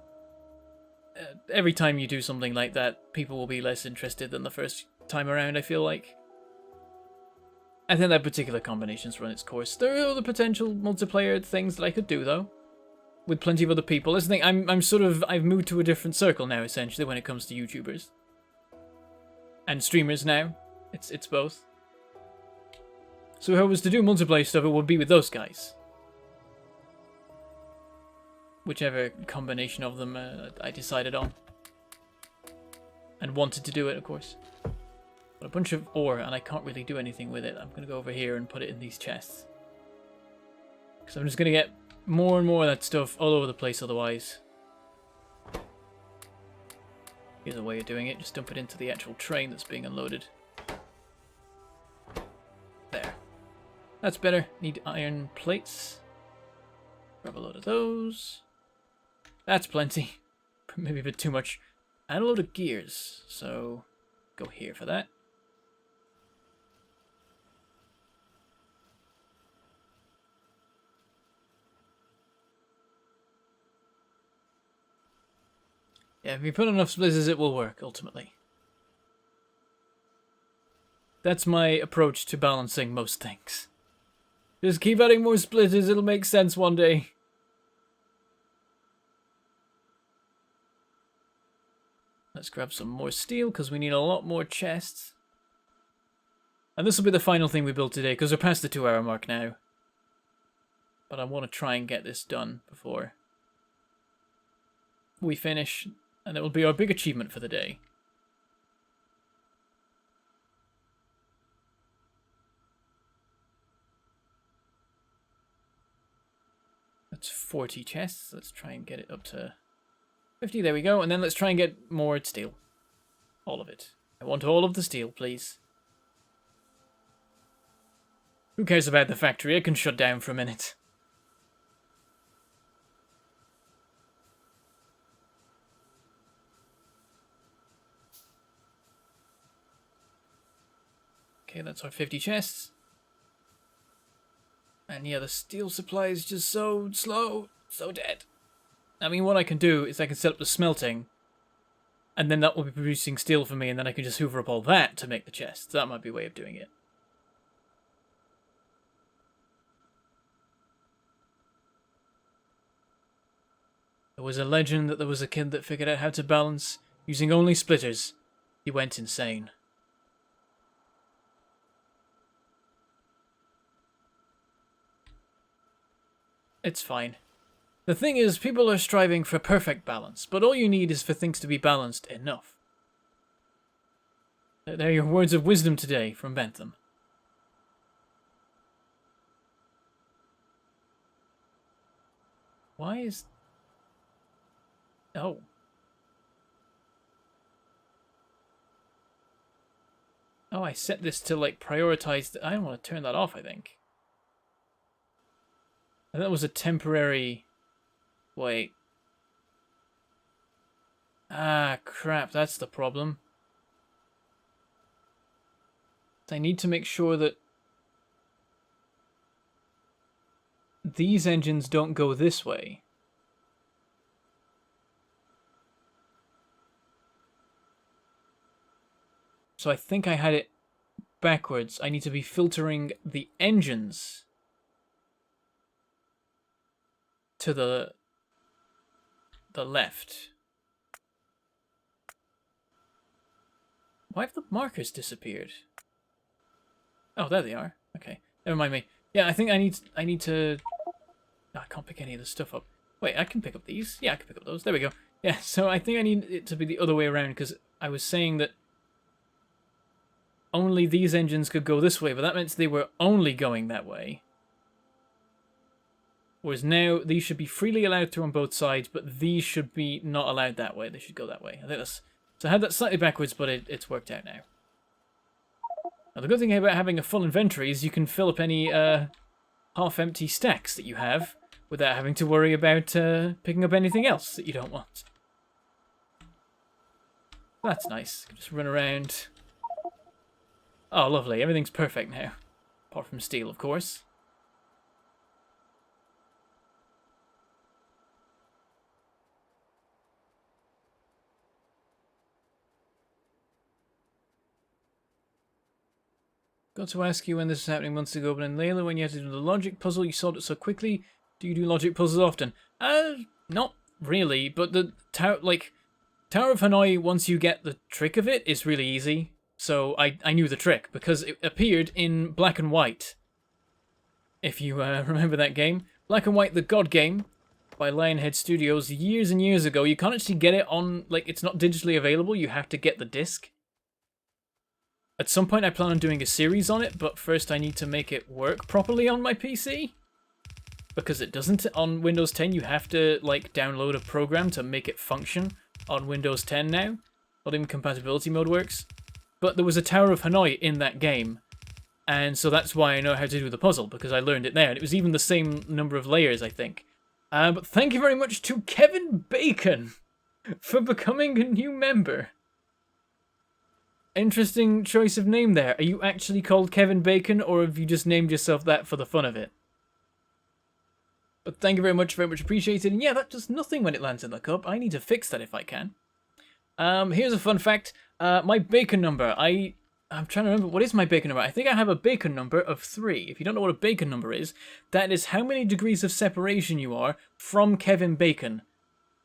every time you do something like that, people will be less interested than the first time around, I feel like. I think that particular combination's run its course. There are other potential multiplayer things that I could do, though. With plenty of other people. That's the thing, I've moved to a different circle now, essentially, when it comes to YouTubers. And streamers now. It's both. So if I was to do multiplayer stuff, it would be with those guys. Whichever combination of them I decided on. And wanted to do it, of course. But a bunch of ore, and I can't really do anything with it. I'm going to go over here and put it in these chests. Because I'm just going to get more and more of that stuff all over the place otherwise. Here's a way of doing it. Just dump it into the actual train that's being unloaded. That's better. Need iron plates. Grab a load of those. That's plenty. Maybe a bit too much. And a load of gears. So, go here for that. Yeah, if you put enough splitters, it will work, ultimately. That's my approach to balancing most things. Just keep adding more splitters, it'll make sense one day. Let's grab some more steel, because we need a lot more chests. And this will be the final thing we build today, because we're past the 2-hour mark now. But I want to try and get this done before we finish, and it will be our big achievement for the day. That's 40 chests. Let's try and get it up to 50. There we go. And then let's try and get more steel. All of it. I want all of the steel, please. Who cares about the factory? It can shut down for a minute. Okay, that's our 50 chests. And yeah, the steel supply is just so slow, so dead. I mean, what I can do is I can set up the smelting, and then that will be producing steel for me, and then I can just hoover up all that to make the chests. That might be a way of doing it. There was a legend that there was a kid that figured out how to balance using only splitters. He went insane. It's fine. The thing is, people are striving for perfect balance, but all you need is for things to be balanced enough. They're your words of wisdom today from Bentham. Why is... Oh. Oh, I set this to, like, prioritize... I don't want to turn that off, I think. And that was a temporary... Wait. Ah, crap, that's the problem. I need to make sure that these engines don't go this way. So I think I had it backwards. I need to be filtering the engines to the left. Why have the markers disappeared? Oh, there they are. Okay, never mind me. Yeah, I think I need to... Oh, I can't pick any of the stuff up. Wait, I can pick up these. Yeah, I can pick up those. There we go. Yeah, so I think I need it to be the other way around, because I was saying that only these engines could go this way, but that meant they were only going that way. Whereas now, these should be freely allowed through on both sides, but these should be not allowed that way. They should go that way. I think that's... So I had that slightly backwards, but it's worked out now. Now, the good thing about having a full inventory is you can fill up any half-empty stacks that you have without having to worry about picking up anything else that you don't want. That's nice. Just run around. Oh, lovely. Everything's perfect now. Apart from steel, of course. Got to ask you when this was happening months ago, but in Layla, when you had to do the logic puzzle, you solved it so quickly. Do you do logic puzzles often? Not really, but the Tower of Hanoi, once you get the trick of it, is really easy. So I knew the trick, because it appeared in Black and White. If you remember that game. Black and White, the God Game, by Lionhead Studios, years and years ago. You can't actually get it on, like, it's not digitally available, you have to get the disc. At some point I plan on doing a series on it, but first I need to make it work properly on my PC. Because it doesn't on Windows 10, you have to, like, download a program to make it function on Windows 10 now. Not even compatibility mode works. But there was a Tower of Hanoi in that game, And so that's why I know how to do the puzzle, because I learned it there. And it was even the same number of layers, I think. But thank you very much to Kevin Bacon for becoming a new member. Interesting choice of name there. Are you actually called Kevin Bacon, or have you just named yourself that for the fun of it? But thank you very much appreciated. And yeah, that does nothing when it lands in the cup. I need to fix that if I can. Here's a fun fact. My bacon number. I'm trying to remember, what is my bacon number? I think I have a bacon number of 3. If you don't know what a bacon number is, that is how many degrees of separation you are from Kevin Bacon.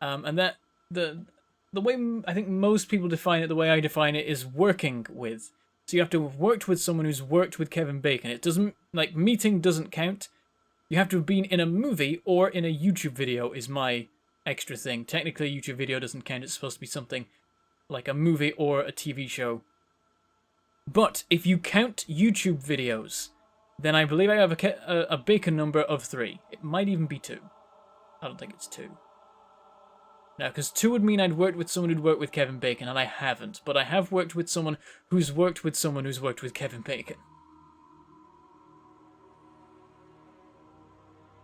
And that, the way I think most people define it, the way I define it, is working with. So you have to have worked with someone who's worked with Kevin Bacon. It doesn't, like, meeting doesn't count. You have to have been in a movie or in a YouTube video is my extra thing. Technically, a YouTube video doesn't count. It's supposed to be something like a movie or a TV show. But if you count YouTube videos, then I believe I have a bacon number of 3. It might even be 2. I don't think it's 2. No, because 2 would mean I'd worked with someone who'd worked with Kevin Bacon, and I haven't. But I have worked with someone who's worked with someone who's worked with Kevin Bacon.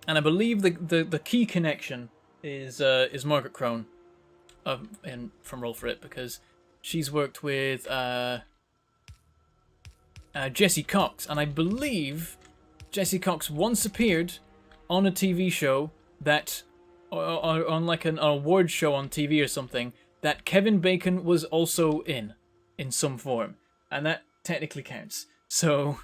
And I believe the key connection is Margaret Crone, from Roll For It, because she's worked with Jesse Cox, and I believe Jesse Cox once appeared on a TV show that, or on like an award show on TV or something, that Kevin Bacon was also in some form, and that technically counts. So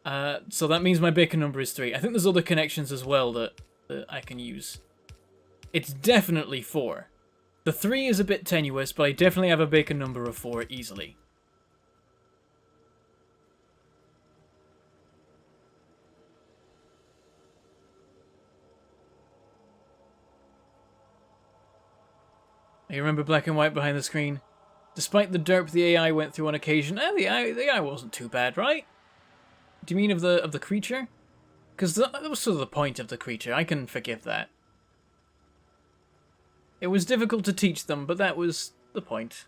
that means my bacon number is 3. I think there's other connections as well that I can use. It's definitely 4. The 3 is a bit tenuous, but I definitely have a bacon number of 4 easily. You remember black and white behind the screen? Despite the derp the AI went through on occasion, the AI wasn't too bad, right? Do you mean of the creature? Because that was sort of the point of the creature. I can forgive that. It was difficult to teach them, but that was the point.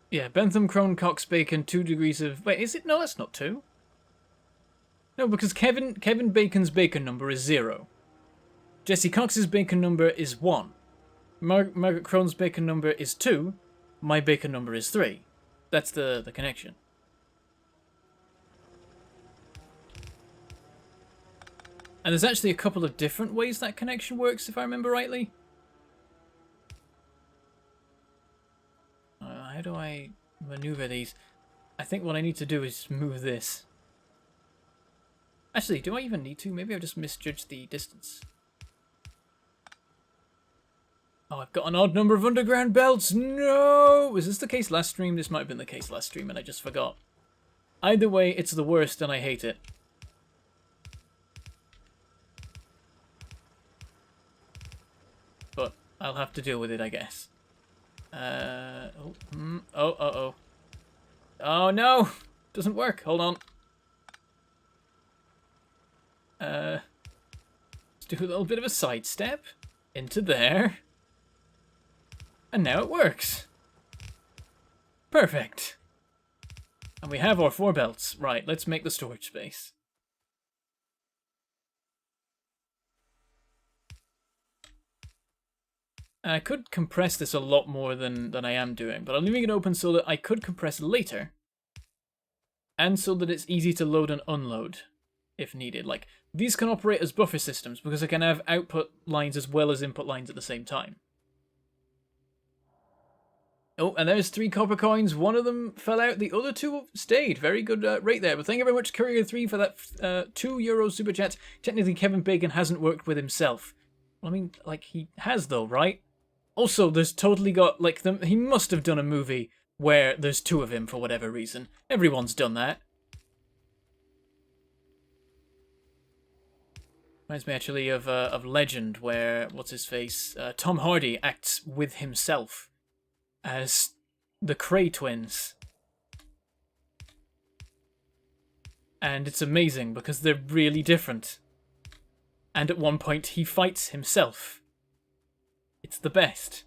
Yeah, Bentham, Crone, Cox, Bacon, 2 degrees of... Wait, is it? No, that's not 2. No, because Kevin Bacon's bacon number is 0. Jesse Cox's bacon number is 1. Margaret Crone's bacon number is 2. My bacon number is 3. That's the connection. And there's actually a couple of different ways that connection works, if I remember rightly. How do I maneuver these? I think what I need to do is move this. Actually, do I even need to? Maybe I've just misjudged the distance. Oh, I've got an odd number of underground belts. No! Was this the case last stream? This might have been the case last stream and I just forgot. Either way, it's the worst and I hate it. But I'll have to deal with it, I guess. Oh no! Doesn't work. Hold on. Let's do a little bit of a sidestep into there. And now it works. Perfect. And we have our 4 belts. Right, let's make the storage space. I could compress this a lot more than I am doing, but I'm leaving it open so that I could compress later. And so that it's easy to load and unload if needed. Like, these can operate as buffer systems because I can have output lines as well as input lines at the same time. Oh, and there's 3 copper coins. 1 of them fell out. The other 2 stayed. Very good rate there. But thank you very much, Courier3, for that €2 super chat. Technically, Kevin Bacon hasn't worked with himself. Well, I mean, like, he has though, right? Also, there's totally got, like, he must have done a movie where there's 2 of him for whatever reason. Everyone's done that. Reminds me actually of Legend, where, what's his face, Tom Hardy acts with himself as the Cray twins. And it's amazing because they're really different. And at one point, he fights himself. It's the best.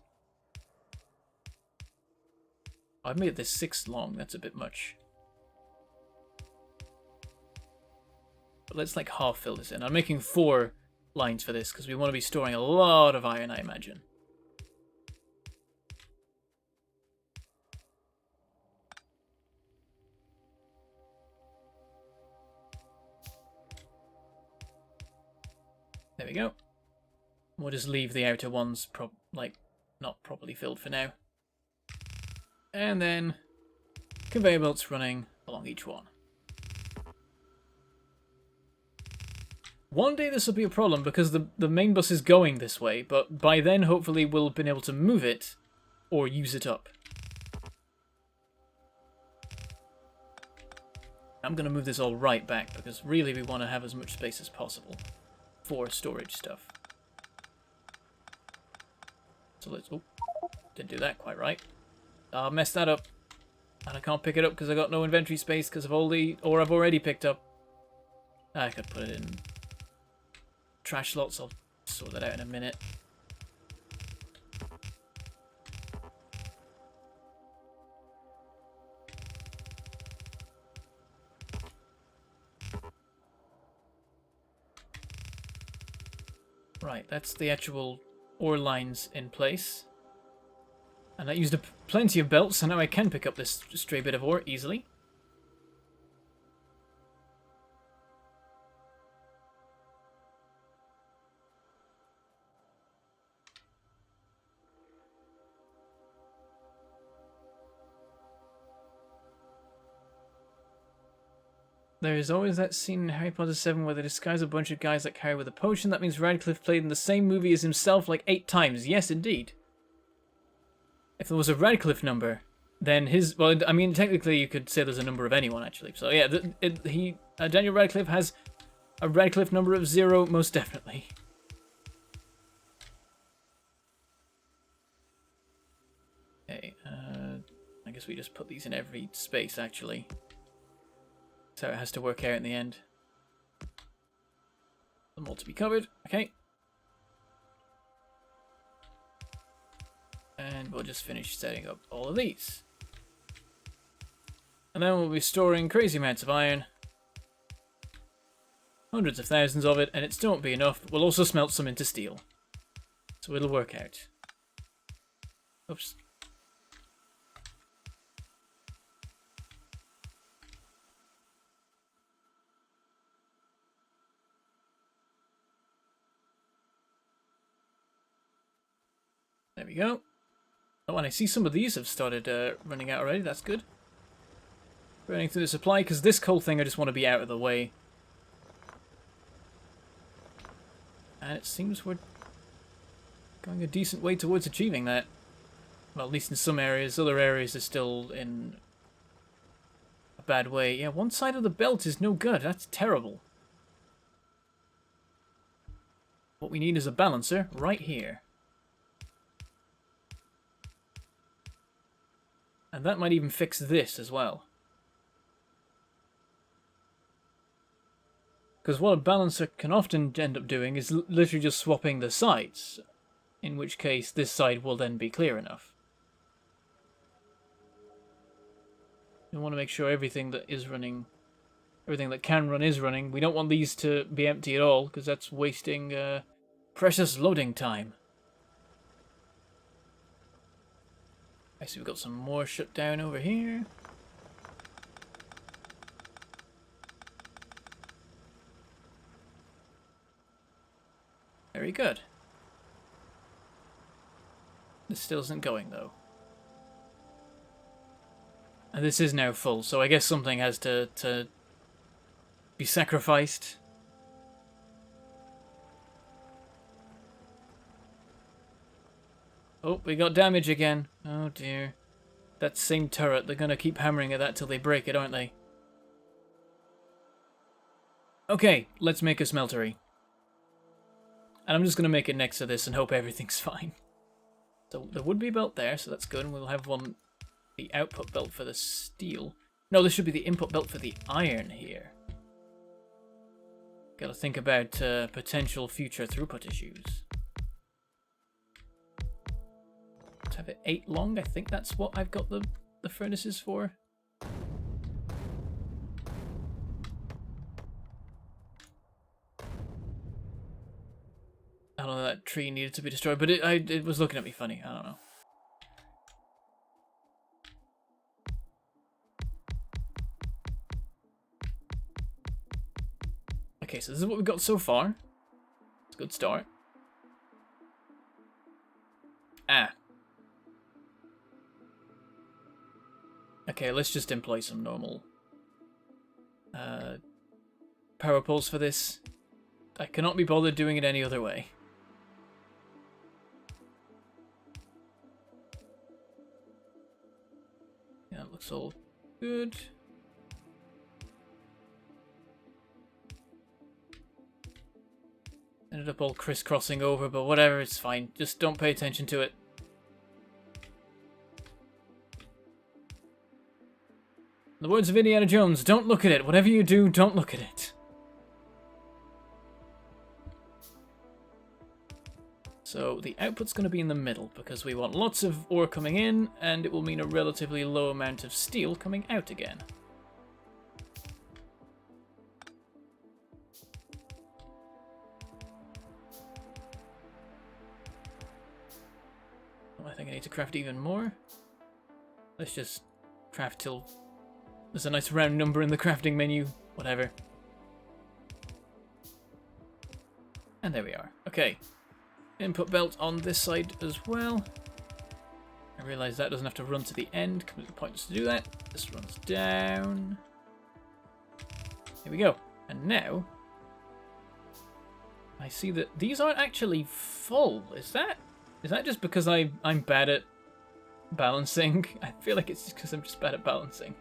I've made this 6 long. That's a bit much. But let's like half fill this in. I'm making 4 lines for this because we want to be storing a lot of iron, I imagine. There we go. We'll just leave the outer ones not properly filled for now. And then conveyor belts running along each one. One day this will be a problem because the main bus is going this way, but by then hopefully we'll have been able to move it or use it up. I'm going to move this all right back because really we want to have as much space as possible for storage stuff. So let's... Oh, didn't do that quite right. I messed that up. And I can't pick it up because I got no inventory space because of all the ore I've already picked up. I could put it in trash slots. I'll sort that out in a minute. Right, that's the actual ore lines in place. And I used up plenty of belts, so now I can pick up this stray bit of ore easily. There is always that scene in Harry Potter 7 where they disguise a bunch of guys like Harry with a potion. That means Radcliffe played in the same movie as himself like 8 times. Yes, indeed. If there was a Radcliffe number, then his... Well, I mean, technically you could say there's a number of anyone, actually. So yeah, Daniel Radcliffe has a Radcliffe number of 0, most definitely. Okay, I guess we just put these in every space, actually. So it has to work out in the end. Some more to be covered. Okay. And we'll just finish setting up all of these. And then we'll be storing crazy amounts of iron. Hundreds of thousands of it, and it still won't be enough. We'll also smelt some into steel. So it'll work out. Oops. There we go. Oh, and I see some of these have started running out already. That's good. Running through the supply, because this coal thing I just want to be out of the way. And it seems we're going a decent way towards achieving that. Well, at least in some areas. Other areas are still in a bad way. Yeah, one side of the belt is no good. That's terrible. What we need is a balancer right here. And that might even fix this as well. Because what a balancer can often end up doing is literally just swapping the sides. In which case, this side will then be clear enough. We want to make sure everything that is running, everything that can run is running. We don't want these to be empty at all, because that's wasting precious loading time. I see we've got some more shut down over here. Very good. This still isn't going though. And this is now full, so I guess something has to be sacrificed. Oh, we got damage again. Oh dear. That same turret, they're gonna keep hammering at that till they break it, aren't they? Okay, let's make a smeltery. And I'm just gonna make it next to this and hope everything's fine. So there would be a belt there, so that's good. And we'll have one, the output belt for the steel. No, this should be the input belt for the iron here. Gotta think about potential future throughput issues. Let's have it 8 long. I think that's what I've got the furnaces for. I don't know, that tree needed to be destroyed, but it was looking at me funny. I don't know. Okay, so this is what we've got so far. It's a good start. Ah. Okay, let's just employ some normal power poles for this. I cannot be bothered doing it any other way. Yeah, it looks all good. Ended up all crisscrossing over, but whatever, it's fine. Just don't pay attention to it. In the words of Indiana Jones, don't look at it. Whatever you do, don't look at it. So the output's going to be in the middle because we want lots of ore coming in, and it will mean a relatively low amount of steel coming out again. I think I need to craft even more. Let's just craft till there's a nice round number in the crafting menu. Whatever. And there we are. Okay. Input belt on this side as well. I realise that doesn't have to run to the end. Completely pointless to do that. This runs down. Here we go. And now I see that these aren't actually full. Is that just because I'm bad at balancing? I feel like it's just because I'm just bad at balancing.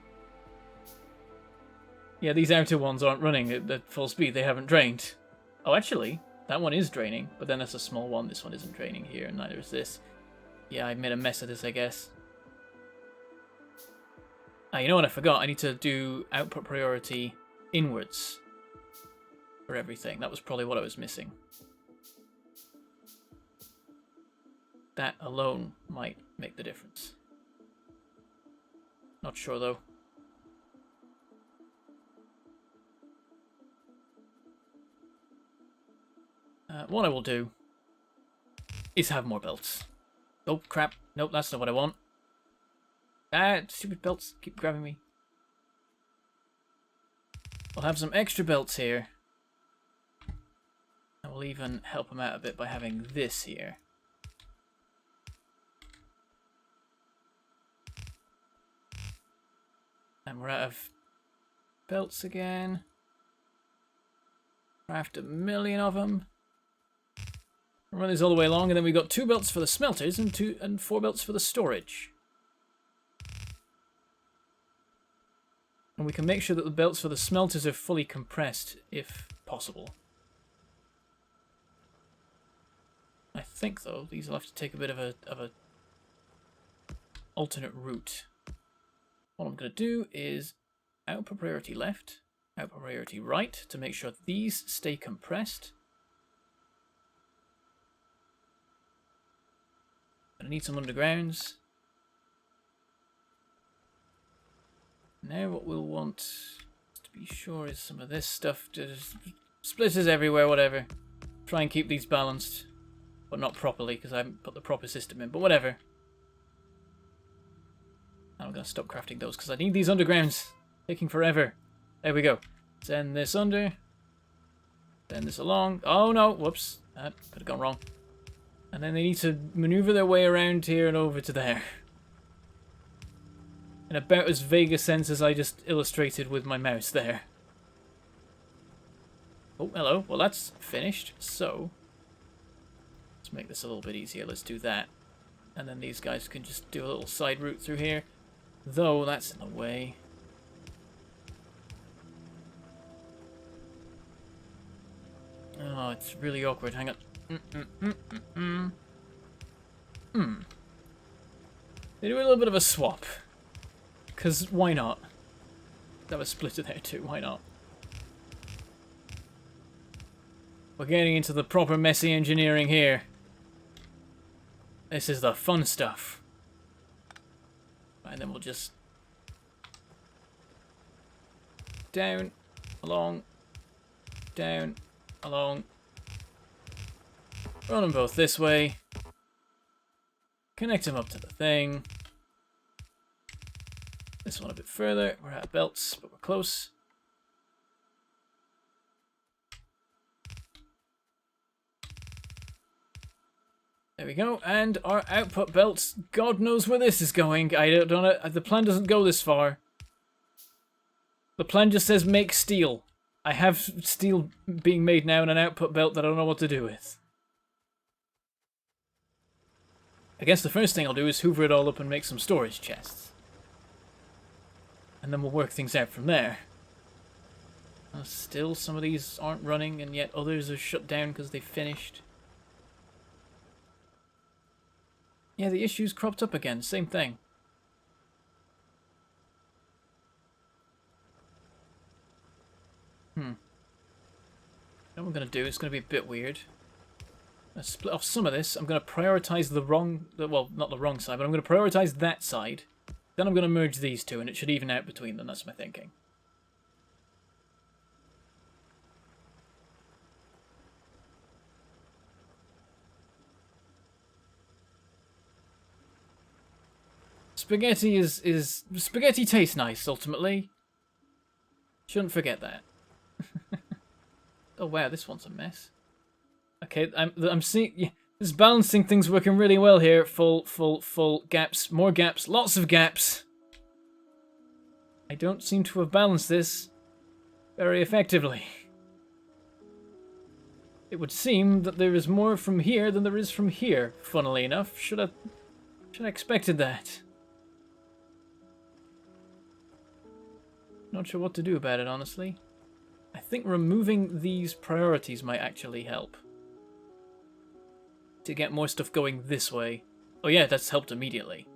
Yeah, these outer ones aren't running at full speed. They haven't drained. Oh, actually, that one is draining, but then that's a small one. This one isn't draining here, and neither is this. Yeah, I made a mess of this, I guess. Ah, you know what I forgot? I need to do output priority inwards for everything. That was probably what I was missing. That alone might make the difference. Not sure, though. What I will do is have more belts. Oh, crap. Nope, that's not what I want. Ah, stupid belts keep grabbing me. I'll have some extra belts here. I will even help them out a bit by having this here. And we're out of belts again. Craft 1,000,000 of them. Run these all the way along, and then we've got 2 belts for the smelters and 4 belts for the storage. And we can make sure that the belts for the smelters are fully compressed, if possible. I think, though, these will have to take a bit of a alternate route. What I'm going to do is output priority left, output priority right, to make sure these stay compressed. I need some undergrounds. Now what we'll want to be sure is some of this stuff. Just splitters everywhere, whatever. Try and keep these balanced. But not properly, because I haven't put the proper system in. But whatever. I'm going to stop crafting those, because I need these undergrounds. Taking forever. There we go. Send this under. Send this along. Oh no, whoops. That could have gone wrong. And then they need to maneuver their way around here and over to there. In about as vague a sense as I just illustrated with my mouse there. Oh, hello. Well, that's finished. So, let's make this a little bit easier. Let's do that. And then these guys can just do a little side route through here. Though, that's in the way. Oh, it's really awkward. Hang on. They do a little bit of a swap. Because why not? Have a splitter there too, why not? We're getting into the proper messy engineering here. This is the fun stuff. And then we'll just... down, along, down, along. Run them both this way. Connect them up to the thing. This one a bit further. We're out of belts, but we're close. There we go, and our output belts. God knows where this is going. I don't know. The plan doesn't go this far. The plan just says make steel. I have steel being made now in an output belt that I don't know what to do with. I guess the first thing I'll do is hoover it all up and make some storage chests. And then we'll work things out from there. Still, some of these aren't running, and yet others are shut down because they finished. Yeah, the issues cropped up again. Same thing. What I'm going to do is going to be a bit weird. I'm going to split off some of this. I'm going to prioritize the wrong... well, not the wrong side, but I'm going to prioritize that side. Then I'm going to merge these two, and it should even out between them. That's my thinking. Spaghetti spaghetti tastes nice, ultimately. Shouldn't forget that. Oh wow, this one's a mess. Okay, I'm seeing... yeah, this balancing thing's working really well here. Full, gaps, more gaps, lots of gaps. I don't seem to have balanced this very effectively. It would seem that there is more from here than there is from here, funnily enough. Should have expected that. Not sure what to do about it, honestly. I think removing these priorities might actually help. To get more stuff going this way. Oh yeah, that's helped immediately.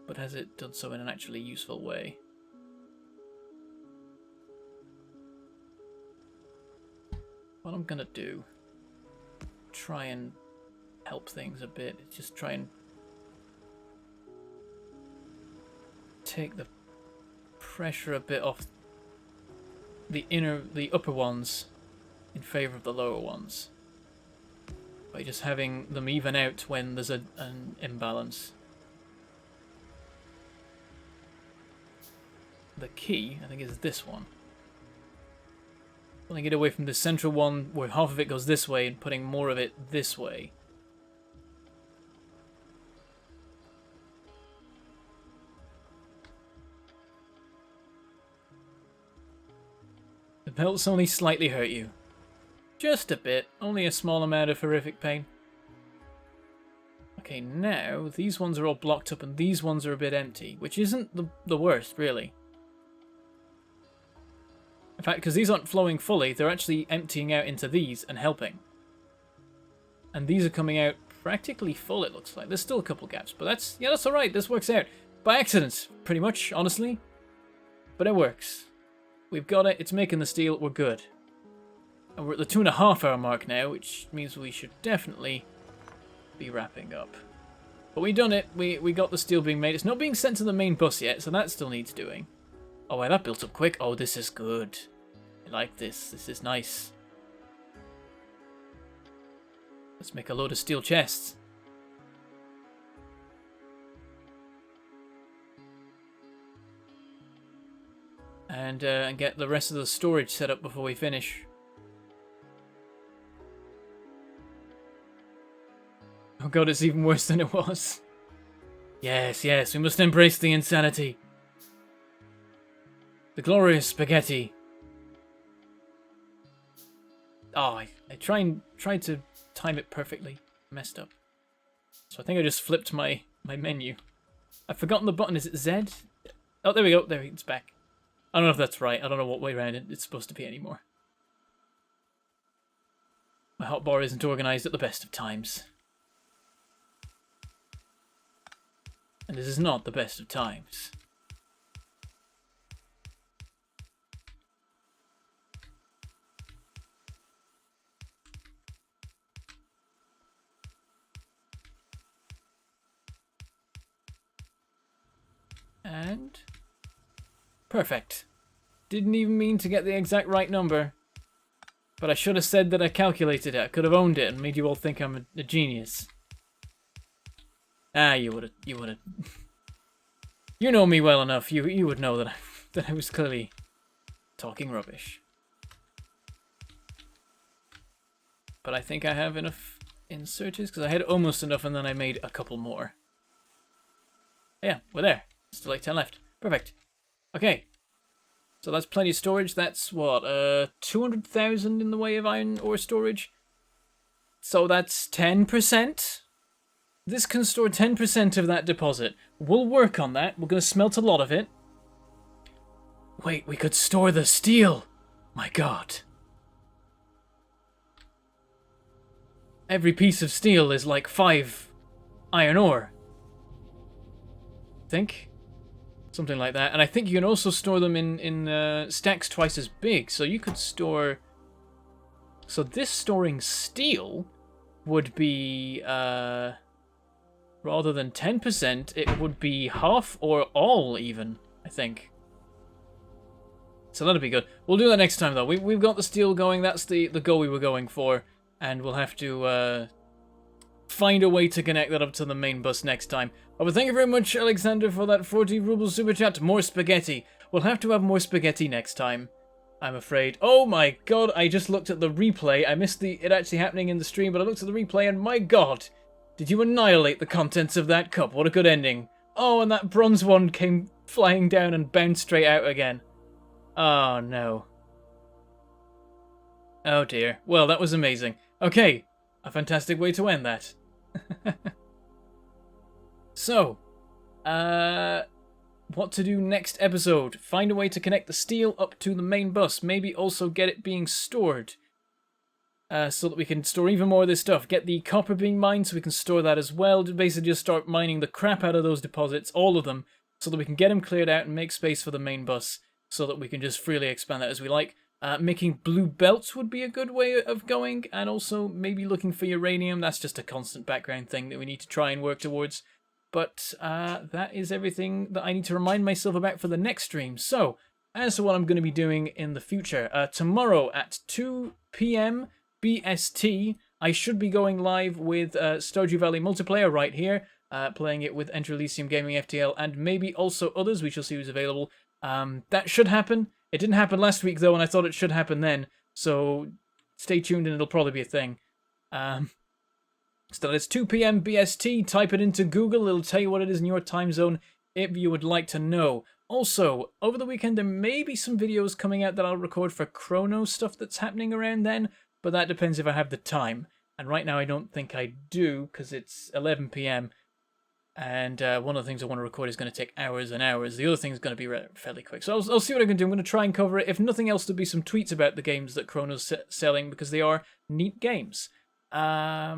But has it done so in an actually useful way? What I'm gonna do... try and help things a bit. Just try and... take the pressure a bit off the upper ones in favor of the lower ones by just having them even out when there's an imbalance. The key, I think, is this one. Pulling it away from the central one where half of it goes this way and putting more of it this way. The belts only slightly hurt you. Just a bit. Only a small amount of horrific pain. Okay, now these ones are all blocked up and these ones are a bit empty, which isn't the worst, really. In fact, because these aren't flowing fully, they're actually emptying out into these and helping. And these are coming out practically full, it looks like. There's still a couple gaps, but that's alright. This works out. By accident, pretty much, honestly. But it works. We've got it. It's making the steel. We're good. And we're at the 2.5 hour mark now, which means we should definitely be wrapping up. But we done it. We got the steel being made. It's not being sent to the main bus yet, so that still needs doing. Oh, wow, that built up quick. Oh, this is good. I like this. This is nice. Let's make a load of steel chests. And get the rest of the storage set up before we finish. Oh god, it's even worse than it was. Yes, yes, we must embrace the insanity. The glorious spaghetti. Oh, I tried to time it perfectly. Messed up. So I think I just flipped my menu. I've forgotten the button. Is it Z? Oh, there we go. There, it's back. I don't know if that's right. I don't know what way around it's supposed to be anymore. My hotbar isn't organised at the best of times. And this is not the best of times. And... perfect. Didn't even mean to get the exact right number. But I should have said that I calculated it. I could have owned it and made you all think I'm a genius. Ah, you would have. You know me well enough. You would know that I was clearly talking rubbish. But I think I have enough inserters because I had almost enough and then I made a couple more. Yeah, we're there. Still like 10 left. Perfect. Okay. So that's plenty of storage. That's what, 200,000 in the way of iron ore storage. So that's 10%. This can store 10% of that deposit. We'll work on that. We're going to smelt a lot of it. Wait, we could store the steel. My God. Every piece of steel is like 5 iron ore. Think? Something like that. And I think you can also store them in stacks twice as big. So you could store... So this storing steel would be... rather than 10%, it would be half or all even, I think. So that'll be good. We'll do that next time, though. We've got the steel going. That's the goal we were going for. And we'll have to find a way to connect that up to the main bus next time. Oh, but thank you very much, Alexander, for that 40 ruble super chat. More spaghetti. We'll have to have more spaghetti next time, I'm afraid. Oh my God, I just looked at the replay. I missed it actually happening in the stream, but I looked at the replay and my God, did you annihilate the contents of that cup? What a good ending. Oh, and that bronze one came flying down and bounced straight out again. Oh, no. Oh, dear. Well, that was amazing. Okay, a fantastic way to end that. So, what to do next episode? Find a way to connect the steel up to the main bus. Maybe also get it being stored. So that we can store even more of this stuff. Get the copper being mined so we can store that as well. Basically just start mining the crap out of those deposits, all of them, so that we can get them cleared out and make space for the main bus, so that we can just freely expand that as we like. Making blue belts would be a good way of going, and also maybe looking for uranium. That's just a constant background thing that we need to try and work towards. But that is everything that I need to remind myself about for the next stream. So, as to what I'm going to be doing in the future, tomorrow at 2 p.m. BST, I should be going live with Stardew Valley multiplayer right here, playing it with Enter Elysium Gaming FTL, and maybe also others. We shall see who's available. That should happen. It didn't happen last week, though, and I thought it should happen then. So stay tuned, and it'll probably be a thing. So it's 2 p.m. BST. Type it into Google. It'll tell you what it is in your time zone if you would like to know. Also, over the weekend, there may be some videos coming out that I'll record for Chrono stuff that's happening around then, but that depends if I have the time. And right now, I don't think I do, because it's 11 p.m. And one of the things I want to record is going to take hours and hours. The other thing is going to be fairly quick. So I'll see what I can do. I'm going to try and cover it. If nothing else, there'll be some tweets about the games that Chrono's selling, because they are neat games. Let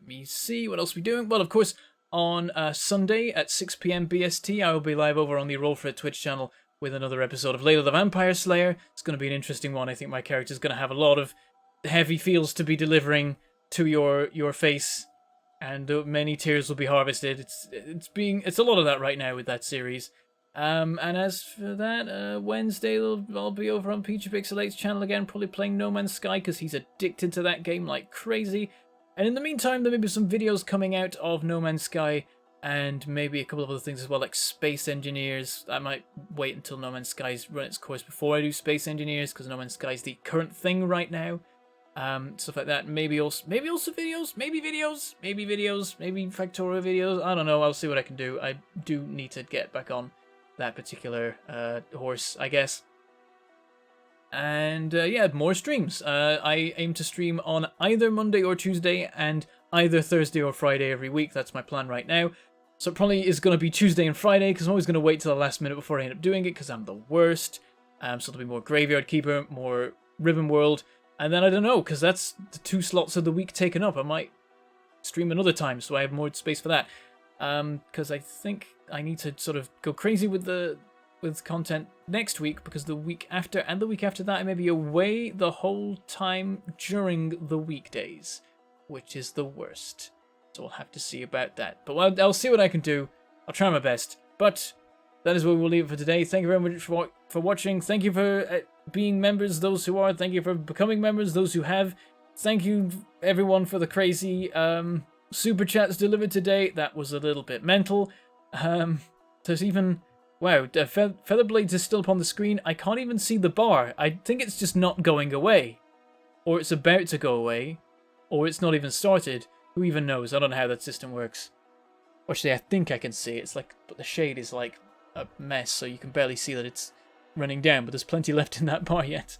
me see. What else are we doing? Well, of course, on Sunday at 6 p.m. BST, I will be live over on the Roll for It Twitch channel with another episode of Layla the Vampire Slayer. It's going to be an interesting one. I think my character's going to have a lot of heavy feels to be delivering to your face. And many tears will be harvested. It's a lot of that right now with that series. And as for that, Wednesday I'll be over on Peachy Pixel 8's channel again, probably playing No Man's Sky because he's addicted to that game like crazy. And in the meantime, there may be some videos coming out of No Man's Sky and maybe a couple of other things as well, like Space Engineers. I might wait until No Man's Sky's run its course before I do Space Engineers, because No Man's Sky's the current thing right now. Stuff like that. Maybe also videos, maybe Factorio videos. I don't know. I'll see what I can do. I do need to get back on that particular horse, I guess. And yeah, more streams. I aim to stream on either Monday or Tuesday and either Thursday or Friday every week. That's my plan right now. So it probably is going to be Tuesday and Friday, because I'm always going to wait till the last minute before I end up doing it, because I'm the worst. So there'll be more Graveyard Keeper, more Ribbonworld. And then I don't know, because that's the 2 slots of the week taken up. I might stream another time, so I have more space for that. Because I think I need to sort of go crazy with content next week, because the week after and the week after that I may be away the whole time during the weekdays, which is the worst. So I'll have to see about that. But I'll see what I can do. I'll try my best. But that is where we'll leave it for today. Thank you very much for watching. Thank you for being members, those who are. Thank you for becoming members, those who have. Thank you, everyone, for the crazy super chats delivered today. That was a little bit mental. There's even... Wow, Feather Blades is still up on the screen. I can't even see the bar. I think it's just not going away. Or it's about to go away. Or it's not even started. Who even knows? I don't know how that system works. Actually, I think I can see it. It's like, but the shade is like a mess, so you can barely see that it's running down. But there's plenty left in that bar yet.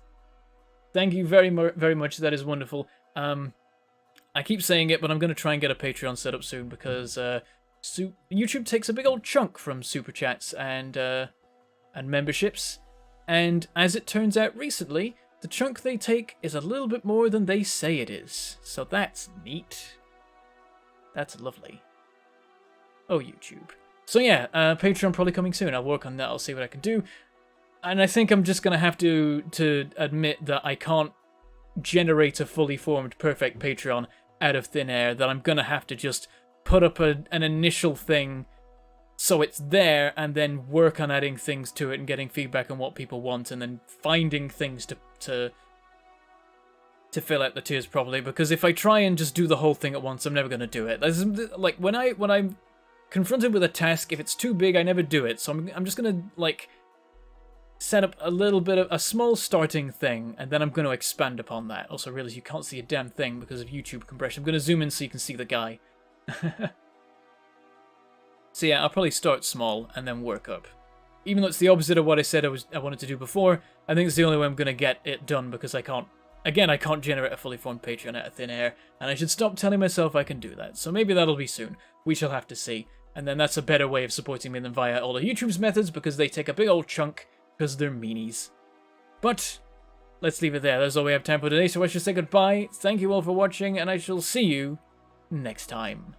Thank you very much. That is wonderful. I keep saying it, but I'm going to try and get a Patreon set up soon because YouTube takes a big old chunk from super chats and memberships. And as it turns out recently, the chunk they take is a little bit more than they say it is. So that's neat. That's lovely. Oh, YouTube. So yeah, Patreon probably coming soon. I'll work on that. I'll see what I can do. And I think I'm just going to have to admit that I can't generate a fully formed perfect Patreon out of thin air, that I'm going to have to just put up an initial thing so it's there and then work on adding things to it and getting feedback on what people want and then finding things to fill out the tiers properly, because if I try and just do the whole thing at once, I'm never going to do it. Like when I'm confronted with a task, if it's too big, I never do it. So I'm just going to like set up a little bit of a small starting thing, and then I'm going to expand upon that. Also, realize you can't see a damn thing because of YouTube compression. I'm going to zoom in so you can see the guy. So yeah, I'll probably start small and then work up. Even though it's the opposite of what I said I wanted to do before, I think it's the only way I'm going to get it done, because I can't generate a fully formed Patreon out of thin air, and I should stop telling myself I can do that. So maybe that'll be soon. We shall have to see. And then that's a better way of supporting me than via all of YouTube's methods, because they take a big old chunk, because they're meanies. But let's leave it there. That's all we have time for today, so I shall say goodbye. Thank you all for watching, and I shall see you next time.